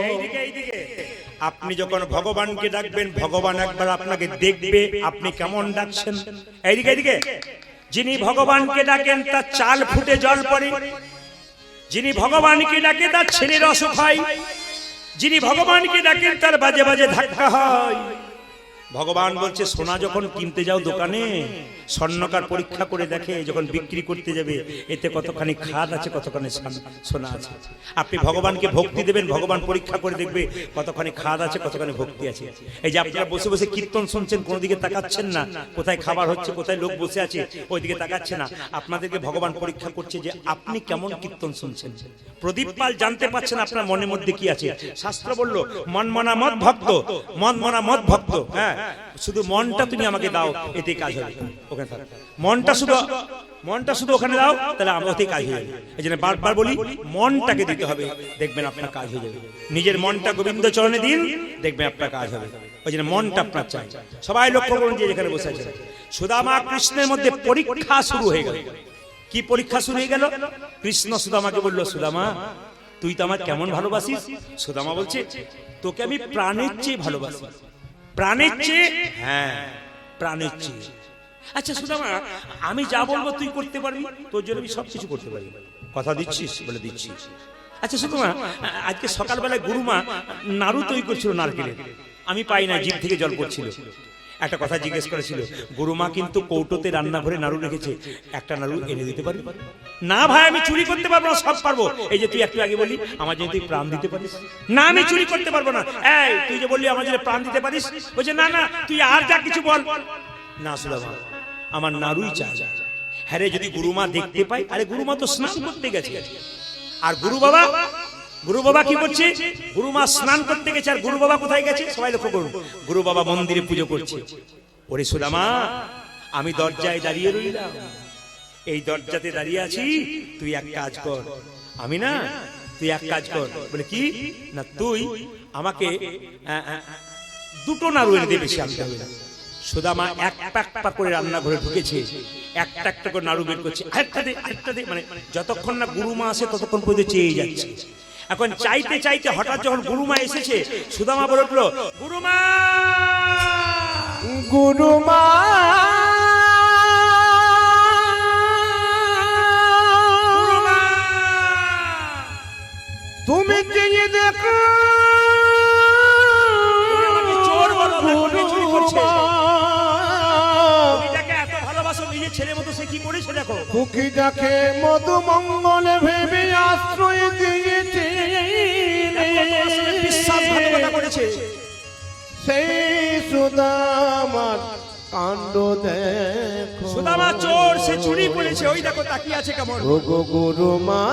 এইদিকে এইদিকে আপনি যখন ভগবানকে ডাকবেন, ভগবান একবার আপনাকে দেখবে আপনি কেমন ডাকছেন। এইদিকে এইদিকে যিনি ভগবানকে ডাকেন তার চাল ফুটে জল পড়ে, যিনি ভগবানকে ডাকে তার ছেলের অসুখ হয়, যিনি ভগবানকে ডাকেন তার বাজে বাজে ধাক্কা হয়। ভগবান বলছে, সোনা যখন কিনতে যাও দোকানে, স্বর্ণকার পরীক্ষা করে দেখে, যখন বিক্রি করতে যাবে এতে কতখানি খাদ আছে, কতখানি সোনা আছে। আপনি ভগবানকে ভক্তি দেবেন, ভগবান পরীক্ষা করে দেখবে কতখানি খাদ আছে, কতখানি ভক্তি আছে। এই যে আপনারা বসে বসে কীর্তন শুনছেন, কোনো দিকে তাকাচ্ছেন না, কোথায় খাবার হচ্ছে, কোথায় লোক বসে আছে ওই দিকে তাকাচ্ছে না। আপনাদেরকে ভগবান পরীক্ষা করছে যে আপনি কেমন কীর্তন শুনছেন। প্রদীপ পাল জানতে পারছেন আপনার মনের মধ্যে কি আছে। শাস্ত্র বলল, মন মনা মত ভক্ত, মন মনা মত ভক্ত। হ্যাঁ, শুধু মনটা তুমি আমাকে দাও, এতে কাজ হবে। ওখানে থাক, মনটা শুধু ওখানে দাও, তাহলে ওতেই কাজ হয়ে যাবে। এই জন্য বারবার বলি, মনটাকে দিতে হবে, দেখবেন আপনার কাজ হয়ে যাবে। নিজের মনটা গোবিন্দ চরণে দিন, দেখবেন আপনার কাজ হবে। ওই জন্য মনটা আপনার চাই। সবাই লক্ষ্য করুন যে যেখানে বসে আছে, সুদামা কৃষ্ণের মধ্যে পরীক্ষা শুরু হয়ে গেল। কি পরীক্ষা শুরু হয়ে গেল? কৃষ্ণ সুদামাকে বলল, সুদামা তুই তো আমার কেমন ভালোবাসিস? সুদামা বলছে, তোকে আমি প্রাণের চেয়ে ভালোবাসি। প্রাণের চেয়ে? হ্যাঁ, প্রাণের চেয়ে। আচ্ছা সুদামা, আমি যা বলবো তুই করতে পারবি? তোর জন্য আমি সবকিছু করতে পারি, কথা দিচ্ছিস? বলে দিচ্ছি। আচ্ছা সুদামা, আজকে সকালবেলায় গুরুমা নাড়ু তৈরি করছিল নারকেলের, আমি পাই না, জিভ থেকে জল পড়ছিল। একটা কথা জিজ্ঞেস করেছিল, গুরুমা কিন্তু কৌটোতে রান্নাঘরে নাড়ু রেখেছে, একটা নাড়ু এনে দিতে পারবি? না ভাই, আমি চুরি করতে পারবো না, সব পারবো। এই যে তুই একটু আগে বলি আমার জন্য তুই প্রাণ দিতে পারিস, না আমি চুরি করতে পারবো না। এই তুই যে বললি আমার জন্য প্রাণ দিতে পারিস, বলছে না না তুই আর যা কিছু বল। না সুদামা, আমার নাড়ুই চাই। হ্যাঁ রে, যদি গুরুমা দেখতে পাই। আরে গুরুমা তো স্নান করতে গেছে, আর গুরু বাবা কি করছে? গুরুমা স্নান করতে গেছে, আর গুরু বাবা কোথায় গেছে? সবাই লক্ষ্য করুন, গুরু বাবা মন্দিরে পুজো করছে। ওরে সুদামা, আমি দরজায় দাঁড়িয়ে রইলাম, এই দরজাতে দাঁড়িয়ে আছি, তুই এক কাজ কর। আমি না, তুই এক কাজ কর। বলে কি? না তুই আমাকে দুটো নাড়ু এনে দিয়ে বেশি আনতে হবে না। সুদামা এক পাক করে রান্নাঘরে ঢুকেছে, একটা একটা করে নাড়ু বের করছে, আরেকটা দে, মানে যতক্ষণ না গুরুমা আসে ততক্ষণ পর্যন্ত চেয়ে যাচ্ছে। এখন চাইতে চাইতে হঠাৎ যখন গুরুমা এসেছে, সুদামা বলে উঠলো, গুরুমা গুরুমা তুমি কি দেখো? চোর বলো, চুরি করছে। এত ভালোবাসো নিজের ছেলের মতো, সে কি করেছে দেখো। দুঃখী যাকে মধু মঙ্গল ভেবে আশ্রয় দিয়েছে, বিশ্বাসঘাতকতা করেছে, সেই সুদামার কাণ্ড দেখো। সুদামা চোর, সে চুরি করেছে, ওই দেখো তাকিয়ে আছে কেমন। ও গো গুরুমা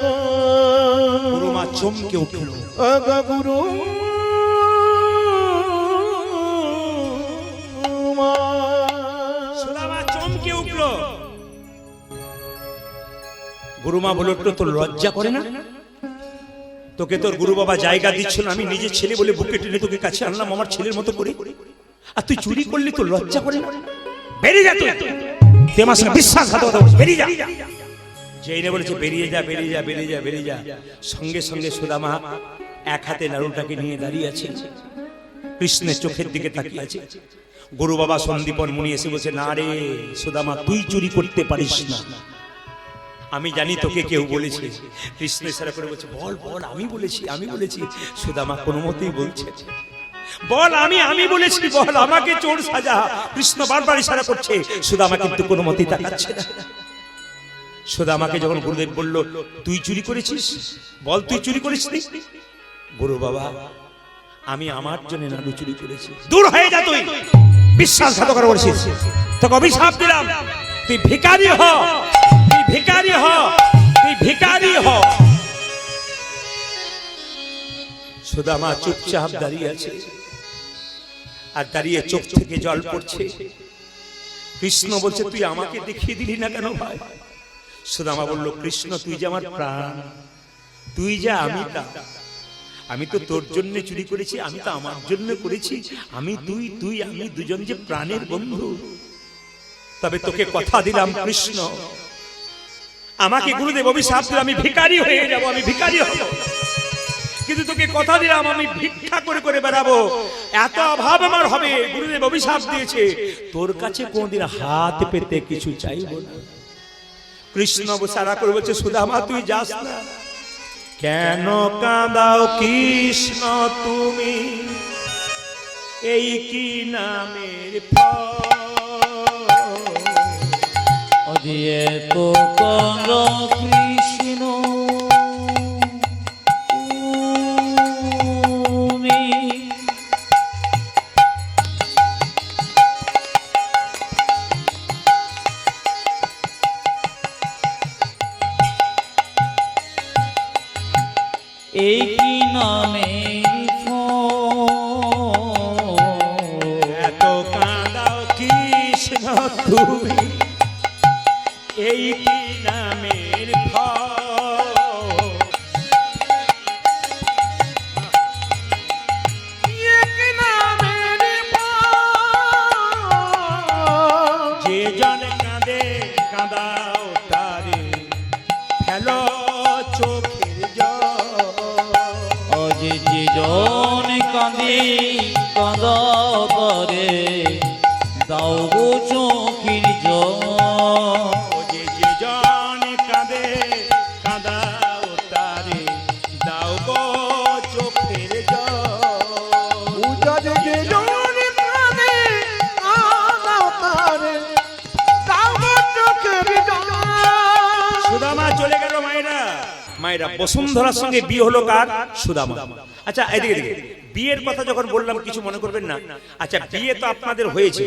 গো, গুরুমা চমকে উঠল। ও গো গুরু সুদামা চমকে উঠল। গুরুমা বলে উঠল, তোর লজ্জা করে না? তোকে তোর গুরু বাবা জায়গা দিচ্ছিল, আমি নিজের ছেলে বলে বুকে টেনে তোকে কাছে আনলাম আমার ছেলের মতো করে, আর তুই চুরি করলি, তোর লজ্জা করে না? বেরিয়ে যা তুই, তুই আমার সঙ্গে বিশ্বাসঘাতকতা করিস, বেরিয়ে যা। যেই বলেছে বেরিয়ে যা, বেরিয়ে যা, বেরিয়ে যা, বেরিয়ে যা, সঙ্গে সঙ্গে সুদামা এক হাতে নাড়ুটাকে নিয়ে দাঁড়িয়ে আছে, কৃষ্ণের চোখের দিকে তাকিয়ে আছে। গুরু বাবা সন্দীপন মুনি এসে বলছে, না রে সুদামা, তুই চুরি করতে পারিস না, আমি জানি তোকে কেউ বলেছে। কৃষ্ণ ইশারা করে বলছে, বল বল, আমি বলেছি। সুদামা কোনো মতেই বলছে, বল আমি বলেছি, বল আমাকে চোর সাজা। কৃষ্ণ বারবার ইশারা করছে, সুদামা কিন্তু কোনো মতেই তাকাচ্ছে না। সুদামাকে যখন গুরুদেব বলল, তুই চুরি করেছিস, বল তুই চুরি করিসনি? গুরু বাবা, আমি আমার জন্য নাড়ু চুরি করেছি। দূর হয়ে যা তুই, বিশ্বাসঘাতকতা করেছিস, তোকে অভিশাপ দিলাম, তুই ভিখারি হ, তুই ভিখারি হ, তুই ভিখারি হ। সুদামা চুপচাপ দাঁড়িয়ে আছে, আর দাঁড়িয়ে চোখ থেকে জল পড়ছে। কৃষ্ণ বলছে, তুই আমাকে দেখিয়ে দিলি না কেন ভাই? সুদামা বলল, কৃষ্ণ তুই যে আমার প্রাণ, তুই যা আমি তা, আমি তো তোর জন্য চুরি করেছি, আমি তো আমার জন্য করেছি, আমি আমি দুজন যে প্রাণের বন্ধু। তবে তোকে কথা দিলাম কৃষ্ণ, আমাকে গুরুদেব অভিশাপ দিল, আমি ভিখারি হয়ে যাব, আমি ভিখারি হব, কিন্তু তোকে কথা দিলাম আমি ভিক্ষা করে করে বেড়াবো, এত অভাব আমার হবে। গুরুদেব অভিশাপ দিয়েছে, তোর কাছে কোনদিন হাত পেতে কিছু চাইব না। কৃষ্ণ সারা করে বলছে, সুদামা তুই যাস না। কেন কাঁদাও কৃষ্ণ তুমি, এই কি নামের অজিয়ে তো কর কৃষ্ণ তুমি, এই কি নামে কান্দি কাঁদ করে দাও গো চোখের জল ও যে যে জন কাঁদে কাঁদাও তারে দাও গো চোখের জল। উজাজ যে জন কাঁদে কাঁদাও তারে দাও গো চোখের জল। সুদামা চলে গেল মায়েরা। মায়েরা বসুন্ধরার সঙ্গে বিয়ে হলো কার? সুদামা। আচ্ছা এদিকে এদিকে বিয়ের কথা যখন বললাম কিছু মনে করবেন না। আচ্ছা বিয়ে তো আপনাদের হয়েছে,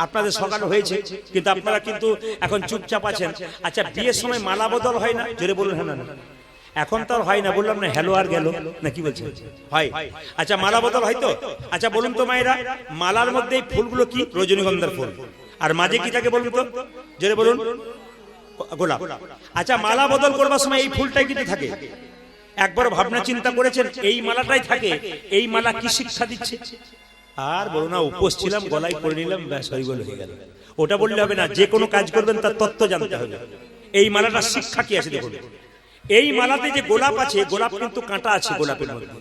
আপনাদের সকাল হয়েছে, কিন্তু আপনারা কিন্তু এখন চুপচাপ আছেন। আচ্ছা বিয়ের সময় মালা বদল হয় না? জোরে বলুন হ্যাঁ না না। এখন তো আর হয় না, বললাম না হ্যালো আর গেল না, কি বলছেন? হয়। আচ্ছা মালা বদল হয় তো? আচ্ছা বলুন তো মায়েরা, মালার মধ্যে এই ফুলগুলো কি? রজনীগন্ধার ফুল। আর মাঝে কি থাকে বলুন তো, জোরে বলুন? গোলাপ। আচ্ছা মালা বদল করবার সময় এই ফুলটাই কিন্তু থাকে। একবার ভাবনা চিন্তা করেছেন এই মালাটাই থাকে? এই মালা কি শিক্ষা দিচ্ছে? আর বলো না, উপোস ছিলাম, গলায় পরে নিলাম, ব্যাস হয়ে গেল। ওটা বললে হবে না, যে কোনো কাজ করবেন তার তত্ত্ব জানতে হবে। এই মালাটার শিক্ষা কি আছে দেখুন। এই মালাতে যে গোলাপ আছে, গোলাপ কিন্তু কাঁটা আছে গোলাপের মধ্যে।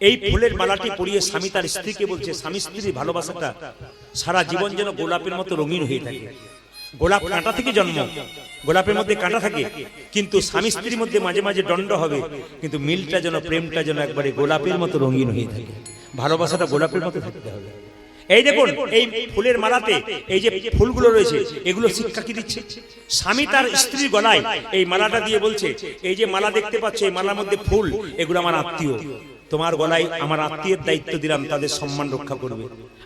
এই ফুলের মালাটি পরিয়ে স্বামী তার স্ত্রীকে বলছে, স্বামী স্ত্রীর ভালোবাসাটা সারা জীবন যেন গোলাপের মতো রঙিন হয়ে থাকে। গোলাপ কাঁটা থেকে জন্ম, গোলাপের মধ্যে কাঁটা থাকে, কিন্তু স্বামী স্ত্রীর মধ্যে মাঝে মাঝে দণ্ড হবে, কিন্তু মিলটা যেন, প্রেমটা যেন একবারে গোলাপের মতো রঙিন হয়ে থাকে। ভালোবাসাটা গোলাপের মতো থাকতে হবে। এই দেখুন এই ফুলের মালাতে এই যে ফুলগুলো রয়েছে, এগুলো শিক্ষা কি দিচ্ছে? স্বামী তার স্ত্রীর গলায় এই মালাটা দিয়ে বলছে, এই যে মালা দেখতে পাচ্ছ, এই মালার মধ্যে ফুল, এগুলো আমার আত্মীয়, তোমার গলায় আমার আত্মীয়ের দায়িত্ব দিলাম, তাদের সম্মান রক্ষা করবে।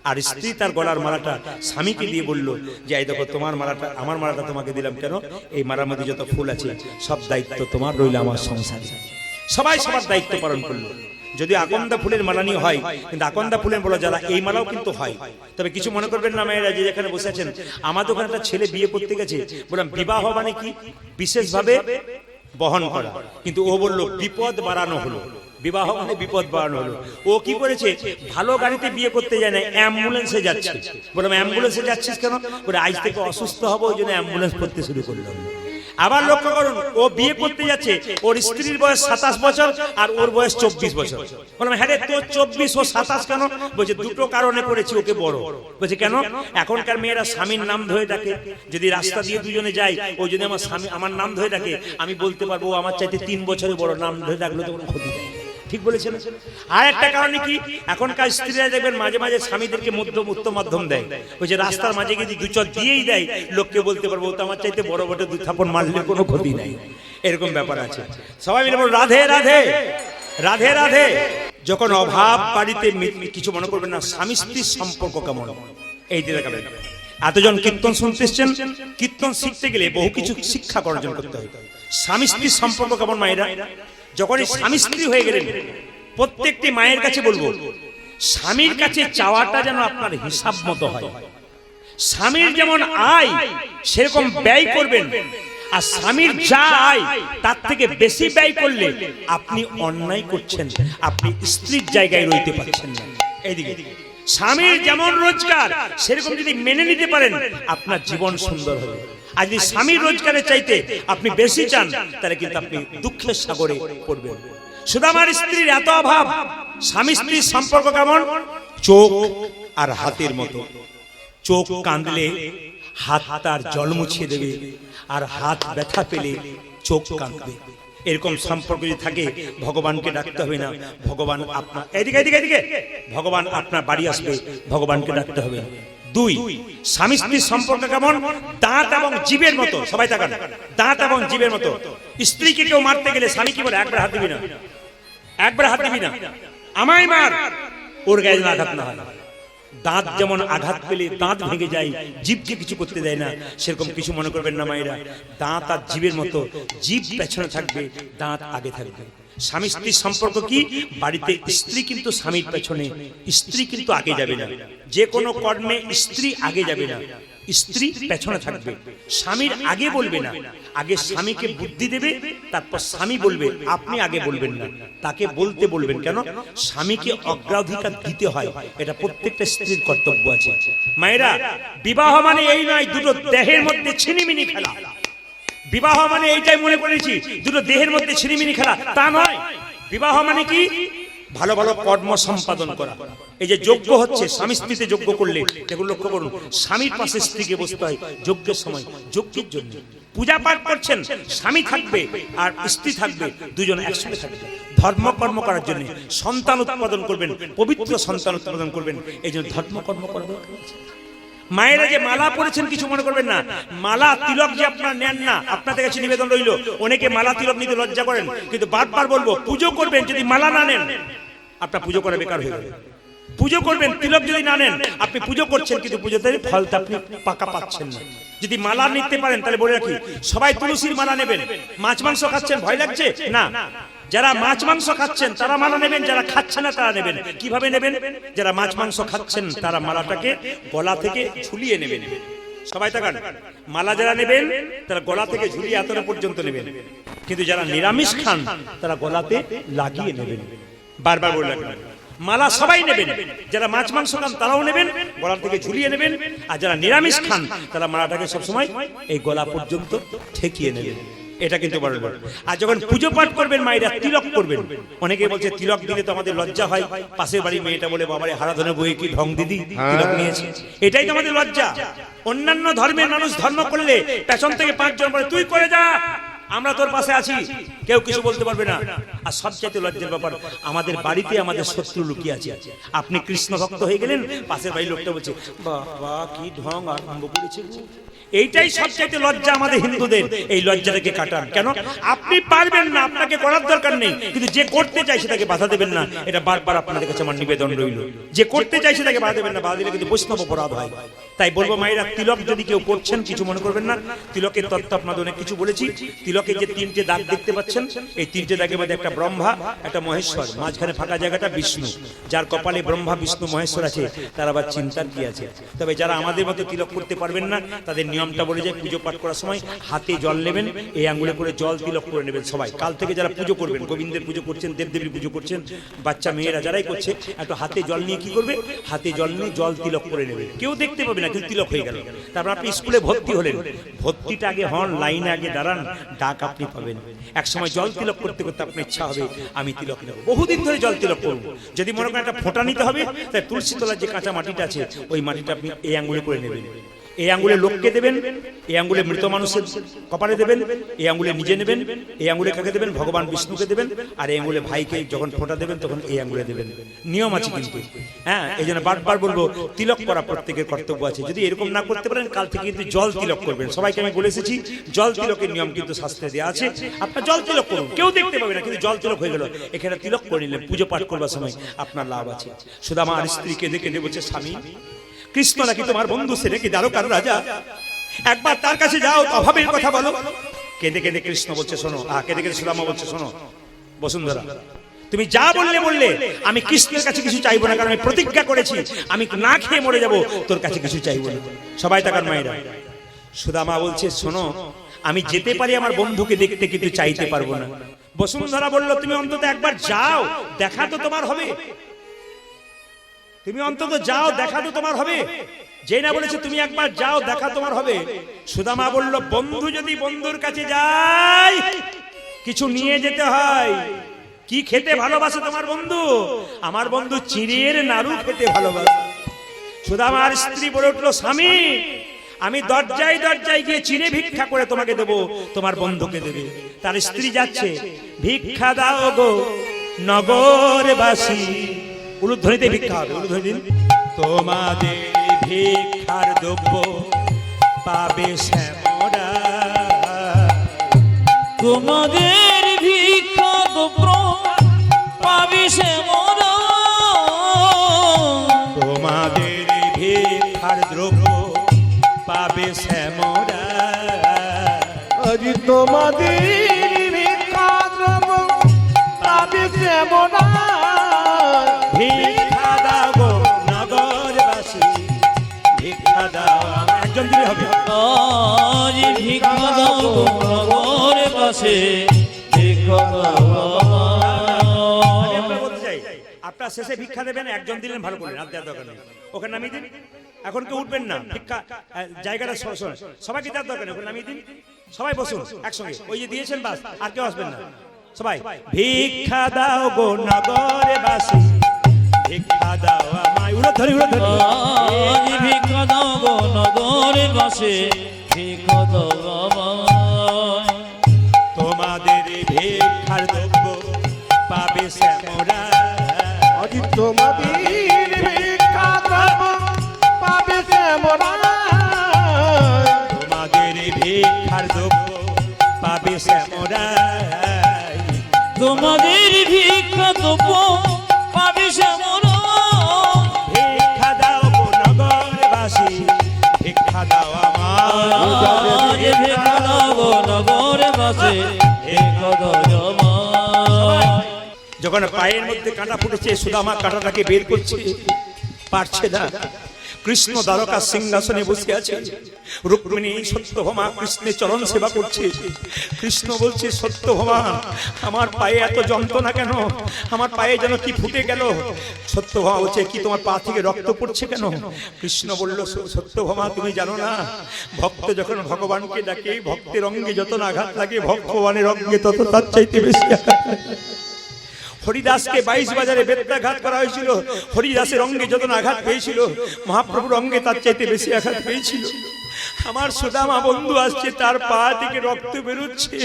আর স্ত্রী তার গলার মালাটা স্বামীকে দিয়ে বলল যে এই দেখো তোমার মালাটা, আমার মালাটা তোমাকে দিলাম, কেন? এই মালার মধ্যে যত ফুল আছে সব দায়িত্ব তোমার রইল আমার সংসারে। সবাই সবার দায়িত্ব পালন করলো। যদি আকন্দা ফুলের মালা নিয়ে হয়, কিন্তু আকন্দা ফুলের বলা যারা, এই মালাও কিন্তু হয়। তবে কিছু মনে করবেন না মেয়েরা, যে যেখানে বসে আছেন, আমাদের ওখানে একটা ছেলে বিয়ে করতে গেছে, বললাম বিবাহ মানে কি? বিশেষভাবে বহন করা, কিন্তু ও বলল বিপদ বাড়ানো হলো। বিবাহ মানে বিপদ বাড়ানো হলো। ও কি করেছে? ভালো গাড়িতে বিয়ে করতে যায় না, অ্যাম্বুলেন্সে যাচ্ছে। বললাম অ্যাম্বুলেন্সে যাচ্ছিস কেন? বলে আজ থেকে অসুস্থ হবো, ওই জন্য অ্যাম্বুলেন্স করতে শুরু করলাম। আবার লক্ষ্য করুন, ও বিয়ে করতে যাচ্ছে, ওর স্ত্রীর বয়স 27 বছর আর ওর বয়স 24 বছর। বললাম হ্যাঁ রে, তোর 24 ও 27 কেন? বলছে দুটো কারণে করেছি, ওকে বড়। বলছে কেন? এখনকার মেয়েরা স্বামীর নাম ধরে ডাকে। যদি রাস্তা দিয়ে দুজনে যাই, ও যদি আমার স্বামী আমার নাম ধরে ডাকে, আমি বলতে পারবো ও আমার চাইতে 3 বছরের বড়। নাম ধরে ডাকলে তো কোনো ক্ষতি নেই। ঠিক বলেছেন। আর একটা কারণে কি, এখনকার স্ত্রীরা দেখবেন মাঝে মাঝে স্বামীদেরকে উত্তম মাধ্যম দেয়। ওই যে রাস্তার মাঝে গিয়ে দু চর দিয়েই দেয়, লোককে বলতে পারবো তো আমার চাইতে বড় বড় 2 থাপড় মারলে কোনো ক্ষতি নাই। এরকম ব্যাপার আছে। সবাই মিলে বল রাধে রাধে, রাধে রাধে। যখন অভাব বাড়িতে, কিছু মনে করবেন না, স্বামী স্ত্রীর সম্পর্ক কেমন এই দিয়ে দেখাবেন। এতজন কীর্তন শুনতে এসছেন, কীর্তন শিখতে গেলে বহু কিছু শিক্ষা অর্জন করতে হয়। স্বামী স্ত্রীর সম্পর্ক কেমন মায়েরা? যখন স্বামী স্ত্রী হয়ে গেলেন, প্রত্যেকটি মায়ের কাছে বলবো, স্বামীর কাছে চাওয়াটা যেন আপনার হিসাব মতো হয়। স্বামীর যেমন আয় সেরকম ব্যয় করবেন, আর স্বামীর যা আয় তার থেকে বেশি ব্যয় করলে আপনি অন্যায় করছেন, আপনি স্ত্রীর জায়গায় রইতে পারছেন না। এইদিকে স্বামীর যেমন রোজগার সেরকম যদি মেনে নিতে পারেন, আপনার জীবন সুন্দর হবে। আর যদি স্বামীর রোজগারের চাইতে আপনি বেশি চান, তাহলে কিন্তু আপনি দুঃখের সাগরে পড়বেন। সুদামার স্ত্রীর এত অভাব, স্বামী স্ত্রীর সম্পর্ক কেমন? চোখ আর হাতের মতো। চোখ কাঁদলে হাত তার জল মুছিয়ে দেবে, আর হাত ব্যথা পেলে চোখ কাঁদবে। এরকম সম্পর্ক যদি থাকে, ভগবানকে ডাকতে হবে না, ভগবান আপনার এদিকে এদিকে এদিকে ভগবান আপনার বাড়ি আসবে, ভগবানকে ডাকতে হবে। 2, স্বামী স্ত্রীর সম্পর্ক কেমন? দাঁত এবং জীবের মতো। সবাই তাকান, দাঁত এবং জীবের মতো। স্ত্রীকে কেউ মারতে গেলে স্বামী কি বলে? একবার হাত দিবি না, একবার হাত দিবি না, আমায় মার, ওর গায়ে যেন আঘাত না হয়। দাঁত যেমন আঘাত পেলে দাঁত ভেঙে যায়, জীবকে কিছু করতে দেয় না, সেরকম কিছু মনে করবেন না মায়েরা। দাঁত আর জীবের মতো, জীব পেছনে থাকবে, দাঁত আগে থাকবে। স্বামী স্ত্রীর সম্পর্ক কি? বাড়িতে স্ত্রী কিন্তু স্বামীর পেছনে, স্ত্রী কিন্তু আগে যাবে না। যে কোনো কর্মে স্ত্রী আগে যাবে না, স্ত্রী পেছনে থাকবে। স্বামীর আগে বলবে না, আগে স্বামীকে বুদ্ধি দেবে, তারপর স্বামী বলবে। আপনি আগে বলবেন না, তাকে বলতে বলবেন। কেন? স্বামীকে অগ্রাধিকার দিতে হয়, এটা প্রত্যেকটা স্ত্রীর কর্তব্য আছে। মায়েরা, বিবাহ মানে এই নয় দুটো দেহের মধ্যে ছিনিমিনি খেলা। বিবাহ মানে এইটাই মনে করেছি দুটো দেহের মধ্যে ছিনিমিনি খেলা, তা নয়। বিবাহ মানে কি? ভালো ভালো কর্ম সম্পাদন করা। এই যে যজ্ঞ হচ্ছে, স্বামী স্ত্রীতে যজ্ঞ করলে দেখুন, লক্ষ্য করুন, স্বামীর পাশে স্ত্রীকে বসতে হয় যজ্ঞের সময়, যজ্ঞের জন্য। পূজা পাঠ করছেন, স্বামী থাকবে আর স্ত্রী থাকবে, দুজন একসাথে থাকবে ধর্মকর্ম করার জন্য। সন্তান উৎপাদন করবেন, পবিত্র সন্তান উৎপাদন করবেন, এই জন্য ধর্মকর্ম করা দরকার আছে। মায়েরা যে মালা পড়েছেন কিছু মনে করবেন না, মালা তিলক যে আপনারা নেন না, আপনাদের কাছে নিবেদন রইল। অনেকে মালা তিলক নিতে লজ্জা করেন, কিন্তু বারবার বলবো, পুজো করবেন, যদি মালা না নেন আপনার পুজো করা বেকার হয়ে যাবে। পুজো করবেন, তিলক যদি না নেন, আপনি পুজো করছেন কিন্তু পুজোতে ফলটা আপনি পাকা পাচ্ছেন না। যদি মালা নিতে পারেন তাহলে বলে রাখি, সবাই তুলসীর মালা নেবেন। মাছ মাংস খাচ্ছেন, ভয় লাগছে না, যারা মাছ মাংস খাচ্ছেন তারা মালা নেবেন, যারা খাচ্ছে না তারা নেবেন। কিভাবে নেবেন? যারা মাছ মাংস খাচ্ছেন তারা মালাটাকে গলা থেকে ঝুলিয়ে নেবেন। সবাই তাকান, মালা যারা নেবেন তারা গলা থেকে ঝুলিয়ে এতটা পর্যন্ত নেবেন, কিন্তু যারা নিরামিষ খান তারা গলাতে লাগিয়ে নেবেন। বারবার বলে রাখবেন, মালা সবাই নেবেন, যারা মাছ মাংস খান তারাও নেবেন, গলা থেকে ঝুলিয়ে নেবেন, আর যারা নিরামিষ খান তারা মালাটাকে সবসময় এই গলা পর্যন্ত ঠেকিয়ে নেবেন। এটা কিন্তু বড় বড়। আর যখন পুজো পাঠ করবেন মায়েরা, তিলক করবেন। অনেকে বলছে তিলক দিলে তো আমাদের লজ্জা হয়, পাশের বাড়ি মেয়েটা বলে, বাবারে হারাধনে বই কি ঢং দিদি তিলক নিয়েছে, এটাই তো আমাদের লজ্জা। অন্যান্য ধর্মের মানুষ ধর্ম করলে পেছন থেকে 5 জন বলে, তুই করে যা, আমরা তোর পাশে আছি, কেউ কিছু বলতে পারবে না। আর সবচেয়ে লজ্জার ব্যাপার, আমাদের বাড়িতে আমাদের শত্রু লুকিয়ে আছে। আপনি কৃষ্ণ ভক্ত হয়ে গেলেন, পাশের বাড়ির লোকটা বলছে, বাবা কি ঢং আরম্ভ করেছে। এইটাই সবচেয়ে লজ্জা আমাদের হিন্দুদের। এই লজ্জাটাকে কাটান। কেন? আপনি পারবেন না, আপনাকে করার দরকার নেই, কিন্তু যে করতে চাইছে তাকে বাধা দেবেন না। এটা বারবার আপনাদের কাছে আমার নিবেদন রইল, যে করতে চাইছে তাকে বাধা দেবেন না, বাধা দিলে কিন্তু বৈষ্ণব অপরাধ হয়। তাই বলবো মায়েরা, তিলক যদি কেউ করছেন কিছু মনে করবেন না। তিলকের তত্ত্ব আপনাদের অনেক কিছু বলেছি। তিলকের যে 3টে দাগ দেখতে পাচ্ছেন, এই 3টে দাগের মধ্যে একটা ব্রহ্মা, একটা মহেশ্বর, মাঝখানে ফাঁকা জায়গাটা বিষ্ণু। যার কপালে ব্রহ্মা বিষ্ণু মহেশ্বর আছে তার আবার চিন্তার কি আছে। তবে যারা আমাদের মতো তিলক করতে পারবেন না, তাদের নিয়মটা বলে যায়, পুজো পাঠ করার সময় হাতে জল নেবেন, এই আঙ্গুলে করে জল তিলক করে নেবেন। সবাই কাল থেকে যারা পুজো করবেন, গোবিন্দের পুজো করছেন, দেবদেবীর পুজো করছেন, বাচ্চা মেয়েরা যারাই করছে, একটু হাতে জল নিয়ে কি করবে, হাতে জল নিয়ে জল তিলক করে নেবে। কেউ দেখতে পাবে না, কিন্তু তিলক হয়ে গেল। তারপর আপনি স্কুলে ভর্তি হলেন, ভর্তিটা আগে হন, লাইনে আগে দাঁড়ান, ডাক আপনি পাবেন। এক সময় জল তিলক করতে করতে আপনার ইচ্ছা হবে আমি তিলক নেব, বহুদিন ধরে জল তিলক করব। যদি মনে করেন একটা ফোঁটা নিতে হবে, তাই তুলসী তলার যে কাঁচা মাটিটা আছে, ওই মাটিটা আপনি এই আঙ্গুলে করে নেবেন। এই আঙ্গুলে লোককে দেবেন, এই আঙ্গুলে মৃত মানুষের কপালে দেবেন, এই আঙ্গুলে নিজে নেবেন, এই আঙ্গুলে কাকে দেবেন, ভগবান বিষ্ণুকে দেবেন, আর এই আঙ্গুলে ভাইকে যখন ফোঁটা দেবেন তখন এই আঙ্গুলে দেবেন। নিয়ম আছে কিন্তু, হ্যাঁ। এই জন্য বারবার বলবো, তিলক করা প্রত্যেকের কর্তব্য আছে। যদি এরকম না করতে পারেন, কাল থেকে কিন্তু জল তিলক করবেন। সবাইকে আমি বলে এসেছি, জল তিলকের নিয়ম কিন্তু শাস্ত্রে দেওয়া আছে। আপনার জল তিলক করুন, কেউ দেখতে পাবে না, কিন্তু জল তিলক হয়ে গেল। এখানে তিলক করে নিলেন, পুজো পাঠ করবার সময় আপনার লাভ আছে। সুদামা আর স্ত্রীকে দেখে বলছে, স্বামী, কৃষ্ণ নাকি তোমার বন্ধু, সে নাকি দ্বারকার রাজা, একবার তার কাছে যাও, অভাবের কথা বলো। কেঁদে কেঁদে কৃষ্ণ বলছে, শোনো, কেঁদে কেঁদে সুদামা বলছে, শোনো বসুন্ধরা, তুমি যা বললে আমি কৃষ্ণের কাছে কিছু চাইবো না, কারণ আমি প্রতিজ্ঞা করেছি আমি না খেয়ে মরে যাব, তোর কাছে কিছু চাইবো না। সবাই তাকান মায়েরা। সুদামা বলছে, শোনো, আমি যেতে পারি আমার বন্ধুকে দেখতে, কিন্তু চাইতে পারবো না। বসুন্ধরা বলল, তুমি অন্তত একবার যাও, দেখা তো তোমার হবে, তুমি অন্তত যাও, দেখা তো তোমার হবে। যে না বলেছে তুমি একবার যাও, দেখা তোমার হবে। সুদামা বলল, বন্ধু যদি বন্ধুর কাছে যায়, কিছু নিয়ে যেতে হয়। কি খেতে ভালোবাসে তোমার বন্ধু? আমার বন্ধু চিড়ের নাড়ু খেতে ভালোবাসে। সুদামার স্ত্রী বলে উঠলো, স্বামী, আমি দরজায় দরজায় গিয়ে চিড়ে ভিক্ষা করে তোমাকে দেবো, তোমার বন্ধুকে দেবে। তার স্ত্রী যাচ্ছে, ভিক্ষা দাও গো নগরবাসী। উলুধ্বনিতে ভিক্ষা হবে, উলুধ্বনি দিন। তোমাদের ভিক্ষার দ্রব্য পাবে শ্যামরা, তোমাদের ভিক্ষা দ্রব্য পাবে শ্যামরা, তোমাদের ভিক্ষার দ্রব্য পাবে শ্যামরা, আজি তোমাদের ভিক্ষা দ্রব্য পাবে শ্যামরা। ভিক্ষা দাও গো নগরবাসী, ভিক্ষা দাও। একজন দিলে হবে। আজ ভিক্ষা দাও নগরের পাশে, ভিক্ষা দাও। আমি আপনাকে বলতে চাই, আপনার শেষে ভিক্ষা দেবেন, একজন দিলেন ভালো করলেন, আর দেওয়ার দরকার নেই। ওখানে নামিয়ে দিন, এখন কেউ উঠবেন না। ভিক্ষা জায়গাটা সবাইকে দেওয়ার দরকার নেই, ওখানে নামিয়ে দিন। সবাই বসুন একসঙ্গে, ওই যে দিয়েছেন বাস, আর কেউ আসবেন না। সবাই ভিক্ষা দাও গো নগরে বাসী, ভিক্ষা দাও আমায়। উড়ো ধরি আজ ভিক্ষা দাও গো নগরে বাসে, ভিক্ষা দাও আমায়। তোমাদের ভিক্ষার দ্রব্য পাবে শ্যামরা, আজ তোমাদের ভিক্ষা দেব পাবে শ্যামরা, তোমাদের ভিক্ষার দ্রব্য পাবে শ্যামরা। তোমাদের ভিক্ষা দেব পাবে শ্যামরা। ভিক্ষা দাও গো নগরবাসী, ভিক্ষা দাও আমায়। আজ ভিক্ষা দাও গো নগরে বাসে, ভিক্ষা দাও আমায়। যখন পায়ের মধ্যে কাঁটা ফুটেছে, সুদামা কাঁটাটাকে বের করছে, পারছে না। কৃষ্ণ দ্বারকা সিংহাসনে বসে আছে, রুক্মিণী সত্যভামা কৃষ্ণের চরণ সেবা করছে। কৃষ্ণ বলছে, সত্যভামা আমার পায়ে এত যন্ত্রণা কেন, আমার পায়ে যেন কি ফুটে গেল। সত্যভামা বলছে, কি তোমার পা থেকে রক্ত পড়ছে কেন? কৃষ্ণ বলল, সত্যভামা তুমি জানো না, ভক্ত যখন ভগবানকে ডাকে, ভক্তের অঙ্গে যত না আঘাত লাগে, ভগবানের অঙ্গে তত তার চাইতে বেশি আঘাত লাগে। হরিদাসকে 22 বাজারে বেত্রাঘাত করা হয়েছিল, হরিদাসের অঙ্গে যত আঘাত পেয়েছিল, মহাপ্রভুর অঙ্গে তার চাইতে বেশি আঘাত পেয়েছিল। আমার সুদামা বন্ধু আসছে, তার পা থেকে রক্ত বেরোচ্ছে।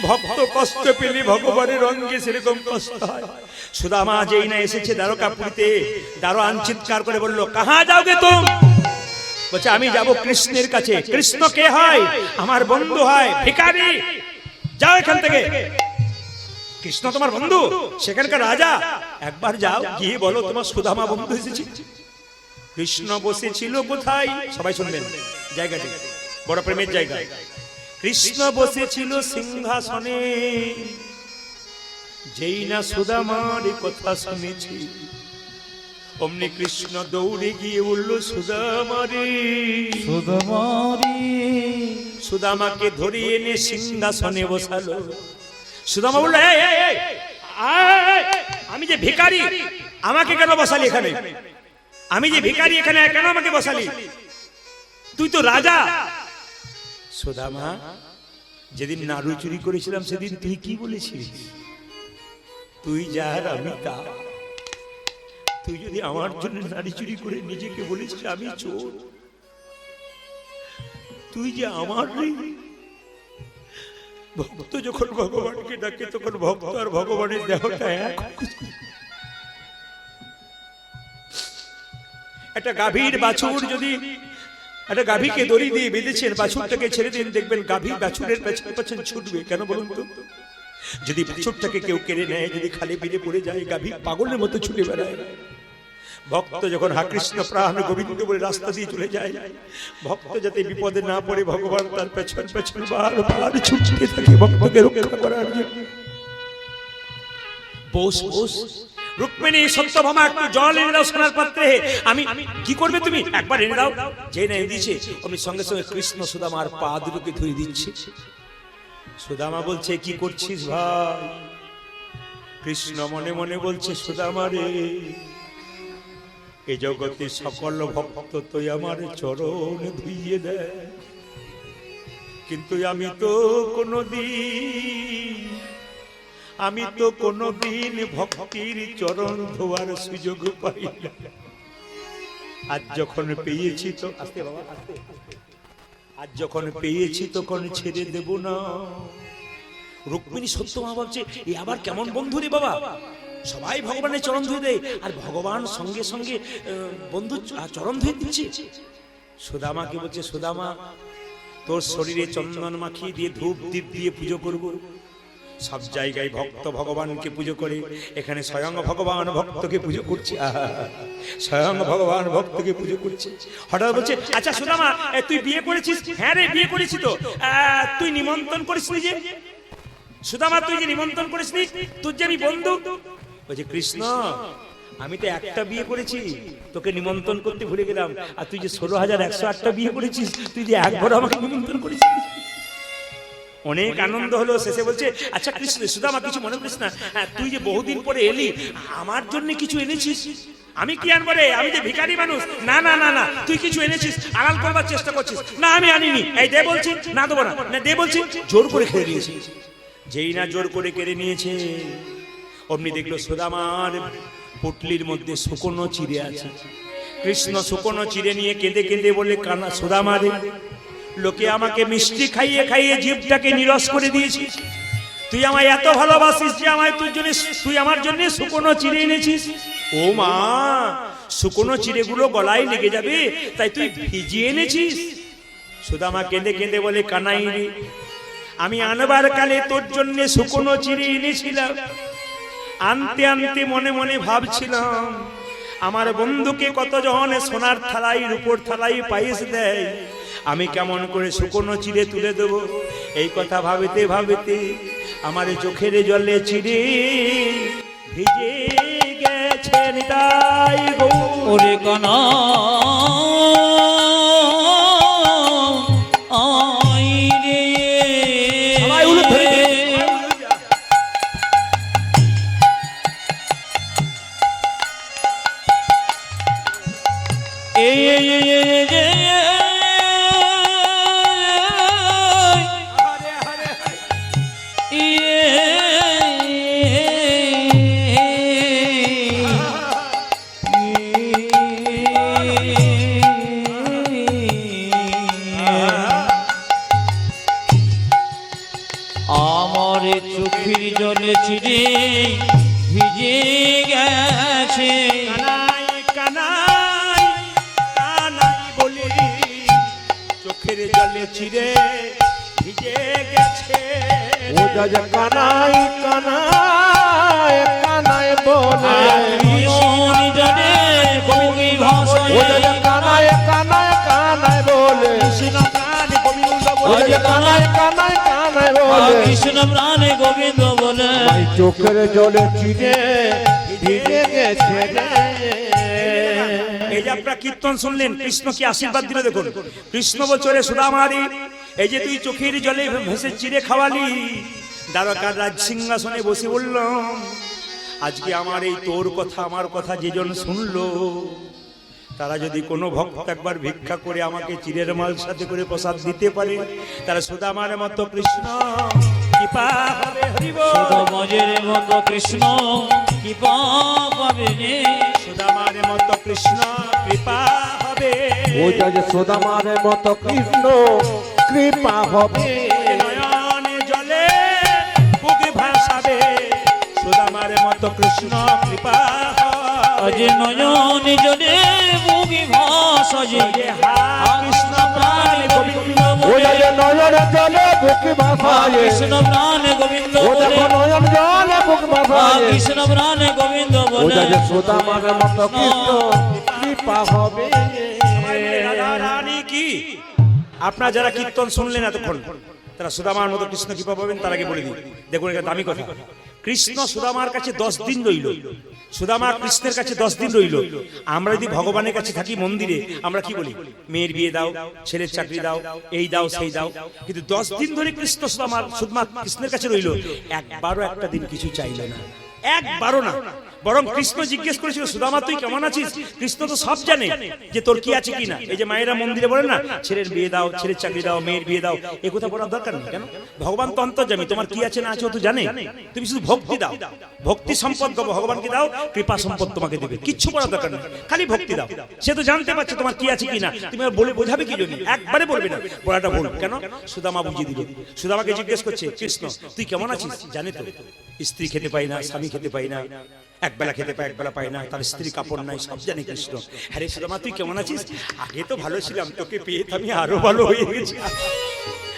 ভক্ত কষ্ট পেলে ভগবানের অঙ্গে সেরকম কষ্ট হয়। সুদামা যেই না এসেছে দ্বারকাপুরীতে, দারোয়ান চিৎকার করে বলল, কাহা যাওগে তুম? বলছে, আমি যাব কৃষ্ণের কাছে। কৃষ্ণ কে হয়? আমার বন্ধু হয়, ভিখারি। যাও এখান থেকে। কৃষ্ণ তোমার বন্ধু, সেখানকার রাজা। একবার যাও, গিয়ে বলো তোমার সুদামা বন্ধু এসেছে। কৃষ্ণ বসেছিল কোথায়? সবাই শুনবেন, জায়গাটি বড় প্রেমের জায়গা। কৃষ্ণ বসেছিল সিংহাসনে, যেই না সুদামার কথা শুনেছি, অমনি কৃষ্ণ দৌড়ে গিয়ে বলল, সুদামারে। সুদামারি সুদামাকে ধরিয়ে এনে সিংহাসনে বসালো। সুদামা বলল, এই এই এই, আয়, আমি যে ভিখারি, আমাকে কেন বসালি এখানে? আমি যে ভিখারি, এখানে কেন আমাকে বসালি? তুই তো রাজা। সুদামা, যেদিন নাড়ু চুরি করেছিলাম সেদিন তুই কি বলেছিস? তুই যার আমি তা। তুই যদি আমার জন্য নাড়ি চুরি করে নিজেকে বলেছিস আমি চোর, তুই যে আমার নেই। ভক্ত যখন ভগবানকে ডাকে, তখন ভক্ত আর ভগবানের দেহটা এক। একটা গাভীর বাছুর, যদি একটা গাভীকে দড়ি দিয়ে বেঁধেছেন, বাছুরটাকে ছেড়ে দিন, দেখবেন গাভী বাছুরের পেছন পেছন ছুটবে। কেন বলুন তো? যদি বাছুরটাকে কেউ কেড়ে নেয়, যদি খালি পিঠে পড়ে যায়, গাভী পাগলের মতো ছুটে বেড়ায়। ভক্ত যখন হা কৃষ্ণ প্রাণ গোবিন্দ বলে রাস্তা দিয়ে চলে যায়, ভক্ত যাতে বিপদে না পড়ে, ভগবান তার পেছন পেছন বারবার ছুটতে থাকে ভক্তকে রক্ষা করার জন্য। বস বস, রুক্মিণী সত্যভামা একটু জল এনে দাও সোনার পাত্রে। আমি কি করবে তুমি? একবার এনে দাও। যে না এনে দিয়েছে, আমি সঙ্গে সঙ্গে কৃষ্ণ সুদামার পা দুটোকে ধুয়ে দিচ্ছে। সুদামা বলছে, কি করছিস ভাই? কৃষ্ণ মনে মনে বলছে, সুদামা রে, এ জগতে সকল ভক্ত তুই আমার চরণ ধুইয়ে দেয়, কিন্তু আমি তো কোনদিন ভক্তির চরণ ধোয়ার সুযোগ পাই না। আজ যখন পেয়েছি তো আজ যখন পেয়েছি তখন ছেড়ে দেব না। রুক্মিণী সত্যভামা ভাবছে, এ আবার কেমন বন্ধু রে বাবা? সবাই ভগবানের চরণ ধুয়ে দেয়, আর ভগবান সঙ্গে সঙ্গে বন্ধু চরণ ধুয়ে দিচ্ছে। সুদামাকে বলছে, সুদামা, তোর শরীরে চন্দন মাখিয়ে দিয়ে ধূপ দীপ দিয়ে পুজো করব। সব জায়গায় ভক্ত ভগবানকে পুজো করে, এখানে স্বয়ং ভগবান ভক্তকে পুজো করছে। স্বয়ং ভগবান ভক্তকে পুজো করছে। হঠাৎ বলছে, আচ্ছা সুদামা, তুই বিয়ে করেছিস? হ্যাঁ রে, বিয়ে করেছি তো। তুই নিমন্ত্রণ করিসনি যে? সুদামা, তুই যে নিমন্ত্রণ করিসনি, তোর যে আমি বন্ধু। বলছে, কৃষ্ণ, আমি তো একটা বিয়ে করেছি, তোকে নিমন্ত্রণ করতে ভুলে গেলাম। আর তুই যে 16,108টা বিয়ে করেছিস, তুই যে একবার আমাকে নিমন্ত্রণ করেছিস। অনেক আনন্দ হলো। শেষে বলছে, আচ্ছা কৃষ্ণ, সুদামা কিছু মনে করিস না, তুই যে বহুদিন পরে এলি, আমার জন্য কিছু এনেছিস? আমি কি আনবো রে? আমি যে ভিখারি মানুষ। না না না না, তুই কিছু এনেছিস, আড়াল করবার চেষ্টা করছিস। না, আমি আনিনি। এই দে বলছি, না দেবো না, দে বলছি, জোর করে খেয়ে নিয়েছিস। যেই না জোর করে কেড়ে নিয়েছে, অমনি দেখলো সুদামার পুটলির মধ্যে শুকনো চিড়ে আছে। কৃষ্ণ শুকনো চিড়ে নিয়ে কেঁদে কেঁদে বলে, কানা সুদামা রে, লোকে আমাকে মিষ্টি খাইয়ে খাইয়ে জিভটাকে নিরস করে দিয়েছিস, তুই আমায় এত ভালোবাসিস যে আমায় তুই আমার জন্য শুকনো চিড়ে এনেছিস। ও মা, শুকনো চিড়েগুলো গলায় লেগে যাবে তাই তুই ভিজিয়ে এনেছিস? সুদামা কেঁদে কেঁদে বলে, কানাই রে, আমি আনবার কালে তোর জন্য শুকনো চিড়ে এনেছিলাম, আনতে আনতে মনে মনে ভাবছিলাম আমার বন্ধুকে কতজন সোনার থালাই রূপোর থালাই পায়েস দেয়, আমি কেমন করে শুকনো চিড়ে তুলে দেব। এই কথা ভাবিতে ভাবিতে আমার চোখের জলে চিড়ে ভিজে গেছে নিতাই গৌর। ওরে কানা আই রে, সবাই উলুধ্বনি দিন। আমার চোখের জলে চিড়ে ভিজে গেছে। কানাই কানাই কানাই বলি চোখের জলে চিড়ে ভিজে গেছে। ও যা যা কানাই কানাই কানাই বলে, নয়ন জলে বগি ভাসায়, ও যা যা কানাই কানাই কানাই বলে, কৃষ্ণ প্রাণ গোবিন্দ ও বলে, যা কানাই কানাই কানাই বলে, কৃষ্ণ প্রাণে গোবিন্দ বলে। ভাই চোখের জলে চিড়ে ভিজে গেছে রে। এই যে আপনারা কীর্তন শুনলেন, কৃষ্ণ কি আশীর্বাদ দিল দেখুন। কৃষ্ণ বলছে, রে সুদামারি, এই যে তুই চোখের জলে ভেসে চিড়ে খাওয়ালি, দ্বারকার রাজ সিংহাসনে বসে বললাম, আজকে আমার এই তোর কথা আমার কথা যেজন শুনলো, তারা যদি কোনো ভক্ত একবার ভিক্ষা করে আমাকে চিড়ের মাল সাথে করে প্রসাদ দিতে পারে, তারা সুদামার মতো কৃষ্ণ কৃপা হবে। হরি বল। সুদামার মতো কৃষ্ণ কৃপা পাবে রে, সুদামার মতো কৃষ্ণ কৃপা হবে। ও যা যে সুদামার মতো কৃষ্ণ কৃপা হবে, নয়নে জলে বুক ভাসাবে, সুদামার মতো কৃষ্ণ কৃপা আজ নয়ন জলে বুগি ভাসায়, কৃষ্ণ প্রাণ গোবিন্দ ও যা যে নয়ন জলে বুক ভাসায়, কৃষ্ণ প্রাণে গোবিন্দ ও বলে, দেখো নয়ন জলে বুক ভাসায়, কৃষ্ণ প্রাণে গোবিন্দ ও বলে। যা যে সুদামার মতো কৃষ্ণ কৃপা হবে। রাধা রানী কি। আপনারা যারা কীর্তন শুনলেন এতক্ষণ, তারা সুদামার মতো কৃষ্ণ কৃপা পাবেন। তার আগে বলে দিই, দেখুন এটা দামি কথা। কৃষ্ণ সুদামার কাছে 10 দিন রইল, সুদামা কৃষ্ণের কাছে 10 দিন রইল। আমরা যদি ভগবানের কাছে থাকি মন্দিরে, আমরা কি বলি? মেয়ের বিয়ে দাও, ছেলের চাকরি দাও, এই দাও সেই দাও। কিন্তু 10 দিন ধরে কৃষ্ণ সুদামা কৃষ্ণের কাছে রইল, একবারও একটা দিন কিছু চাইল না, একবারও না। বরং কৃষ্ণ জিজ্ঞেস করেছিল, সুদামা তুই কেমন আছিস? কৃষ্ণ তো সব জানে যে তোর কি আছে কি না। এই যে মায়েরা মন্দিরে বলে না, ছেলের বিয়ে দাও, ছেলের চাকরি দাও, মেয়ের বিয়ে দাও, এ কথা বলার দরকার নেই। কেন? ভগবান তো অন্তর্যামী, তোমার কি আছে না আছে ও তো জানে। তুমি শুধু ভক্তি দাও, ভক্তি সম্পদ ভগবানকে দাও, কৃপা সম্পদ তোমাকে দেবে। কিচ্ছু করার দরকার নেই, খালি ভক্তি দাও। সে তো জানতে পারছে তোমার কি আছে কি না, তুমি আর বলে বোঝাবে কি জন্য? একবারে বলবে না, বলাটা ভুল। কেন? সুদামা বুঝিয়ে দিল। সুদামাকে জিজ্ঞেস করছে, কৃষ্ণ তুই কেমন আছিস? জানে তো স্ত্রী খেতে পাই না, স্বামী খেতে পাই না, একবেলা খেতে পায় একবেলা পায় না, তার স্ত্রী কাপড় নাই, সব জানে কৃষ্ণ। হ্যাঁ সুদামা তুই কেমন আছিস? আগে তো ভালো ছিলাম, তোকে পেয়ে আমি আরো ভালো হয়ে গেছি।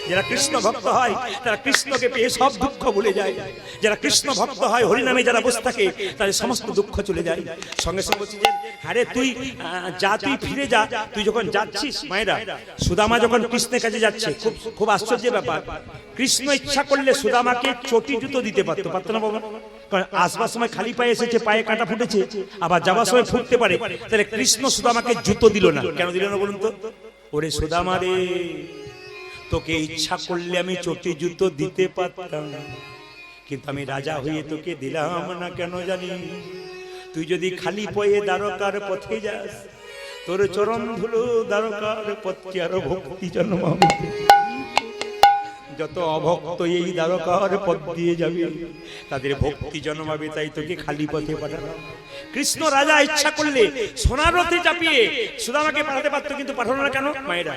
যারা কৃষ্ণ ভক্ত হয় তারা কৃষ্ণকে পেয়ে সব দুঃখ ভুলে যায়। যারা কৃষ্ণ ভক্ত হয়, হরিনামে যারা বসে থাকে, তাদের সমস্ত দুঃখ চলে যায়। সঙ্গে সঙ্গে বলছি যে আরে তুই যা, তুই ফিরে যা। তুই যখন যাচ্ছিস, মায়েরা সুদামা যখন কৃষ্ণের কাছে যাচ্ছে, খুব আশ্চর্যের ব্যাপার, কৃষ্ণ ইচ্ছা করলে সুদামাকে চটি জুতো দিতে পারতো, পারতো না বাবা? কারণ আসবার সময় খালি পায়ে এসেছে, পায়ে কাঁটা ফুটেছে, আবার যাবার সময় ফুটতে পারে। তাহলে কৃষ্ণ সুদামাকে জুতো দিল না, কেন দিল না বলুন তো? ওরে সুদামা রে, তোকে ইচ্ছা করলে আমি চটি জুতো দিতে পারতাম, কিন্তু আমি রাজা হয়ে তোকে দিলাম না। কেন জানি? তুই যদি খালি পায়ে দ্বারকার পথে যাস, তোর চরণ ধুলো দ্বারকার পথকে আরো ভক্তি জন্মাবে। যত অভক্ত এই দ্বারকার পথ দিয়ে যাবে তাদের ভক্তি জন্মাবে, তাই তোকে খালি পথে পাঠানো। কৃষ্ণ রাজা ইচ্ছা করলে সোনার রথে চাপিয়ে সুদামাকে পাঠাতে পারতো, কিন্তু পাঠানো না কেন? মায়েরা,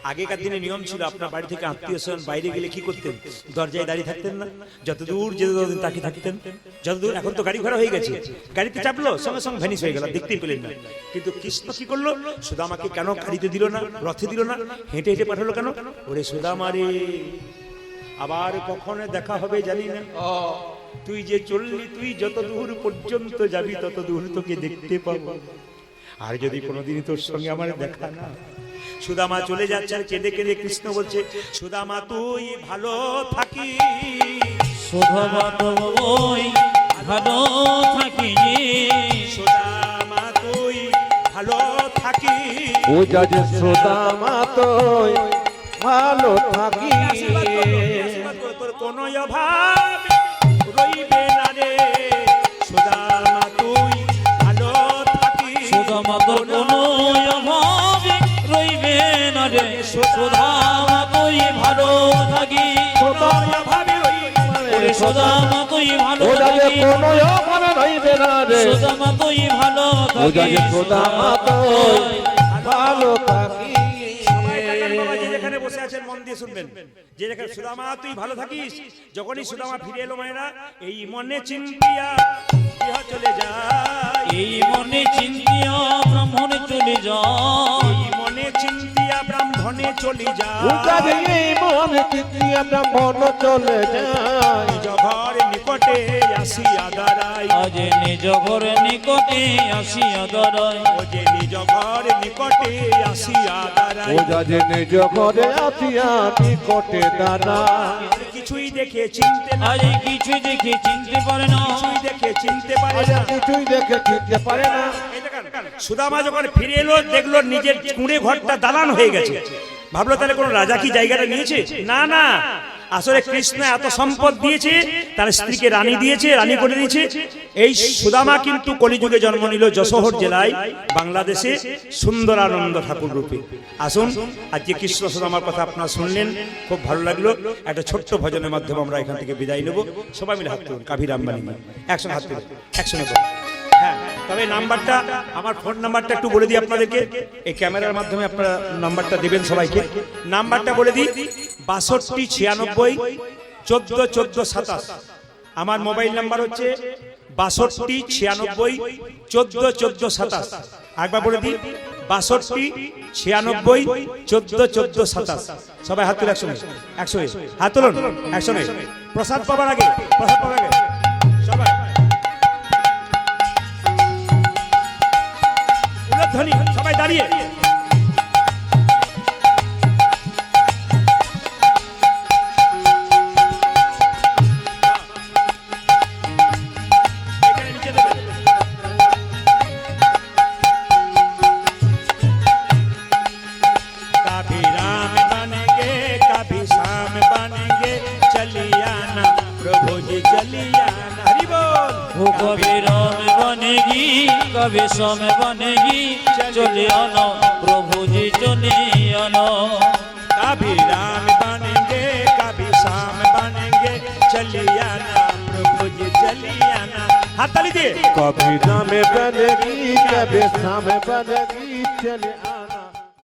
আগেকার দিনে নিয়ম ছিল, আপনার বাড়ি থেকে আত্মীয় স্বজন বাইরে গেলে কি করতেন? দরজায় দাঁড়িয়ে থাকতেন না, যতদূর যেতে তাকে থাকতেন, যতদূর। এখন তো গাড়ি ঘোড়া হয়ে গেছে, গাড়িতে চাপলো সঙ্গে সঙ্গে ভ্যানিশ হয়ে গেল, দেখতেই পেলেন না। কিন্তু কৃষ্ণ কি করলো? সুদামাকে কেন গাড়িতে দিল না, রথে দিল না, হেঁটে হেঁটে পাঠালো কেন? ওরে সুদামা রে, আবার কখনো দেখা হবে জানি না, তুই যে চললি, তুই যত দূর পর্যন্ত যাবি তত দূর তোকে দেখতে পাবো, আর যদি কোনোদিন তোর সঙ্গে আমার দেখা না। সুদামা চলে যাচ্ছে, আর কেঁদে কেঁদে কৃষ্ণ বলছে, সুদামা তুই ভালো থাকি, সুদামা তুই ভালো থাকি, সুদামা তুই ভালো থাকি, ও যাজ সুদামা তুই ভালো থাকি, আশীর্বাদ করো, তোর কোনো অভাব রইবে না রে, সুদামা তুই ভালো থাকি, সুদামা তোর কোনো অভাব রইবে না রে, সুদামা তুই ভালো থাকি, সুদামা ভাবি রইবে, সুদামা তুই ভালো ও যাজ থাকি, কোনো অভাব রইবে না রে, সুদামা তুই ভালো ও থাকি, যাজ সুদামা তুই ভালো থাকি। সবাই তাকান বাবা, যে যেখানে বসে আছেন মন দিয়ে শুনবেন, যে যেখানে, সুদামা তুই ভালো থাকিস। যখনই সুদামা ফিরে এলো মায়েরা, এই মনে চিন্তিয়া ইহ চলে যায়, এই মনে চিন্তিয়া ব্রাহ্মণে চলে যায়, এই মনে চিন্তিয়া ব্রাহ্মণে চলে ও যাজ যায়, এই মন চিন্তিয়া ব্রাহ্মণ চলে যায়, নিজ ঘর নিকটে আসিয়া দাঁড়াই, আজ নিজ ঘরে নিকটে আসিয়া দাঁড়ায়, ও যে নিজ ঘর নিকটে আসিয়া ও দাঁড়াই, যাজ নিজ ঘরে আসিয়া নিকটে দাঁড়া, আর কিছুই দেখে চিনতে না, আজ কিছু দেখে চিনতে পারে না, কিছুই দেখে চিনতে পারে আজ না। কিছুই দেখে চিনতে পারে না, সুদামা যখন ফিরে এলো, দেখলো নিজের কুঁড়ে ঘরটা দালান হয়ে গেছে। ভাবলো তাহলে কোন রাজা কি জায়গাটা নিয়েছে? না না, আসলে কৃষ্ণ এত সম্পদ দিয়েছে, তার স্ত্রীকে রানী দিয়েছে, রানী করে দিয়েছে। এই সুদামা কিন্তু কলিযুগে জন্ম নিল যশোহর জেলায়, বাংলাদেশে, সুন্দরানন্দ ঠাকুর রূপে। আসুন, আজকে কৃষ্ণ সুদামার কথা আপনারা শুনলেন, খুব ভালো লাগলো। একটা ছোট্ট ভজনের মাধ্যমে আমরা এখান থেকে বিদায় নেব। সবাই মিলে হাত তুলুন, কাভির আম্বানি একসঙ্গে হাত তুলুন, একসঙ্গে বলুন। হ্যাঁ, তবে নাম্বারটা, আমার ফোন নাম্বারটা একটু বলে দিই আপনাদেরকে, এই ক্যামেরার মাধ্যমে আপনারা নাম্বারটা দেবেন সবাইকে। নাম্বারটা বলে দিই, 62 96 14 14 27। আমার মোবাইল নাম্বার হচ্ছে 62 96 14 14 27। একবার বলে দিই, 62 96 14 14 27। সবাই হাত তুলে একসঙ্গে, একসঙ্গে হাত তুলুন, একসঙ্গে। প্রসাদ পাবার আগে, প্রসাদ পাবার আগে সবাই ধ্বনি, সবাই দাঁড়িয়ে। कभी राम बनेंगे, कभी श्याम बनेंगे, चलिए आना प्रभु जी, चलिए आना। हरि बोल। वो कभी राम बनेगी कभी श्याम बनेगी, चले आना प्रभु जी चले आना, कभी राम बनेंगे, कभी श्याम बनेंगे, चलिए आना प्रभु जी, चलिए आना। हाथ ताली दिए। कभी राम बनेगी कभी श्याम बनेगी, चले आ